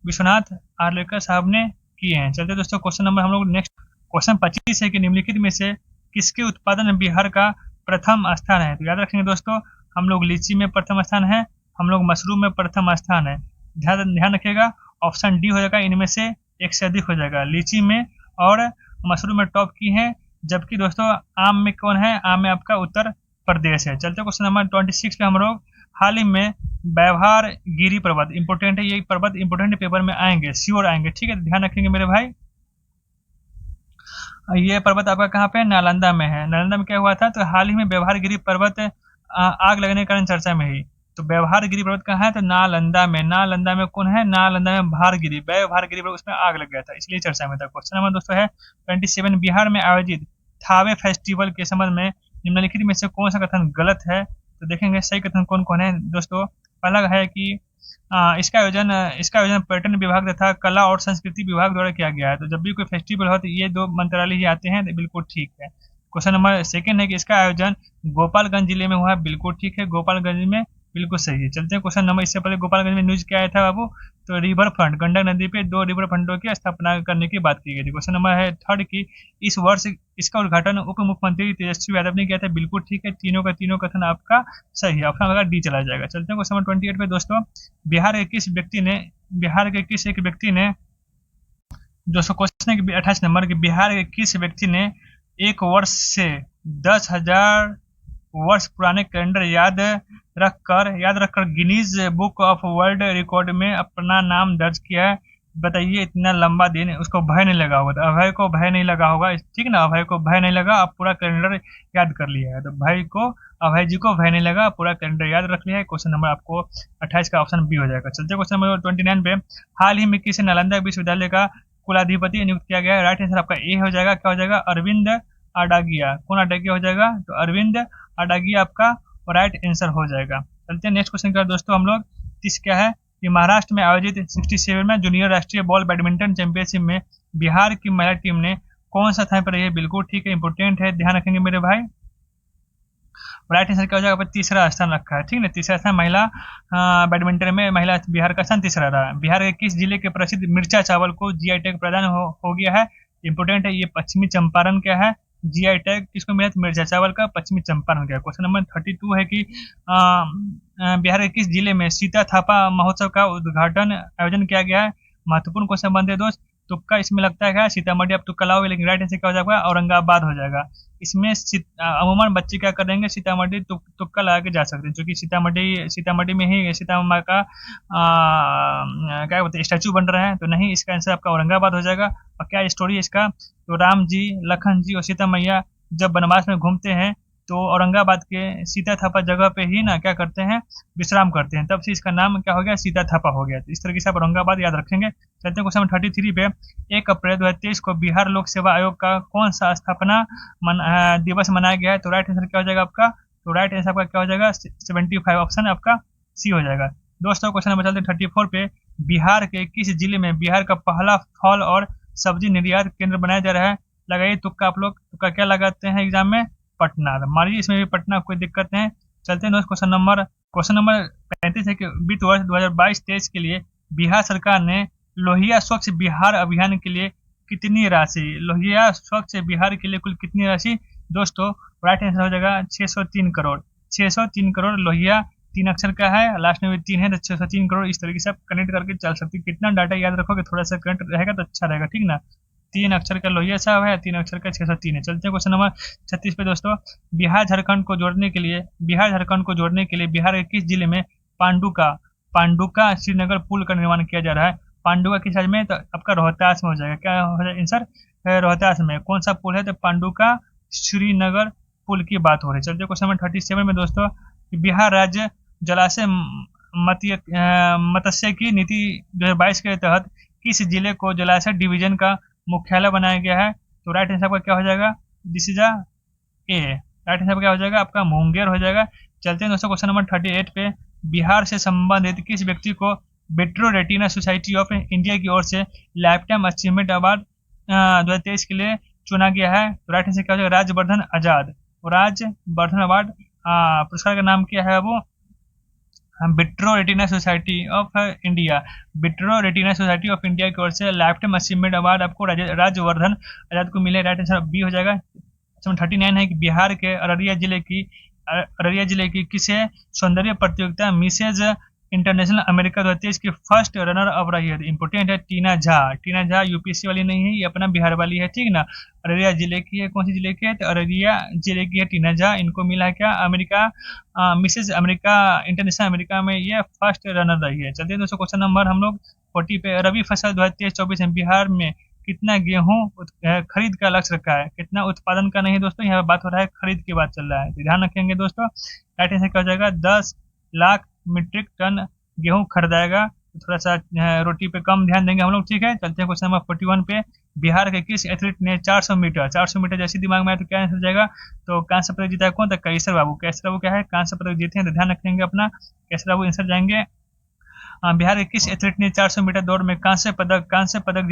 विश्वनाथ आर्लेकर साहब ने किए हैं। चलते दोस्तों क्वेश्चन नंबर हम लोग नेक्स्ट क्वेश्चन 25 है कि निम्नलिखित में से किसके उत्पादन में बिहार का प्रथम स्थान है? तो याद रखेंगे दोस्तों, हम लोग लीची में प्रथम स्थान है, हम लोग मशरूम में प्रथम स्थान है। ध्यान रखिएगा, ऑप्शन डी हो जाएगा, इनमें से एक से अधिक हो जाएगा। लीची में और मशरूम में टॉप की है, जबकि दोस्तों आम में कौन है? आम में आपका उत्तर प्रदेश है। चलते क्वेश्चन नंबर 26 पे हम लोग। हाल ही में व्यवहार गिरी पर्वत, इंपोर्टेंट है ये पर्वत, इंपोर्टेंट पेपर में आएंगे, श्योर आएंगे, ठीक है, ध्यान रखेंगे मेरे भाई। ये पर्वत आपका कहाँ पे? नालंदा में है। नालंदा में क्या हुआ था? तो हाल ही में व्यवहार गिरी पर्वत आग लगने के कारण चर्चा में ही। तो व्यवहार गिरी पर्वत कहाँ है? तो नालंदा में। नालंदा में कौन है? नालंदा में भारगिरी, व्यवहारगिरी पर्वत, उसमें आग लग गया था, इसलिए चर्चा में था। क्वेश्चन नंबर दोस्तों है 27। बिहार में आयोजित थावे फेस्टिवल के संबंध में निम्नलिखित में से कौन सा कथन गलत है? तो देखेंगे सही कथन कौन कौन है दोस्तों। पहला है कि इसका आयोजन पर्यटन विभाग तथा कला और संस्कृति विभाग द्वारा किया गया है। तो जब भी कोई फेस्टिवल हो तो ये दो मंत्रालय ही आते हैं, तो बिल्कुल ठीक है। क्वेश्चन नंबर सेकंड है कि इसका आयोजन गोपालगंज जिले में हुआ है, बिल्कुल ठीक है, गोपालगंज में, बिल्कुल सही है। चलते हैं क्वेश्चन नंबर, इससे पहले गोपालगंज में न्यूज क्या आया था बाबू? तो रिवर फ्रंट, गंडक नदी पे 2 रिवर फ्रंटों की स्थापना करने की बात की गई थी। क्वेश्चन नंबर है थर्ड की इस वर्ष इसका उद्घाटन उप मुख्यमंत्री तेजस्वी यादव ने किया था, बिल्कुल ठीक है, तीनों का तीनों कथन आपका सही है, ऑप्शन लगा डी चला जाएगा। चलते हैं क्वेश्चन नंबर 28 पे दोस्तों। बिहार के किस एक व्यक्ति ने दोस्तों क्वेश्चन है कि 28 नंबर के बिहार के किस व्यक्ति ने 1 वर्ष से 10,000 वर्ष पुराने कैलेंडर याद रखकर Guinness book of world record में अपना नाम दर्ज किया है? बताइए, इतना लंबा दिन उसको भय नहीं लगा होगा। तो अभय को भय नहीं लगा होगा, ठीक ना, अभय को भय नहीं लगा, आप पूरा कैलेंडर याद कर लिया है। तो अभय जी को भय नहीं लगा, पूरा कैलेंडर याद रख लिया है। क्वेश्चन नंबर आपको 28 का ऑप्शन बी हो जाएगा। चलते क्वेश्चन नंबर 29 पे। हाल ही में किसी नालंदा विश्वविद्यालय का कुलाधिपति नियुक्त किया गया है? राइट आंसर आपका ए हो जाएगा। क्या हो जाएगा? अरविंद अडागिया। कौन अडागिया हो जाएगा? तो अरविंद अडागिया आपका राइट आंसर हो जाएगा। चलते हैं नेक्स्ट क्वेश्चन का दोस्तों हम लोग। तीस क्या है कि महाराष्ट्र में आयोजित 67 में जूनियर राष्ट्रीय बॉल बैडमिंटन चैंपियनशिप में बिहार की महिला टीम ने कौन सा स्थान पर रही है? बिल्कुल ठीक है, इंपोर्टेंट है, ध्यान रखेंगे मेरे भाई। राइट आंसर क्या हो जाएगा? तीसरा स्थान रखा है, ठीक है, तीसरा स्थान महिला बैडमिंटन में महिला बिहार का स्थान तीसरा रहा। बिहार के किस जिले के प्रसिद्ध मिर्चा चावल को जीआई टैग प्रदान हो गया है? इंपोर्टेंट है, ये पश्चिमी चंपारण क्या है? जीआई टैग किसको मिला? मिर्चा चावल का पश्चिमी चंपारण का। क्वेश्चन नंबर 32 है कि बिहार के किस जिले में सीता थापा महोत्सव का आयोजन किया गया है? महत्वपूर्ण क्वेश्चन बनते हैं दोस्त। तुक्का इसमें लगता है क्या? सीतामढ़ी आप तुक्का लाओगे, लेकिन राइट आंसर क्या हो जाएगा? औरंगाबाद हो जाएगा। इसमें अमूमन बच्चे क्या करेंगे? सीतामढ़ी तुक्का लगा के जा सकते हैं, क्योंकि सीतामढ़ी में ही सीता माँ का क्या बोलते हैं स्टैचू बन रहा है। तो नहीं, इसका आंसर आपका औरंगाबाद हो जाएगा। और क्या स्टोरी है इसका? तो राम जी, लखन जी और सीता मैया जब वनवास में घूमते हैं तो औरंगाबाद के सीता थापा जगह पे ही ना क्या करते हैं? विश्राम करते हैं, तब से इसका नाम क्या हो गया? सीता थापा हो गया। तो इस तरीके से आप औरंगाबाद याद रखेंगे। चलते हैं क्वेश्चन 33 पे। 1 अप्रैल 2023 को बिहार लोक सेवा आयोग का कौन सा स्थापना दिवस मनाया गया है? तो राइट आंसर क्या हो जाएगा आपका? तो राइट आंसर आपका क्या हो जाएगा? 75, ऑप्शन आपका सी हो जाएगा। दोस्तों क्वेश्चन नंबर चलते हैं 34 पे। बिहार के किस जिले में बिहार का पहला फल और सब्जी निर्यात केंद्र बनाया जा रहा है? लगाइए तुक्का आप लोग। तुक्का क्या लगाते हैं एग्जाम में? पटना। मारिए इसमें भी पटना, कोई दिक्कत नहीं। चलते हैं दोस्त क्वेश्चन नंबर 35 है कि वित्त वर्ष 2022-23 के लिए बिहार सरकार ने लोहिया स्वच्छ बिहार अभियान के लिए कितनी राशि, लोहिया स्वच्छ बिहार के लिए कुल कितनी राशि? दोस्तों राइट आंसर हो जाएगा 603 करोड़। 603 करोड़ लोहिया 3 अक्षर का है, लास्ट में भी 3 है, तो 603 करोड़। इस तरीके से आप कनेक्ट करके चल सकते हैं। कितना डाटा याद रखोगे थोड़ा सा कनेक्ट रहेगा तो अच्छा रहेगा, ठीक ना। 3 अक्षर का लोहिया साहब है, 3 अक्षर का 603 है। चलते हैं क्वेश्चन नंबर 36 पे दोस्तों। बिहार झारखंड को जोड़ने के लिए बिहार के किस जिले में पांडुका श्रीनगर पुल का निर्माण किया जा रहा है? पांडुका किस राज्य में? तो आपका रोहतास में हो जाएगा। क्या हो जाएगा आंसर? रोहतास में। कौन सा पुल है? तो पांडुका श्रीनगर पुल की बात हो रही है। चलते क्वेश्चन नंबर 37 में दोस्तों। बिहार राज्य जलाशय मत्स्य की नीति 2022 के तहत किस जिले को जलाशय डिवीजन का मुख्यालय बनाया गया है? तो राइट आंसर आपका क्या हो जाएगा? This is a. Right answer क्या हो जाएगा आपका? मुंगेर हो जाएगा। चलते हैं दोस्तों क्वेश्चन नंबर 38 पे। बिहार से संबंधित किस व्यक्ति को vitro retina society of India की ओर से लाइफ अचीवमेंट अवार्ड 2023 के लिए चुना गया है? तो राइट आंसर क्या हो जाएगा? राजवर्धन आजाद। राजवर्धन अवार्ड पुरस्कार का नाम क्या है? वो vitro retina society of India. Vitro retina society of India की ओर से लाइफ टाइम अचीवमेंट अवार्ड आपको राजवर्धन आजाद को मिले। राइट आंसर बी हो जाएगा। 39 है कि बिहार के अररिया जिले की किसे सौंदर्य प्रतियोगिता मिसेज इंटरनेशनल अमेरिका 2023 की फर्स्ट रनर अप रही है? इंपोर्टेंट है टीना झा यूपीएससी वाली नहीं है, ये अपना बिहार वाली है, ठीक ना। अररिया जिले की है। कौन सी जिले की है? तो अररिया जिले की है टीना झा। इनको मिला है क्या? America Mrs America international America में ये फर्स्ट रनर रही है। चलते हैं दोस्तों क्वेश्चन नंबर हम लोग 40 पे। रबी फसल 2023-24 में बिहार में कितना गेहूं खरीद का लक्ष्य रखा है? कितना उत्पादन का नहीं दोस्तों, यहाँ पे बात हो रहा है खरीद की बात चल रहा है, तो ध्यान रखेंगे दोस्तों। राइट आंसर क्या हो जाएगा? 10 लाख मीट्रिक टन गेहूं खरीदाएगा। थोड़ा सा रोटी पे कम ध्यान देंगे हम लोग, ठीक है। चलते हैं क्वेश्चन नंबर 41 पे। बिहार के किस एथलीट ने 400 मीटर जैसे दिमाग में आए तो क्या आंसर जाएगा? तो कांस्य पदक जीता है कौन? तो कैसर बाबू क्या है? कांस्य पदक जीते हैं, तो ध्यान रखेंगे अपना। कैसर बाबू आंसर जाएंगे। बिहार के किस एथलीट ने 400 मीटर दौड़ में कांस्य पदक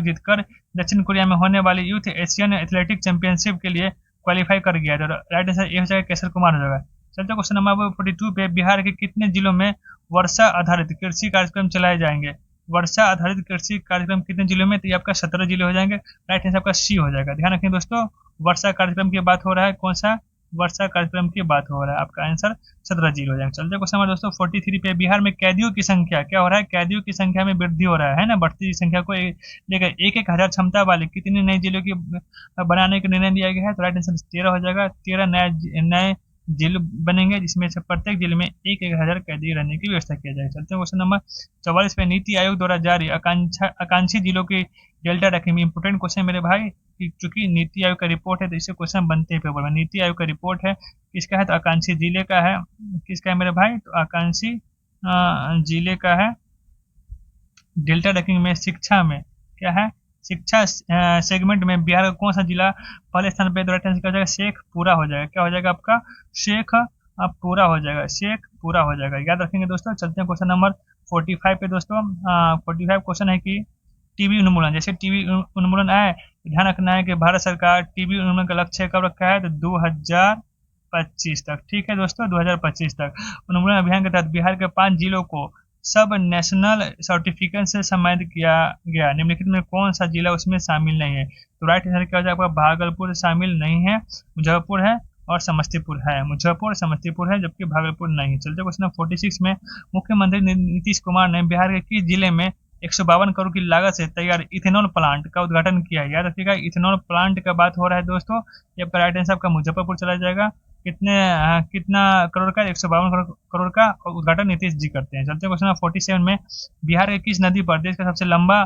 जीतकर दक्षिण कोरिया में होने वाली यूथ एशियन एथलेटिक चैंपियनशिप के लिए क्वालिफाई कर गया? तो राइट आंसर ये हो जाएगा केसर कुमार हो जाएगा। चलते क्वेश्चन नंबर 42 पे। बिहार के कितने जिलों में वर्षा आधारित कृषि कार्यक्रम चलाए जाएंगे? वर्षा आधारित कृषि कार्यक्रम कितने जिलों में? तो ये आपका 17 जिले हो जाएंगे। राइट आंसर आपका सी हो जाएगा। ध्यान रखें दोस्तों, वर्षा कार्यक्रम की बात हो रहा है। कौन सा वर्षा कार्यक्रम की बात हो रहा है? आपका आंसर 17 जिले हो जाएंगे। चलते क्वेश्चन नंबर दोस्तों 43 पे। बिहार में कैदियों की संख्या क्या हो रहा है? कैदियों की संख्या में वृद्धि हो रहा है ना। बढ़ती संख्या को लेकर 1,000 क्षमता वाले कितने नए जिलों की बनाने का निर्णय लिया गया है? तो राइट आंसर 13 हो जाएगा। 13 नए जेल बनेंगे, जिसमें से प्रत्येक जेल में 1,000 कैदी रहने की व्यवस्था किया जाएगी। चलते हैं क्वेश्चन नंबर 44 पे। नीति आयोग द्वारा जारी आकांक्षी जिलों की डेल्टा रैंकिंग। इंपोर्टेंट क्वेश्चन मेरे भाई, क्योंकि नीति आयोग का रिपोर्ट है तो इससे क्वेश्चन बनते हैं पेपर में। नीति आयोग का रिपोर्ट है, किसका है? तो आकांक्षी जिले का है। किसका है मेरे भाई? तो आकांक्षी जिले का है। डेल्टा रैंकिंग में शिक्षा में क्या है? शिक्षा सेगमेंट में बिहार का कौन सा जिला पहले स्थान पे? राइट आंसर क्या हो जाएगा? शेखपुरा हो जाएगा। क्या हो जाएगा आपका? शेखपुरा हो जाएगा। शेखपुरा हो जाएगा, याद रखेंगे दोस्तों। चलते हैं क्वेश्चन नंबर 45 पे दोस्तों। 45 क्वेश्चन है कि टीबी उन्मूलन, जैसे टीबी उन्मूलन आए ध्यान रखना है कि भारत सरकार टीबी उन्मूलन का लक्ष्य कब रखा है? तो 2025 तक, ठीक है दोस्तों, 2025 तक। उन्मूलन अभियान के तहत बिहार के 5 जिलों को सब नेशनल सर्टिफिकेट से सम्मानित किया गया। निम्नलिखित में कौन सा जिला उसमें शामिल नहीं है? तो राइट आंसर क्या हो जाएगा? भागलपुर शामिल नहीं है, मुजफ्फरपुर है और समस्तीपुर है। मुजफ्फरपुर समस्तीपुर है, जबकि भागलपुर नहीं है। चलते क्वेश्चन 46 में। मुख्यमंत्री नीतीश कुमार ने बिहार के किस जिले में 152 करोड़ की लागत से तैयार इथेनॉल प्लांट का उद्घाटन किया? याद रखिएगा, इथेनॉल प्लांट का बात हो रहा है दोस्तों। ये राइट आंसर आपका मुजफ्फरपुर चला जाएगा। कितना करोड़ का? 152 करोड़ का उद्घाटन नीतीश जी करते हैं। चलते क्वेश्चन 47 में। बिहार के किस नदी पर देश का सबसे लंबा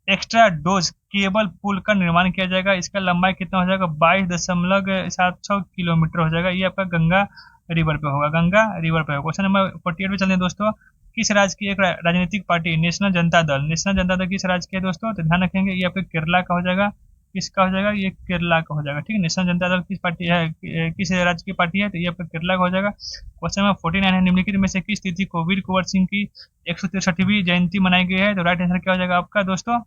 एक्स्ट्रा डोज केबल पुल का निर्माण किया जाएगा? इसका लंबाई कितना हो जाएगा? 22.76 किलोमीटर हो जाएगा। ये आपका गंगा रिवर पे होगा। क्वेश्चन नंबर 48 में चलते हैं दोस्तों। किस राज्य की एक राजनीतिक पार्टी नेशनल जनता दल किस राज्य की है दोस्तों? तो ध्यान रखेंगे, ये आपके केरला का हो जाएगा। किसका हो जाएगा, ये केरला का हो जाएगा। ठीक है, नेशनल जनता दल किस पार्टी है, किस राज्य की पार्टी है, तो ये आपका केरला का हो जाएगा। क्वेश्चन नंबर 49 है, निम्नलिखित में से किस तिथि को वीर कुंवर सिंह की 163वीं जयंती मनाई गई है, तो राइट आंसर क्या हो जाएगा आपका दोस्तों,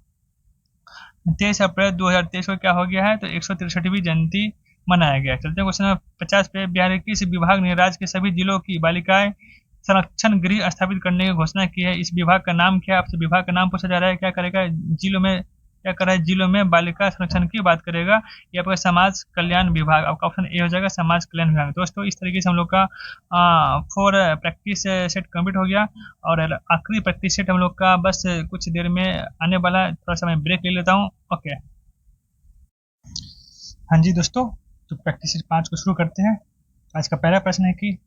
23 अप्रैल 2023 को क्या हो गया है, तो 163वीं जयंती मनाया गया। चलते हैं क्वेश्चन नंबर 50 पे। बिहार के किस विभाग ने राज्य के सभी जिलों की बालिकाएं संरक्षण गृह स्थापित करने की घोषणा की है, इस विभाग का नाम क्या है, आपसे विभाग का नाम पूछा जा रहा है, क्या करेगा जिलों में, क्या कर रहा है जिलों में बालिका संरक्षण की बात करेगा, ये आपका समाज कल्याण विभाग, आपका ऑप्शन ए हो जाएगा समाज कल्याण विभाग। दोस्तों इस तरीके से हम लोग का 4 प्रैक्टिस सेट कंप्लीट हो गया, और आखिरी प्रैक्टिस सेट हम लोग का बस कुछ देर में आने वाला है, थोड़ा सा मैं ब्रेक ले लेता हूँ। ओके, हाँ जी दोस्तों, तो प्रैक्टिस सेट 5 को शुरू करते हैं। आज का पहला प्रश्न है कि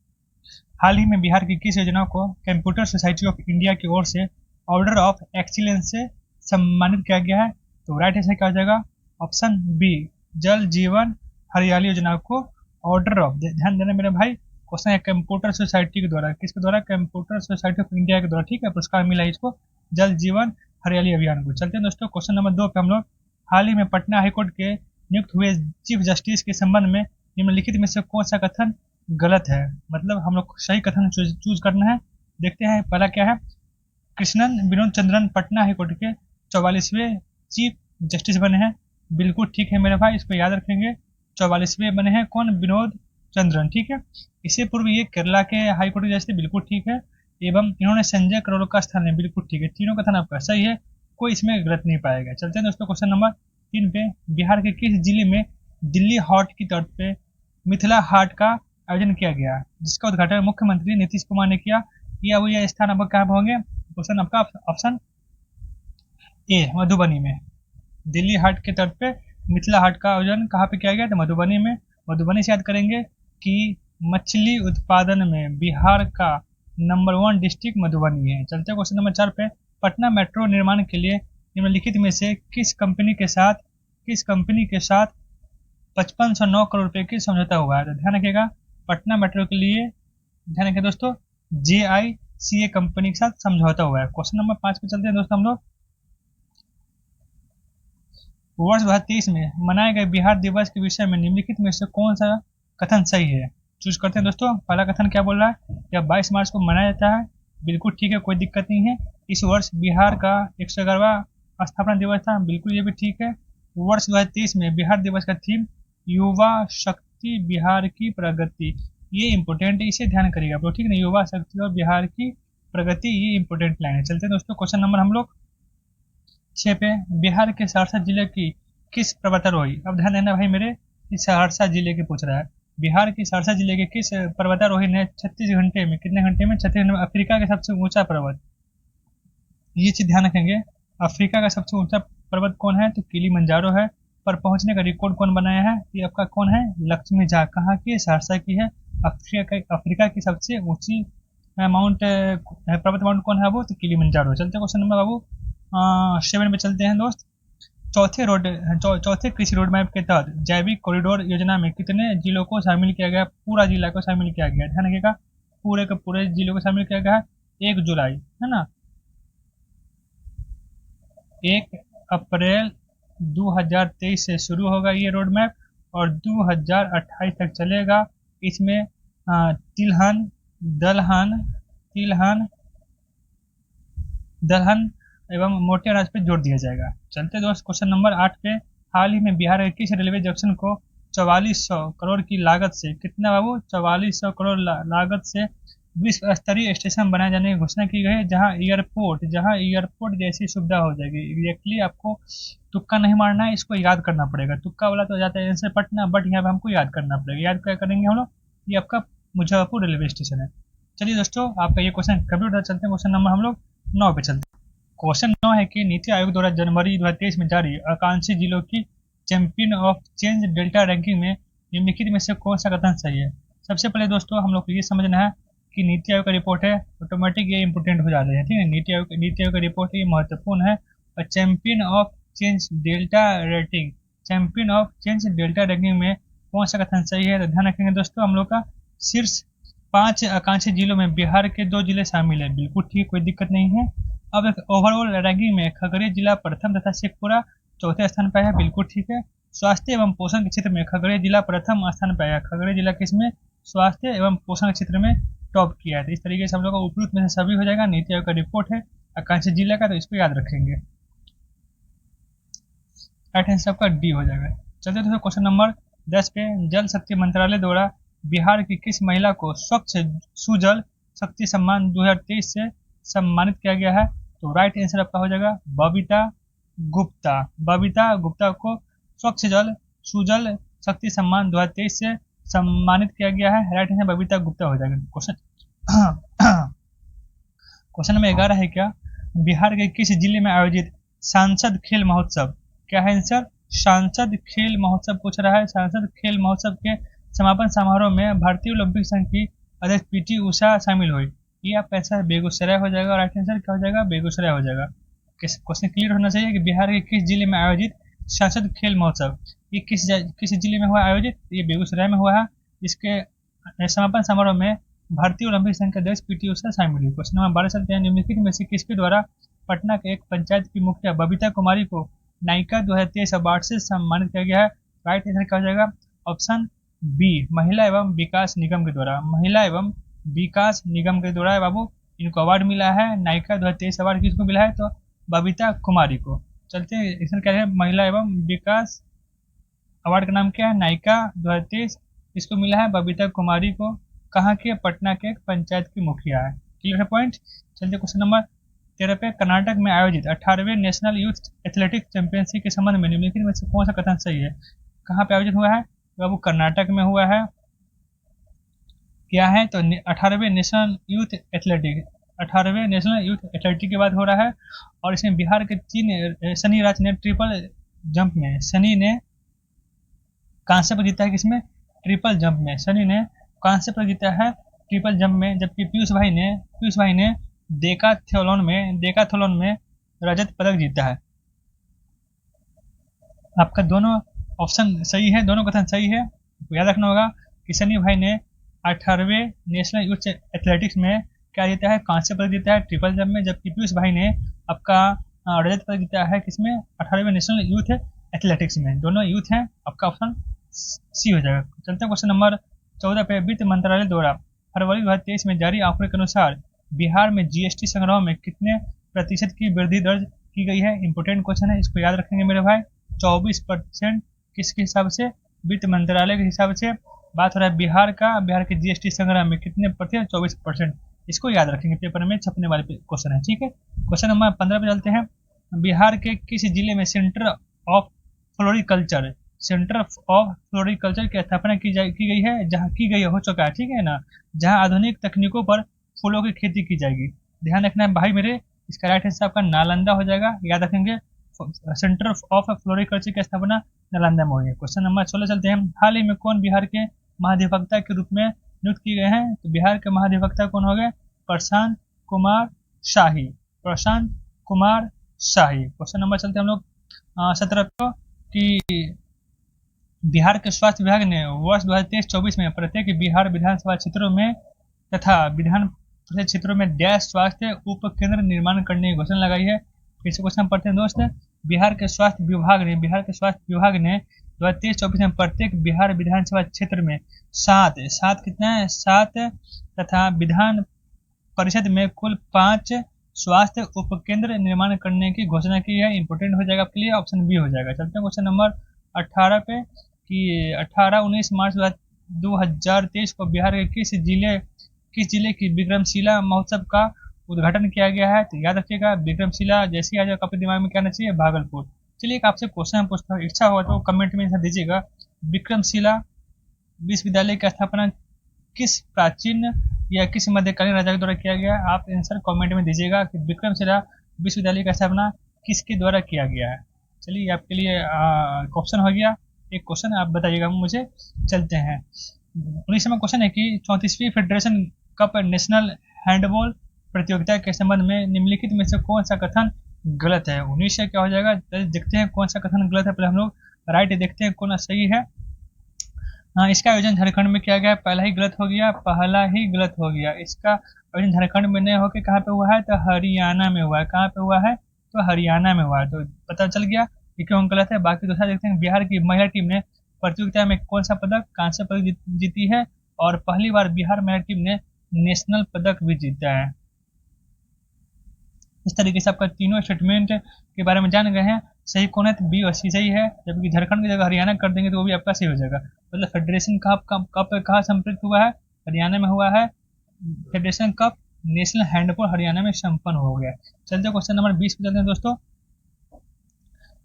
हाल ही में बिहार की किस योजना को कंप्यूटर सोसाइटी ऑफ इंडिया की ओर से ऑर्डर ऑफ एक्सीलेंस से सम्मानित किया गया है, तो राइट आंसर क्या हो जाएगा, ऑप्शन बी, जल जीवन हरियाली योजना को ऑर्डर ऑफ, ध्यान देना मेरे भाई, क्वेश्चन है कंप्यूटर सोसाइटी के द्वारा, किसके द्वारा, कंप्यूटर सोसाइटी ऑफ इंडिया के द्वारा। ठीक है, पुरस्कार मिला इसको जल जीवन हरियाली अभियान को। चलते हैं दोस्तों क्वेश्चन नंबर 2 पे हम लोग, हाल ही में पटना हाईकोर्ट के नियुक्त हुए चीफ जस्टिस के संबंध में निम्नलिखित में से कौन सा कथन गलत है, मतलब हम लोग सही कथन चूज करना है। देखते हैं पहला क्या है, कृष्णन विनोद चंद्रन पटना हाईकोर्ट के 44वें चीफ जस्टिस बने हैं, बिल्कुल ठीक है मेरे भाई, इसको याद रखेंगे। 44वें बने हैं कौन, विनोद चंद्रन। ठीक है, इससे पूर्व ये केरला के हाईकोर्ट के जस्टिस, बिल्कुल ठीक है। एवं इन्होंने संजय करोल का स्थान है, बिल्कुल ठीक है, तीनों कथन आपका सही है, कोई इसमें गलत नहीं पाएगा। चलते हैं दोस्तों क्वेश्चन नंबर 3 पे, बिहार के किस जिले में दिल्ली हाट की तर्ज पे मिथिला हाट का आयोजन किया गया, जिसका उद्घाटन मुख्यमंत्री नीतीश कुमार ने किया, यह स्थान आपका कहाँ पर होंगे, क्वेश्चन आपका ऑप्शन ए मधुबनी में। दिल्ली हाट के तर्ज पे मिथिला हाट का आयोजन कहाँ पे किया गया, तो मधुबनी में। मधुबनी से याद करेंगे कि मछली उत्पादन में बिहार का नंबर 1 डिस्ट्रिक्ट मधुबनी है। चलते क्वेश्चन नंबर 4 पे, पटना मेट्रो निर्माण के लिए निम्नलिखित में से किस कंपनी के साथ 5509 करोड़ रुपए की समझौता हुआ है, तो ध्यान रखिएगा पटना मेट्रो के लिए, ध्यान रखिए दोस्तों, JICA कंपनी के साथ समझौता हुआ है। क्वेश्चन नंबर 5 पे चलते हैं दोस्तों हम लोग, वर्ष 2023 में मनाए गए बिहार दिवस के विषय में निम्नलिखित में से कौन सा कथन सही है, चूज करते हैं दोस्तों। पहला कथन क्या बोल रहा है, यह 22 मार्च को मनाया जाता है, बिल्कुल ठीक है, कोई दिक्कत नहीं है। इस वर्ष बिहार का 111वां स्थापना दिवस था, बिल्कुल ये भी ठीक है। वर्ष 2023 में बिहार दिवस का थीम युवा शक्ति बिहार की प्रगति, ये इंपोर्टेंट है, इसे ध्यान करिएगा आप लोग, ठीक है, युवा शक्ति और बिहार की प्रगति, ये इंपोर्टेंट लाइन है। चलते हैं दोस्तों क्वेश्चन नंबर हम लोग 6 पे, बिहार के सहरसा जिले की किस पर्वतारोही, अब ध्यान देना भाई मेरे, सहरसा जिले की पूछ रहा है, बिहार की सहरसा जिले के किस पर्वतारोही ने 36 घंटे में, कितने घंटे में, 36 घंटे में अफ्रीका का सबसे ऊंचा पर्वत, ये चीज ध्यान रखेंगे, अफ्रीका का सबसे ऊंचा पर्वत कौन है, तो किलिमंजारो है। पर पहुंचने का रिकॉर्ड कौन बनाया है, ये आपका कौन है, लक्ष्मी झा, कहाँ की, सहरसा की है। अफ्रीका की सबसे ऊंची माउंट पर्वत माउंट कौन है वो, तो किलिमंजारो। चलते क्वेश्चन नंबर बाबू 7 पे चलते हैं दोस्त, चौथे कृषि रोड मैप के तहत जैविक कॉरिडोर योजना में कितने जिलों को शामिल किया गया, पूरा जिला को शामिल किया गया, ध्यान रखिएगा पूरे के पूरे जिलों को शामिल किया गया है। 1 जुलाई है ना, 1 अप्रैल 2023 से शुरू होगा ये रोड मैप और 2028 तक चलेगा। इसमें तिलहन दलहन एवं मोटे अनाज पे जोर दिया जाएगा। चलते दोस्त क्वेश्चन नंबर 8 पे, हाल ही में बिहार के किस रेलवे जंक्शन को 4400 करोड़ की लागत से, कितना बाबू, 4400 करोड़ लागत से विश्व स्तरीय स्टेशन बनाए जाने की घोषणा की गई है, जहां एयरपोर्ट जैसी सुविधा हो जाएगी। एग्जैक्टली आपको तुक्का नहीं मारना है, इसको याद करना पड़ेगा, तुक्का वाला तो जाता है आंसर पटना, बट यहाँ पे हमको याद करना पड़ेगा। याद क्या करेंगे हम लोग, ये आपका मुजफ्फरपुर रेलवे स्टेशन है। चलिए दोस्तों आपका ये क्वेश्चन कंप्लीट होता, चलते हैं क्वेश्चन नंबर हम लोग 9 पे चलते हैं। क्वेश्चन 9 है कि नीति आयोग द्वारा जनवरी 2023 में जारी आकांक्षी जिलों की champion of change delta ranking में निम्नलिखित में से कौन सा कथन सही है। सबसे पहले दोस्तों हम लोग को ये समझना है कि नीति आयोग का रिपोर्ट है, ऑटोमेटिक ये इंपोर्टेंट हो जाते हैं, ठीक है, नीति आयोग का रिपोर्ट ये महत्वपूर्ण है। और champion of change delta ranking में कौन सा कथन सही है, तो ध्यान रखेंगे दोस्तों हम लोग का शीर्ष 5 आकांक्षी जिलों में बिहार के 2 जिले शामिल है, बिल्कुल ठीक, कोई दिक्कत नहीं है। अब एक ओवरऑल रैंकिंग में खगड़िया जिला प्रथम तथा शेखपुरा चौथे स्थान पर है, बिल्कुल ठीक है। स्वास्थ्य एवं पोषण के क्षेत्र में खगड़िया जिला प्रथम स्थान पर है। खगड़िया जिला किसमें? स्वास्थ्य एवं पोषण के क्षेत्र में टॉप किया है। तो इस तरीके से हम लोग का उपयुक्त में से सभी हो जाएगा। नीति आयोग का रिपोर्ट है आकांक्षी जिला का, तो इसको याद रखेंगे। राइट आंसर आपका डी हो जाएगा। चलते दोस्तों क्वेश्चन नंबर 10 पे। जल शक्ति मंत्रालय द्वारा बिहार की किस महिला को स्वच्छ सुजल शक्ति सम्मान 2023 से सम्मानित किया गया है? तो राइट आंसर आपका हो जाएगा बबीता गुप्ता। बबीता गुप्ता को स्वच्छ जल सुजल शक्ति सम्मान 2023 से सम्मानित किया गया है। राइट आंसर बबीता गुप्ता हो जाएगा। क्वेश्चन नंबर 11 है क्या? बिहार के किस जिले में आयोजित सांसद खेल महोत्सव, क्या है आंसर? सांसद खेल महोत्सव पूछ रहा है। सांसद खेल महोत्सव के समापन समारोह में भारतीय ओलंपिक संघ की अध्यक्ष पीटी उषा शामिल हुई। ये आपका आंसर बेगूसराय हो जाएगा। राइट आंसर क्या हो जाएगा? बेगूसराय हो जाएगा। क्वेश्चन क्लियर होना चाहिए कि बिहार के किस जिले में आयोजित सांसद खेल महोत्सव, ये किस जिले में हुआ आयोजित? ये बेगूसराय में हुआ है। इसके समापन समारोह में भारतीय ओलंपिक संघ के अध्यक्ष पीटी उषा शामिल हुई। क्वेश्चन नंबर 12 चलते हैं। निम्नलिखित में से किसके द्वारा पटना के एक पंचायत की मुखिया बबीता कुमारी को नायिका 2023 अवार्ड से सम्मानित किया गया है? राइट आंसर क्या हो जाएगा? ऑप्शन बी, महिला एवं विकास निगम के द्वारा। महिला एवं विकास निगम के द्वारा बाबू इनको अवार्ड मिला है। नायिका 2023 अवार्ड किसको मिला है? तो बबीता कुमारी को। चलते हैं, इसमें क्या है? महिला एवं विकास अवार्ड का नाम क्या है? नायिका 2023। इसको मिला है बबीता कुमारी को। कहाँ के? पटना के एक पंचायत की मुखिया है। क्लियर है पॉइंट। चलते क्वेश्चन नंबर 13 पे। कर्नाटक में आयोजित 18वें नेशनल यूथ एथलेटिक्स चैंपियनशिप के संबंध में निम्नलिखित में से कौन सा कथन सही है? कहाँ पे आयोजित हुआ है? बाबू कर्नाटक में हुआ है। क्या है? तो 18वें नेशनल यूथ एथलेटिक, 18वें नेशनल यूथ एथलेटिक की बात हो रहा है। और इसमें बिहार के 3 सनी राज ने ट्रिपल जंप में, सनी ने कांस्य पर जीता है। किसमें? ट्रिपल जंप में सनी ने कांस्य पर जीता है ट्रिपल जंप में। जबकि पीयूष भाई ने डेकाथलॉन में रजत पदक जीता है। आपका दोनों ऑप्शन सही है, दोनों कथन सही है। याद रखना होगा कि सनी भाई ने 18वें नेशनल यूथ एथलेटिक्स में क्या जीता है? कांस्य पदक जीता है ट्रिपल जंप में। जबकि पीयूष भाई ने आपका रजत पदक जीता है किसमें? 18वें नेशनल यूथ एथलेटिक्स में। दोनों यूथ हैं। आपका ऑप्शन सी हो जाएगा। चलते हैं क्वेश्चन नंबर 14 पे। वित्त मंत्रालय द्वारा फरवरी 2023 में जारी आंकड़े के अनुसार बिहार में जीएसटी संग्रह में कितने प्रतिशत की वृद्धि दर्ज की गई है? इंपोर्टेंट क्वेश्चन है, इसको याद रखेंगे मेरे भाई। 24%। किसके हिसाब से? वित्त मंत्रालय के हिसाब से बात हो रहा है बिहार का। बिहार के जीएसटी संग्रह में कितने प्रतिशत? 24%। इसको याद रखेंगे, पेपर में छपने वाले क्वेश्चन है। ठीक है। क्वेश्चन नंबर 15 पे चलते हैं। बिहार के किस जिले में सेंटर ऑफ फ्लोरिकल्चर की स्थापना की गई है? जहाँ की गई हो चुका है, ठीक है ना, जहाँ आधुनिक तकनीकों पर फूलों की खेती की जाएगी। ध्यान रखना है भाई मेरे। इसका राइट आंसर आपका नालंदा हो जाएगा। याद रखेंगे, सेंटर ऑफ फ्लोरिकल्चर की स्थापना नालंदा में हुई है। क्वेश्चन नंबर 16 चलते हैं। हाल ही में कौन बिहार के महाधिवक्ता के रूप में नियुक्त किए गए हैं? तो बिहार के महाधिवक्ता कौन हो गए? प्रशांत कुमार शाही। क्वेश्चन नंबर चलते हैं हम लोग 17 को कि बिहार के स्वास्थ्य विभाग ने वर्ष 2023-24 में प्रत्येक बिहार विधानसभा क्षेत्रों में तथा विधान परिषद क्षेत्रों में डैश स्वास्थ्य उप केंद्र निर्माण करने की घोषणा लगाई है। फिर से क्वेश्चन पढ़ते हैं दोस्त। बिहार के स्वास्थ्य विभाग ने 2023-24 में प्रत्येक बिहार विधानसभा क्षेत्र में 7 कितना है? 7 तथा विधान परिषद में कुल 5 स्वास्थ्य उपकेंद्र निर्माण करने की घोषणा की है। इंपोर्टेंट हो जाएगा आपके लिए, ऑप्शन बी हो जाएगा। चलते हैं क्वेश्चन नंबर 18 पे कि 18-19 मार्च 2023 को बिहार के किस जिले की विक्रमशिला महोत्सव का उद्घाटन किया गया है? तो याद रखिएगा, विक्रमशिला जैसे आ जाए आपके दिमाग में क्या आना चाहिए? भागलपुर। चलिए एक आपसे क्वेश्चन पूछता हूँ, इच्छा होगा तो कमेंट में दीजिएगा। विक्रमशिला विश्वविद्यालय की स्थापना किस प्राचीन या किस मध्यकालीन राजा के द्वारा किया गया? आप आंसर कमेंट में दीजिएगा कि विक्रमशिला विश्वविद्यालय का स्थापना किसके द्वारा किया गया है। चलिए आपके लिए क्वेश्चन हो गया। एक क्वेश्चन आप बताइएगा मुझे। चलते हैं 19वां क्वेश्चन है कि 34वीं फेडरेशन कप नेशनल हैंडबॉल प्रतियोगिता के संबंध में निम्नलिखित में से कौन सा कथन गलत है? 19 से क्या हो जाएगा? देखते हैं कौन सा कथन गलत है। पहले हम लोग राइट देखते हैं कौन सही है। इसका आयोजन झारखंड में किया गया, पहला ही गलत हो गया। इसका आयोजन झारखंड में नहीं होकर कहाँ पे हुआ है? तो हरियाणा में हुआ है। कहाँ पे हुआ है? तो हरियाणा में हुआ है। तो पता चल गया ये क्यों गलत है। बाकी दूसरा देखते हैं, बिहार की महिला टीम ने प्रतियोगिता में कौन सा पदक, कांस्य पदक जीती है, और पहली बार बिहार महिला टीम ने नेशनल पदक भी जीता है। इस तरीके से आपका तीनों स्टेटमेंट के बारे में जान गए हैं। सही कौन है, तो बी और सी सही है। जबकि झारखंड की जगह हरियाणा कर देंगे तो वो भी आपका सही हो जाएगा। मतलब फेडरेशन कप कहाँ संपन्न हुआ है, हरियाणा में हुआ है। Federation cup national handball Haryana में संपन्न हो गया। चलते क्वेश्चन नंबर 20 पे चलते हैं दोस्तों।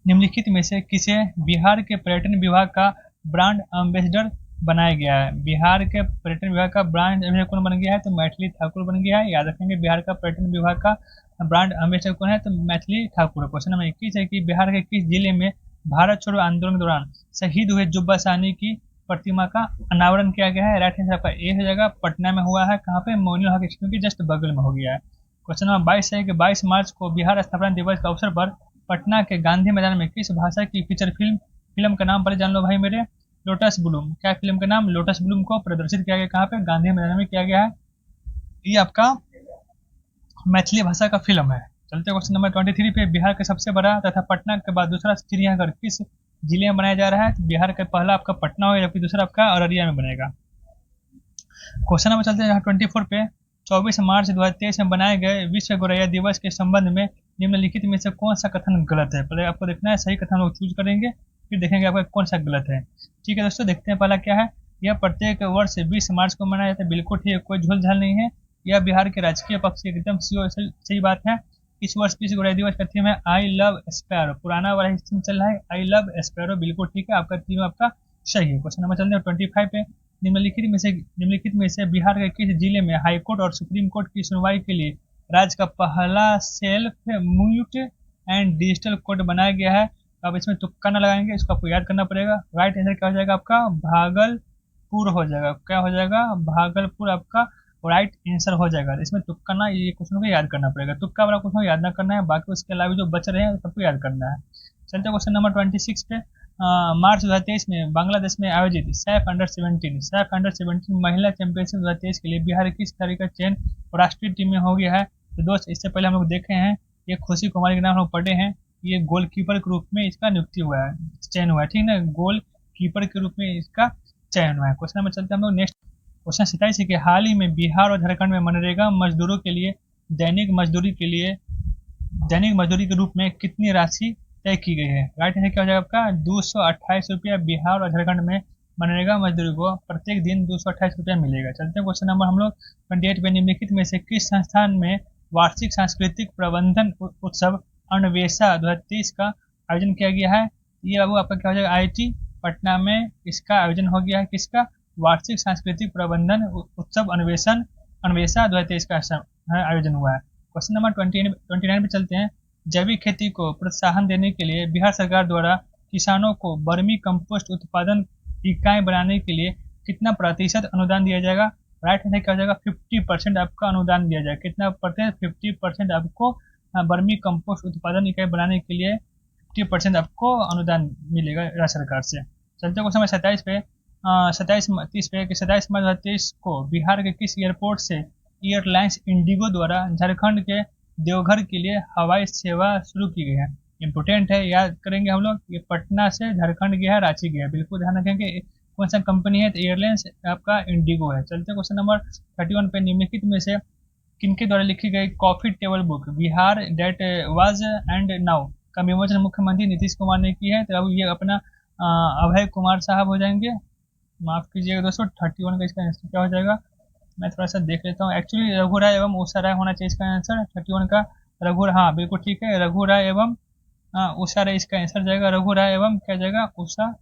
निम्नलिखित में से किसे बिहार के पर्यटन विभाग का ब्रांड एम्बेसडर बनाया गया है। बिहार के पर्यटन विभाग का ब्रांड एम्बेसडर कौन बन गया है, तो मैथिली ठाकुर बन गया है। याद रखेंगे, बिहार का पर्यटन विभाग का ब्रांड एम्बेसडर कौन है, तो मैथिली ठाकुर। क्वेश्चन नंबर 21 है कि बिहार के किस जिले में भारत छोड़ो आंदोलन के दौरान शहीद हुए जुब्बा साहनी की प्रतिमा का अनावरण किया गया है। राइट आंसर आपका ए हो जाएगा। पटना में हुआ है। कहाँ पे, मोइनुल हक स्टेडियम के जस्ट बगल में हो गया है। क्वेश्चन नंबर 22 है कि 22 मार्च को बिहार स्थापना दिवस के अवसर पर पटना के गांधी मैदान में किस भाषा की फीचर फिल्म का नाम पर जान लो भाई मेरे, लोटस ब्लूम। क्या फिल्म का नाम, लोटस ब्लूम को प्रदर्शित किया गया, कहाँ पे, गांधी मैदान में किया गया है। ये आपका मैथिली भाषा का फिल्म है। चलते क्वेश्चन नंबर 23 पे, बिहार का सबसे बड़ा तथा पटना के बाद दूसरा चिड़ियाघर किस जिले में बनाया जा रहा है। तो बिहार का पहला आपका पटना हो, जबकि दूसरा आपका अररिया में बनेगा। क्वेश्चन नंबर चलते हैं 24 पे, 24 मार्च 2023 में बनाए गए विश्व गौरैया दिवस के संबंध में निम्नलिखित में से कौन सा कथन गलत है। पहले आपको देखना है, सही कथन लोग चूज करेंगे, फिर देखेंगे आपका कौन सा गलत है। ठीक है दोस्तों, देखते हैं पहला क्या है। यह प्रत्येक वर्ष 20 मार्च को मनाया जाता है। बिल्कुल ठीक है, कोई झोल झाल नहीं है। यह बिहार के राजकीय पक्ष की एकदम सही बात है। इस वर्ष विश्व गौरैया दिवस का थीम है आई लव स्पैरो। पुराना वाला थीम चल रहा है आई लव स्पैरो, बिल्कुल ठीक है, आपका थीम आपका सही है। क्वेश्चन नंबर चलते हैं 25 पे, निम्नलिखित में से बिहार के किस जिले में हाईकोर्ट और सुप्रीम कोर्ट की सुनवाई के लिए राज्य का पहला self mute and digital court बनाया गया है। अब इसमें तुक्का ना लगाएंगे, इसको आपको याद करना पड़ेगा। राइट आंसर क्या हो जाएगा आपका, भागलपुर हो जाएगा। क्या हो जाएगा, भागलपुर आपका राइट आंसर हो जाएगा। इसमें तुक्का ना, ये क्वेश्चन को याद करना पड़ेगा। तुक्का वाला क्वेश्चन याद ना करना है, बाकी उसके अलावा जो बच रहे हैं सबको याद करना है। चलते क्वेश्चन नंबर 26 पे, मार्च 2023 में बांग्लादेश में आयोजित सैफ अंडर 17 महिला चैंपियनशिप 2023 के लिए बिहार किस तरह का चयन राष्ट्रीय टीम में हो गया है। तो दोस्त, इससे पहले हम लोग देखे हैं, ये खुशी कुमारी के नाम हम लोग पढ़े हैं। ये गोलकीपर के रूप में इसका नियुक्ति हुआ है, चयन हुआ है, ठीक है ना, गोल कीपर के रूप में इसका चयन हुआ है। क्वेश्चन नंबर चलते हैं हम लोग नेक्स्ट। क्वेश्चन 27 है कि हाल ही में बिहार और झारखंड में मनरेगा मजदूरों के लिए दैनिक मजदूरी के रूप में कितनी राशि तय की गई है। राइट आंसर क्या हो जाएगा आपका, 228 रुपया। बिहार और झारखंड में मनरेगा मजदूरी को प्रत्येक दिन 228 रुपया मिलेगा। चलते हैं क्वेश्चन नंबर हम लोग 28 पे, निम्नलिखित में से किस संस्थान में वार्षिक सांस्कृतिक प्रबंधन उत्सव अन्वेषा 2023 का आयोजन किया गया है। ये बाबू आपका क्या हो जाएगा, IIT पटना में इसका आयोजन हो गया है। किसका, वार्षिक सांस्कृतिक प्रबंधन उत्सव अन्वेषा 2023 का आयोजन हुआ है। क्वेश्चन नंबर 29 पे चलते हैं। जैविक खेती को प्रोत्साहन देने के लिए बिहार सरकार द्वारा किसानों को वर्मी कंपोस्ट उत्पादन इकाई बनाने के लिए कितना प्रतिशत अनुदान दिया जाएगा। राइट आंसर क्या हो जाएगा, 50% आपका अनुदान दिया जाएगा। कितना प्रतिशत, 50% आपको वर्मी कंपोस्ट उत्पादन इकाई बनाने के लिए 50% आपको अनुदान मिलेगा राज्य सरकार से। चलते क्वेश्चन नंबर 27 पे, 27 मार्च 2023 को बिहार के किस एयरपोर्ट से एयरलाइंस इंडिगो द्वारा झारखंड के देवघर के लिए हवाई सेवा शुरू की गई है। इंपोर्टेंट है, याद करेंगे हम लोग। ये पटना से झारखंड गया है, रांची गया है, बिल्कुल ध्यान रखेंगे। कौन सा कंपनी है, तो एयरलाइंस आपका इंडिगो है। चलते क्वेश्चन नंबर 31 पे, निम्नलिखित में से किनके द्वारा लिखी गई coffee table book Bihar that was and now का विमोचन मुख्यमंत्री नीतीश कुमार ने की है। तो अब ये अपना अभय कुमार साहब हो जाएंगे। माफ कीजिएगा दोस्तों, 31 का इसका आंसर क्या हो जाएगा, मैं थोड़ा सा देख लेता हूँ। एक्चुअली रघु राय एवं उषा राय होना चाहिए इसका आंसर। 31 का हाँ बिल्कुल ठीक है, रघु राय एवं उषा राय इसका आंसर जाएगा। रघु राय एवं क्या जाएगा, उषा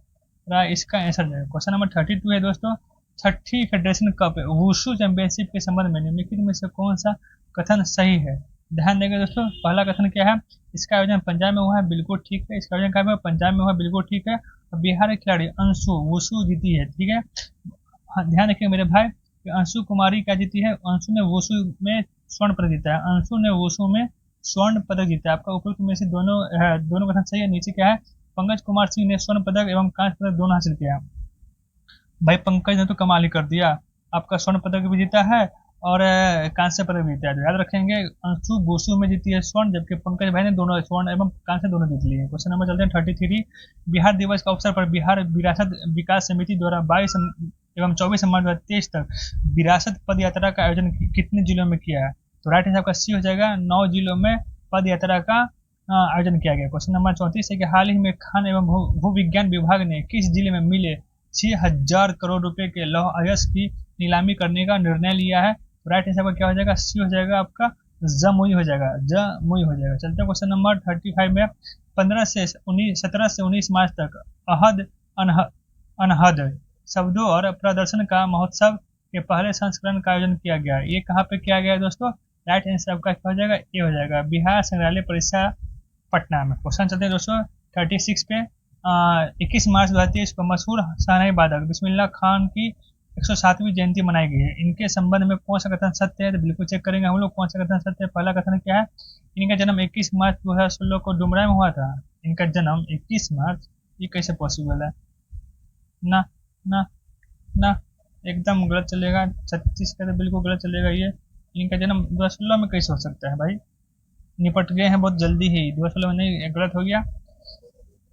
राय इसका आंसर जाएगा। क्वेश्चन नंबर 32 है दोस्तों, छठी फेडरेशन कप वुशु चैंपियनशिप के संबंध में निम्नलिखित में से कौन सा कथन सही है। ध्यान देंगे दोस्तों, पहला कथन क्या है, इसका आयोजन पंजाब में हुआ है, बिल्कुल ठीक है। इसका आयोजन कहाँ में, पंजाब में हुआ, बिल्कुल ठीक है। और बिहार के खिलाड़ी अंशु वुशु जीती है, ठीक है। ध्यान रखिए मेरे भाई, अंशु कुमारी क्या जीती है, अंशु ने वुशु में स्वर्ण पदक जीता है। अंशु ने वुशु में स्वर्ण पदक जीता है। आपका उपयुक्त में से दोनों कथन सही है। नीचे क्या है, पंकज कुमार सिंह ने स्वर्ण पदक एवं कांस्य पदक दोनों हासिल किया। भाई पंकज ने तो कमाल ही कर दिया, आपका स्वर्ण पदक भी जीता है और कांस्य पदक जीता है। तो याद रखेंगे अंशु वुशु में जीती है स्वर्ण, जबकि पंकज भाई ने दोनों स्वर्ण एवं कांस्य दोनों जीत लिए हैं। क्वेश्चन नंबर चलते हैं 33। बिहार दिवस के अवसर पर बिहार विरासत विकास समिति द्वारा 22 एवं 24 मार्च 2023 तक विरासत पद यात्रा का आयोजन कितने जिलों में किया है? तो राइट आंसर आपका सी हो जाएगा, 9 जिलों में पद यात्रा का आयोजन किया गया। क्वेश्चन नंबर 34 है कि हाल ही में खान एवं भू विज्ञान विभाग ने किस जिले में मिले 6,000 करोड़ रुपए के लौह अयस्क की नीलामी करने का निर्णय लिया है? राइट आंसर क्या हो जाएगा? सी हो जाएगा आपका, जमुई हो जाएगा, जमुई हो जाएगा। चलते हैं क्वेश्चन नंबर 35 में। 17 से 19 मार्च तक अहद अनहद शब्दों और प्रदर्शन का महोत्सव के पहले संस्करण का आयोजन किया गया। ये कहाँ पे किया गया है दोस्तों? राइट आंसर आपका क्या हो जाएगा? ए हो जाएगा, बिहार संग्रहालय परिसर पटना में। क्वेश्चन चलते हैं दोस्तों 36 पे। 21 मार्च 2023 को मशहूर शहनाई वादक बिस्मिल्लाह खान की 107वीं जयंती मनाई गई है। इनके संबंध में कौन सा कथन सत्य है? तो बिल्कुल चेक करेंगे हम लोग कौन सा कथन सत्य है। पहला कथन क्या है? इनका जन्म 21 मार्च 2016 को डुमरा में हुआ था। इनका जन्म 21 मार्च, ये कैसे पॉसिबल है? ना ना ना, एकदम गलत चलेगा। 36 का तो बिल्कुल गलत चलेगा। ये इनका जन्म 2016 में कैसे हो सकता है भाई? निपट गए हैं बहुत जल्दी ही, 2016 में नहीं, गलत हो गया।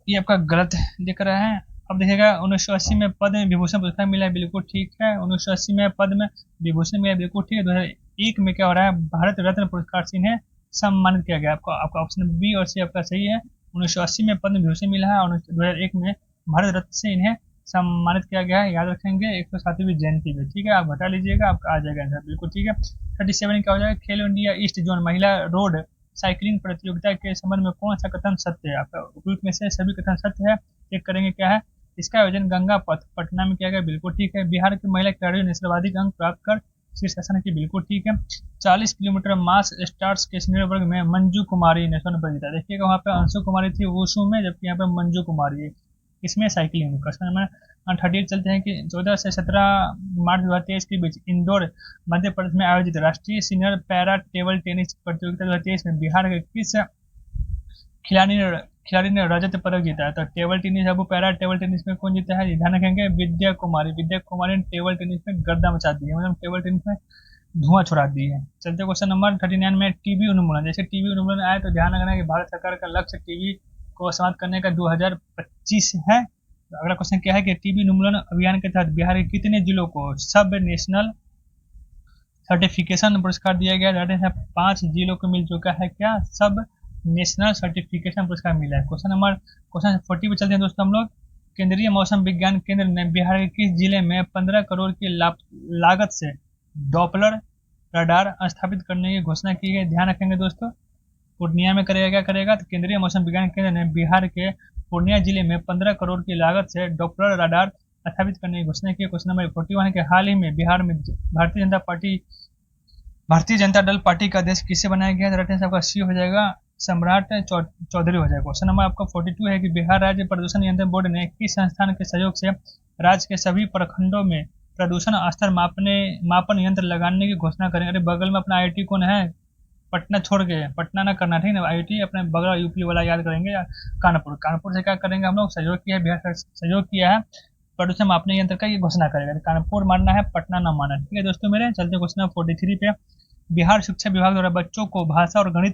ये आपका गलत दिख रहा है। अब देखिएगा 1980 में पद्म विभूषण पुरस्कार मिला है, बिल्कुल ठीक है। 1980 में पद्म विभूषण मिला, बिल्कुल ठीक है। 2001 में क्या हो रहा है? भारत रत्न पुरस्कार से इन्हें सम्मानित किया गया। आपका ऑप्शन बी और सी आपका सही है। 1980 में पद्म विभूषण मिला है और 2001 में भारत रत्न से इन्हें सम्मानित किया गया है। याद रखेंगे 107वीं जयंती में, ठीक है। आप घटा लीजिएगा, आपका आ जाएगा आंसर, बिल्कुल ठीक है। 37 क्या हो जाएगा? खेलो इंडिया ईस्ट जोन महिला रोड साइकिलिंग प्रतियोगिता के संबंध में कौन सा कथन सत्य है? आपका उपयुक्त में से सभी कथन सत्य है। चेक करेंगे क्या है। इसका आयोजन गंगा पथ पटना में किया गया, बिल्कुल ठीक है। बिहार की महिला खिलाड़ियों ने सर्वाधिक अंक प्राप्त कर शीर्ष शासन की, बिल्कुल ठीक है। 40 किलोमीटर मास स्टार्ट्स के सीनियर वर्ग में मंजू कुमारी ने स्वर्ण पदक जीता। देखिएगा वहाँ पे अंशु कुमारी थी वुशु में, जबकि यहाँ पे मंजू कुमारी है इसमें साइकिलिंग में। क्वेश्चन नंबर 38 चलते हैं कि 14 से 17 मार्च 2023 के बीच इंदौर मध्य प्रदेश में आयोजित राष्ट्रीय सीनियर पैरा टेबल टेनिस प्रतियोगिता 2023 में बिहार के किस खिलाड़ी ने रजत पदक जीता है? तो टेबल टेनिस अब पैरा टेबल टेनिस में कौन जीता है? ध्यान रखेंगे विद्या कुमारी ने टेबल टेनिस में गर्दा मचा दी है, मतलब टेबल टेनिस में धुआं छोड़ा दी है। चलते क्वेश्चन नंबर 39 में टीबी उन्मूलन। जैसे टीबी उन्मूलन आए तो ध्यान रखना कि भारत सरकार का लक्ष्य टीबी को समाप्त करने का 2025 है। तो अगला क्वेश्चन क्या है कि टीबी उन्मूलन अभियान के तहत बिहार के कितने जिलों को सब नेशनल सर्टिफिकेशन पुरस्कार दिया गया? 5 जिलों को मिल चुका है क्या सब नेशनल सर्टिफिकेशन पुरस्कार मिला है। क्वेश्चन 40 पे चलते हैं दोस्तों हम लोग। केंद्रीय मौसम विज्ञान केंद्र ने बिहार के किस जिले में 15 करोड़ की लागत से डॉपलर रडार स्थापित करने की घोषणा की है? ध्यान रखेंगे दोस्तों, पूर्णिया में करेगा। क्या करेगा? तो केंद्रीय मौसम विज्ञान केंद्र ने बिहार के पूर्णिया जिले में 15 करोड़ की लागत से डॉपलर रडार स्थापित करने की घोषणा की। क्वेश्चन नंबर 41 के हाल ही में बिहार में भारतीय जनता दल पार्टी का अध्यक्ष किसे बनाया गया? राइट आंसर आपका सी हो जाएगा, सम्राट चौधरी हो जाएगा। क्वेश्चन नंबर आपका 42 है कि बिहार राज्य प्रदूषण नियंत्रण बोर्ड ने किस संस्थान के सहयोग से राज्य के सभी प्रखंडों में प्रदूषण स्तर मापन यंत्र लगाने की घोषणा करेंगे? अरे बगल में अपना IIT कौन है? पटना छोड़ के पटना ना करना, ठीक है। IIT अपने बगल यूपी वाला याद करेंगे। कानपुर से क्या करेंगे हम लोग? सहयोग किया है, बिहार सहयोग किया है प्रदूषण मापने यंत्र का, ये घोषणा करेगा। कानपुर मानना है, पटना ना मानना, ठीक है दोस्तों मेरे। चलते क्वेश्चन 43 पे। बिहार शिक्षा विभाग द्वारा बच्चों को भाषा और गणित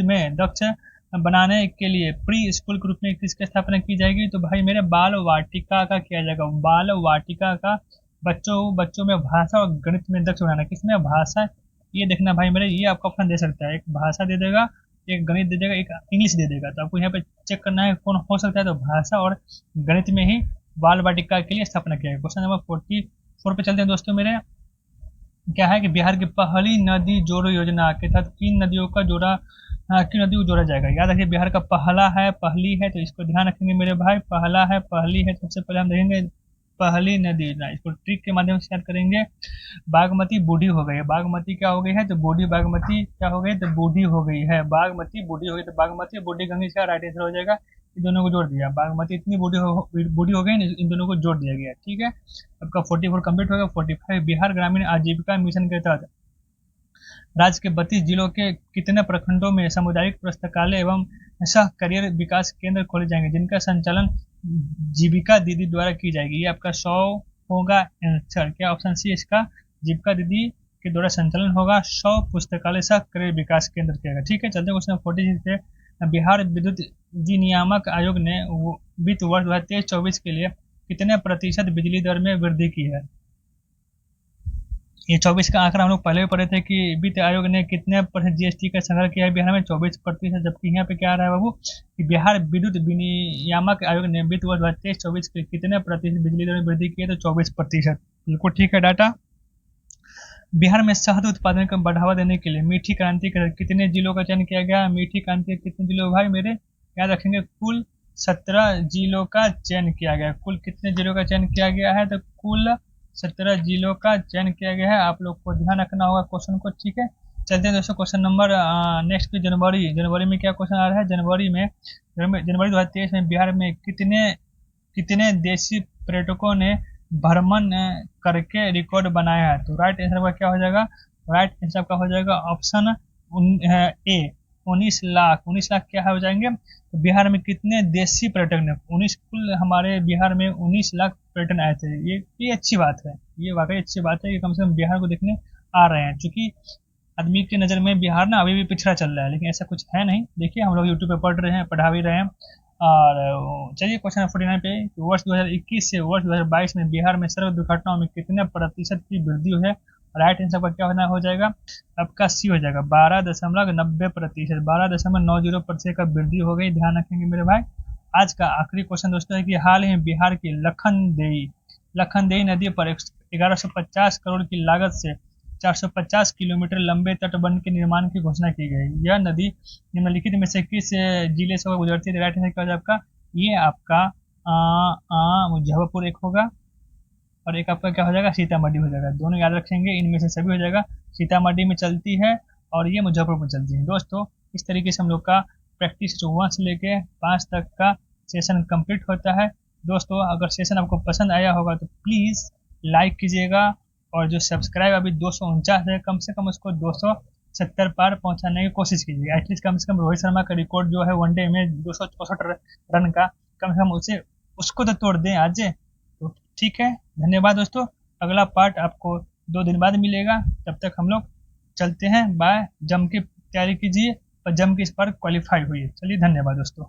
में दक्ष बनाने के लिए प्री स्कूल के रूप में किसकी स्थापना की जाएगी? तो भाई मेरे बाल वाटिका का किया जाएगा। बाल वाटिका का बच्चों में भाषा और गणित में दक्ष बनाना। किसमें? भाषा। ये देखना भाई मेरे, ये आपका ऑप्शन दे सकता है, एक भाषा दे देगा, एक गणित दे देगा, एक इंग्लिश दे देगा। तो आपको यहाँ पे चेक करना है कौन हो सकता है। तो भाषा और गणित में ही बाल वाटिका के लिए स्थापना किया है। क्वेश्चन नंबर 44 पे चलते हैं दोस्तों मेरे। क्या है कि बिहार की पहली नदी जोड़ो योजना के तहत किन नदियों को जोड़ा जाएगा? याद रखिए बिहार का पहली है, तो इसको ध्यान रखेंगे मेरे भाई। पहली है, सबसे पहले हम देखेंगे पहली नदी योजना, इसको ट्रिक के माध्यम से याद करेंगे। बागमती बूढ़ी हो गई है। बागमती क्या हो गई है? तो बूढ़ी। बागमती क्या हो गई? तो बूढ़ी हो गई है। बागमती बूढ़ी हो गई, तो बागमती बूढ़ी गंगे का राइट आंसर हो जाएगा। इन दोनों को जोड़ दिया, बागमती इतनी बूढ़ी हो गई, इन दोनों को जोड़ दिया गया, ठीक है। आपका 44 कंप्लीट हो गया। 45 बिहार ग्रामीण आजीविका मिशन के तहत राज्य के 32 जिलों के कितने प्रखंडों में सामुदायिक पुस्तकालय एवं सह करियर विकास केंद्र खोले जाएंगे, जिनका संचालन जीविका दीदी द्वारा की जाएगी? ये आपका 100 होगा आंसर। क्या ऑप्शन सी इसका? जीविका दीदी के द्वारा संचालन होगा। 100 पुस्तकालय सह क्रय विकास केंद्र किया गया। ठीक है, चलते क्वेश्चन 46 पे। बिहार विद्युत विनियामक आयोग ने वित्त वर्ष 2023-24 के लिए कितने प्रतिशत बिजली दर में वृद्धि की है। ये 24 का आंकड़ा हम लोग पहले भी पढ़े थे कि वित्त आयोग ने कितने % जीएसटी का संग्रह किया है बिहार में, 24%। जबकि यहाँ पे क्या आ रहा है बाबू कि बिहार विद्युत विनियामक आयोग ने वित्त वर्ष 2023-24 के कितने प्रतिशत बिजली दर में वृद्धि की है, तो 24%। बिल्कुल ठीक है डाटा। बिहार में शहद उत्पादन को बढ़ावा देने के लिए मीठी क्रांति के कितने जिलों का चयन किया गया। मीठी क्रांति के कितने जिलों भाई मेरे याद रखेंगे, कुल 17 जिलों का चयन किया गया। कुल कितने जिलों का चयन किया गया है, तो कुल 17 जिलों का चयन किया गया है। आप लोग को ध्यान रखना होगा क्वेश्चन को। ठीक है, चलते हैं दोस्तों क्वेश्चन नंबर नेक्स्ट। जनवरी में क्या क्वेश्चन आ रहा है। जनवरी 2023 में बिहार में कितने देशी पर्यटकों ने भ्रमण करके रिकॉर्ड बनाया है। तो राइट आंसर का क्या हो जाएगा, राइट आंसर का हो जाएगा ऑप्शन ए 19 लाख। 19 लाख क्या हो जाएंगे, तो बिहार में कितने देशी पर्यटक ने 19 कुल हमारे बिहार में 19 लाख पर्यटन आए थे। ये अच्छी बात है, ये वाकई अच्छी बात है कि कम से कम बिहार को देखने आ रहे हैं। क्योंकि आदमी की नज़र में बिहार ना अभी भी पिछड़ा चल रहा है, लेकिन ऐसा कुछ है नहीं। देखिए हम लोग यूट्यूब पे पढ़ रहे हैं, पढ़ा भी रहे हैं। और चलिए क्वेश्चन 49 पे, वर्ष 2021 से वर्ष 2022 में बिहार में सड़क दुर्घटनाओं में कितने प्रतिशत की वृद्धि हुई है। राइट आंसर का क्या होना हो जाएगा, आपका सी हो जाएगा 12.90%। 12.90% का वृद्धि हो गई। ध्यान रखेंगे मेरे भाई। आज का आखिरी क्वेश्चन दोस्तों है कि हाल ही बिहार की लखनदेई नदी पर 1150 करोड़ की लागत से 450 किलोमीटर लंबे तटबंध के निर्माण की घोषणा की गई। यह नदी निम्नलिखित में से किस जिले से गुजरती है। राइट आंसर आपका ये आपका मुजफ्फरपुर एक होगा, और एक आपका क्या हो जाएगा, सीतामढ़ी हो जाएगा। दोनों याद रखेंगे, इनमें से सभी हो जाएगा। सीतामढ़ी में चलती है और ये मुजफ्फरपुर में चलती है। दोस्तों इस तरीके से हम लोग का प्रैक्टिस 1 से लेके 5 तक का सेशन कंप्लीट होता है। दोस्तों अगर सेशन आपको पसंद आया होगा तो प्लीज़ लाइक कीजिएगा, और जो सब्सक्राइब अभी 249 है, कम से कम उसको 270 पार पहुंचाने की कोशिश कीजिएगा। एटलीस्ट कम से कम रोहित शर्मा का रिकॉर्ड जो है वनडे में 264 रन का, कम से कम उसको तो तोड़ दें आज। तो ठीक है, धन्यवाद दोस्तों। अगला पार्ट आपको 2 दिन बाद मिलेगा। तब तक हम लोग चलते हैं, बाय। जम की तैयारी कीजिए और जम के इस पर क्वालिफाई हुई। चलिए धन्यवाद दोस्तों।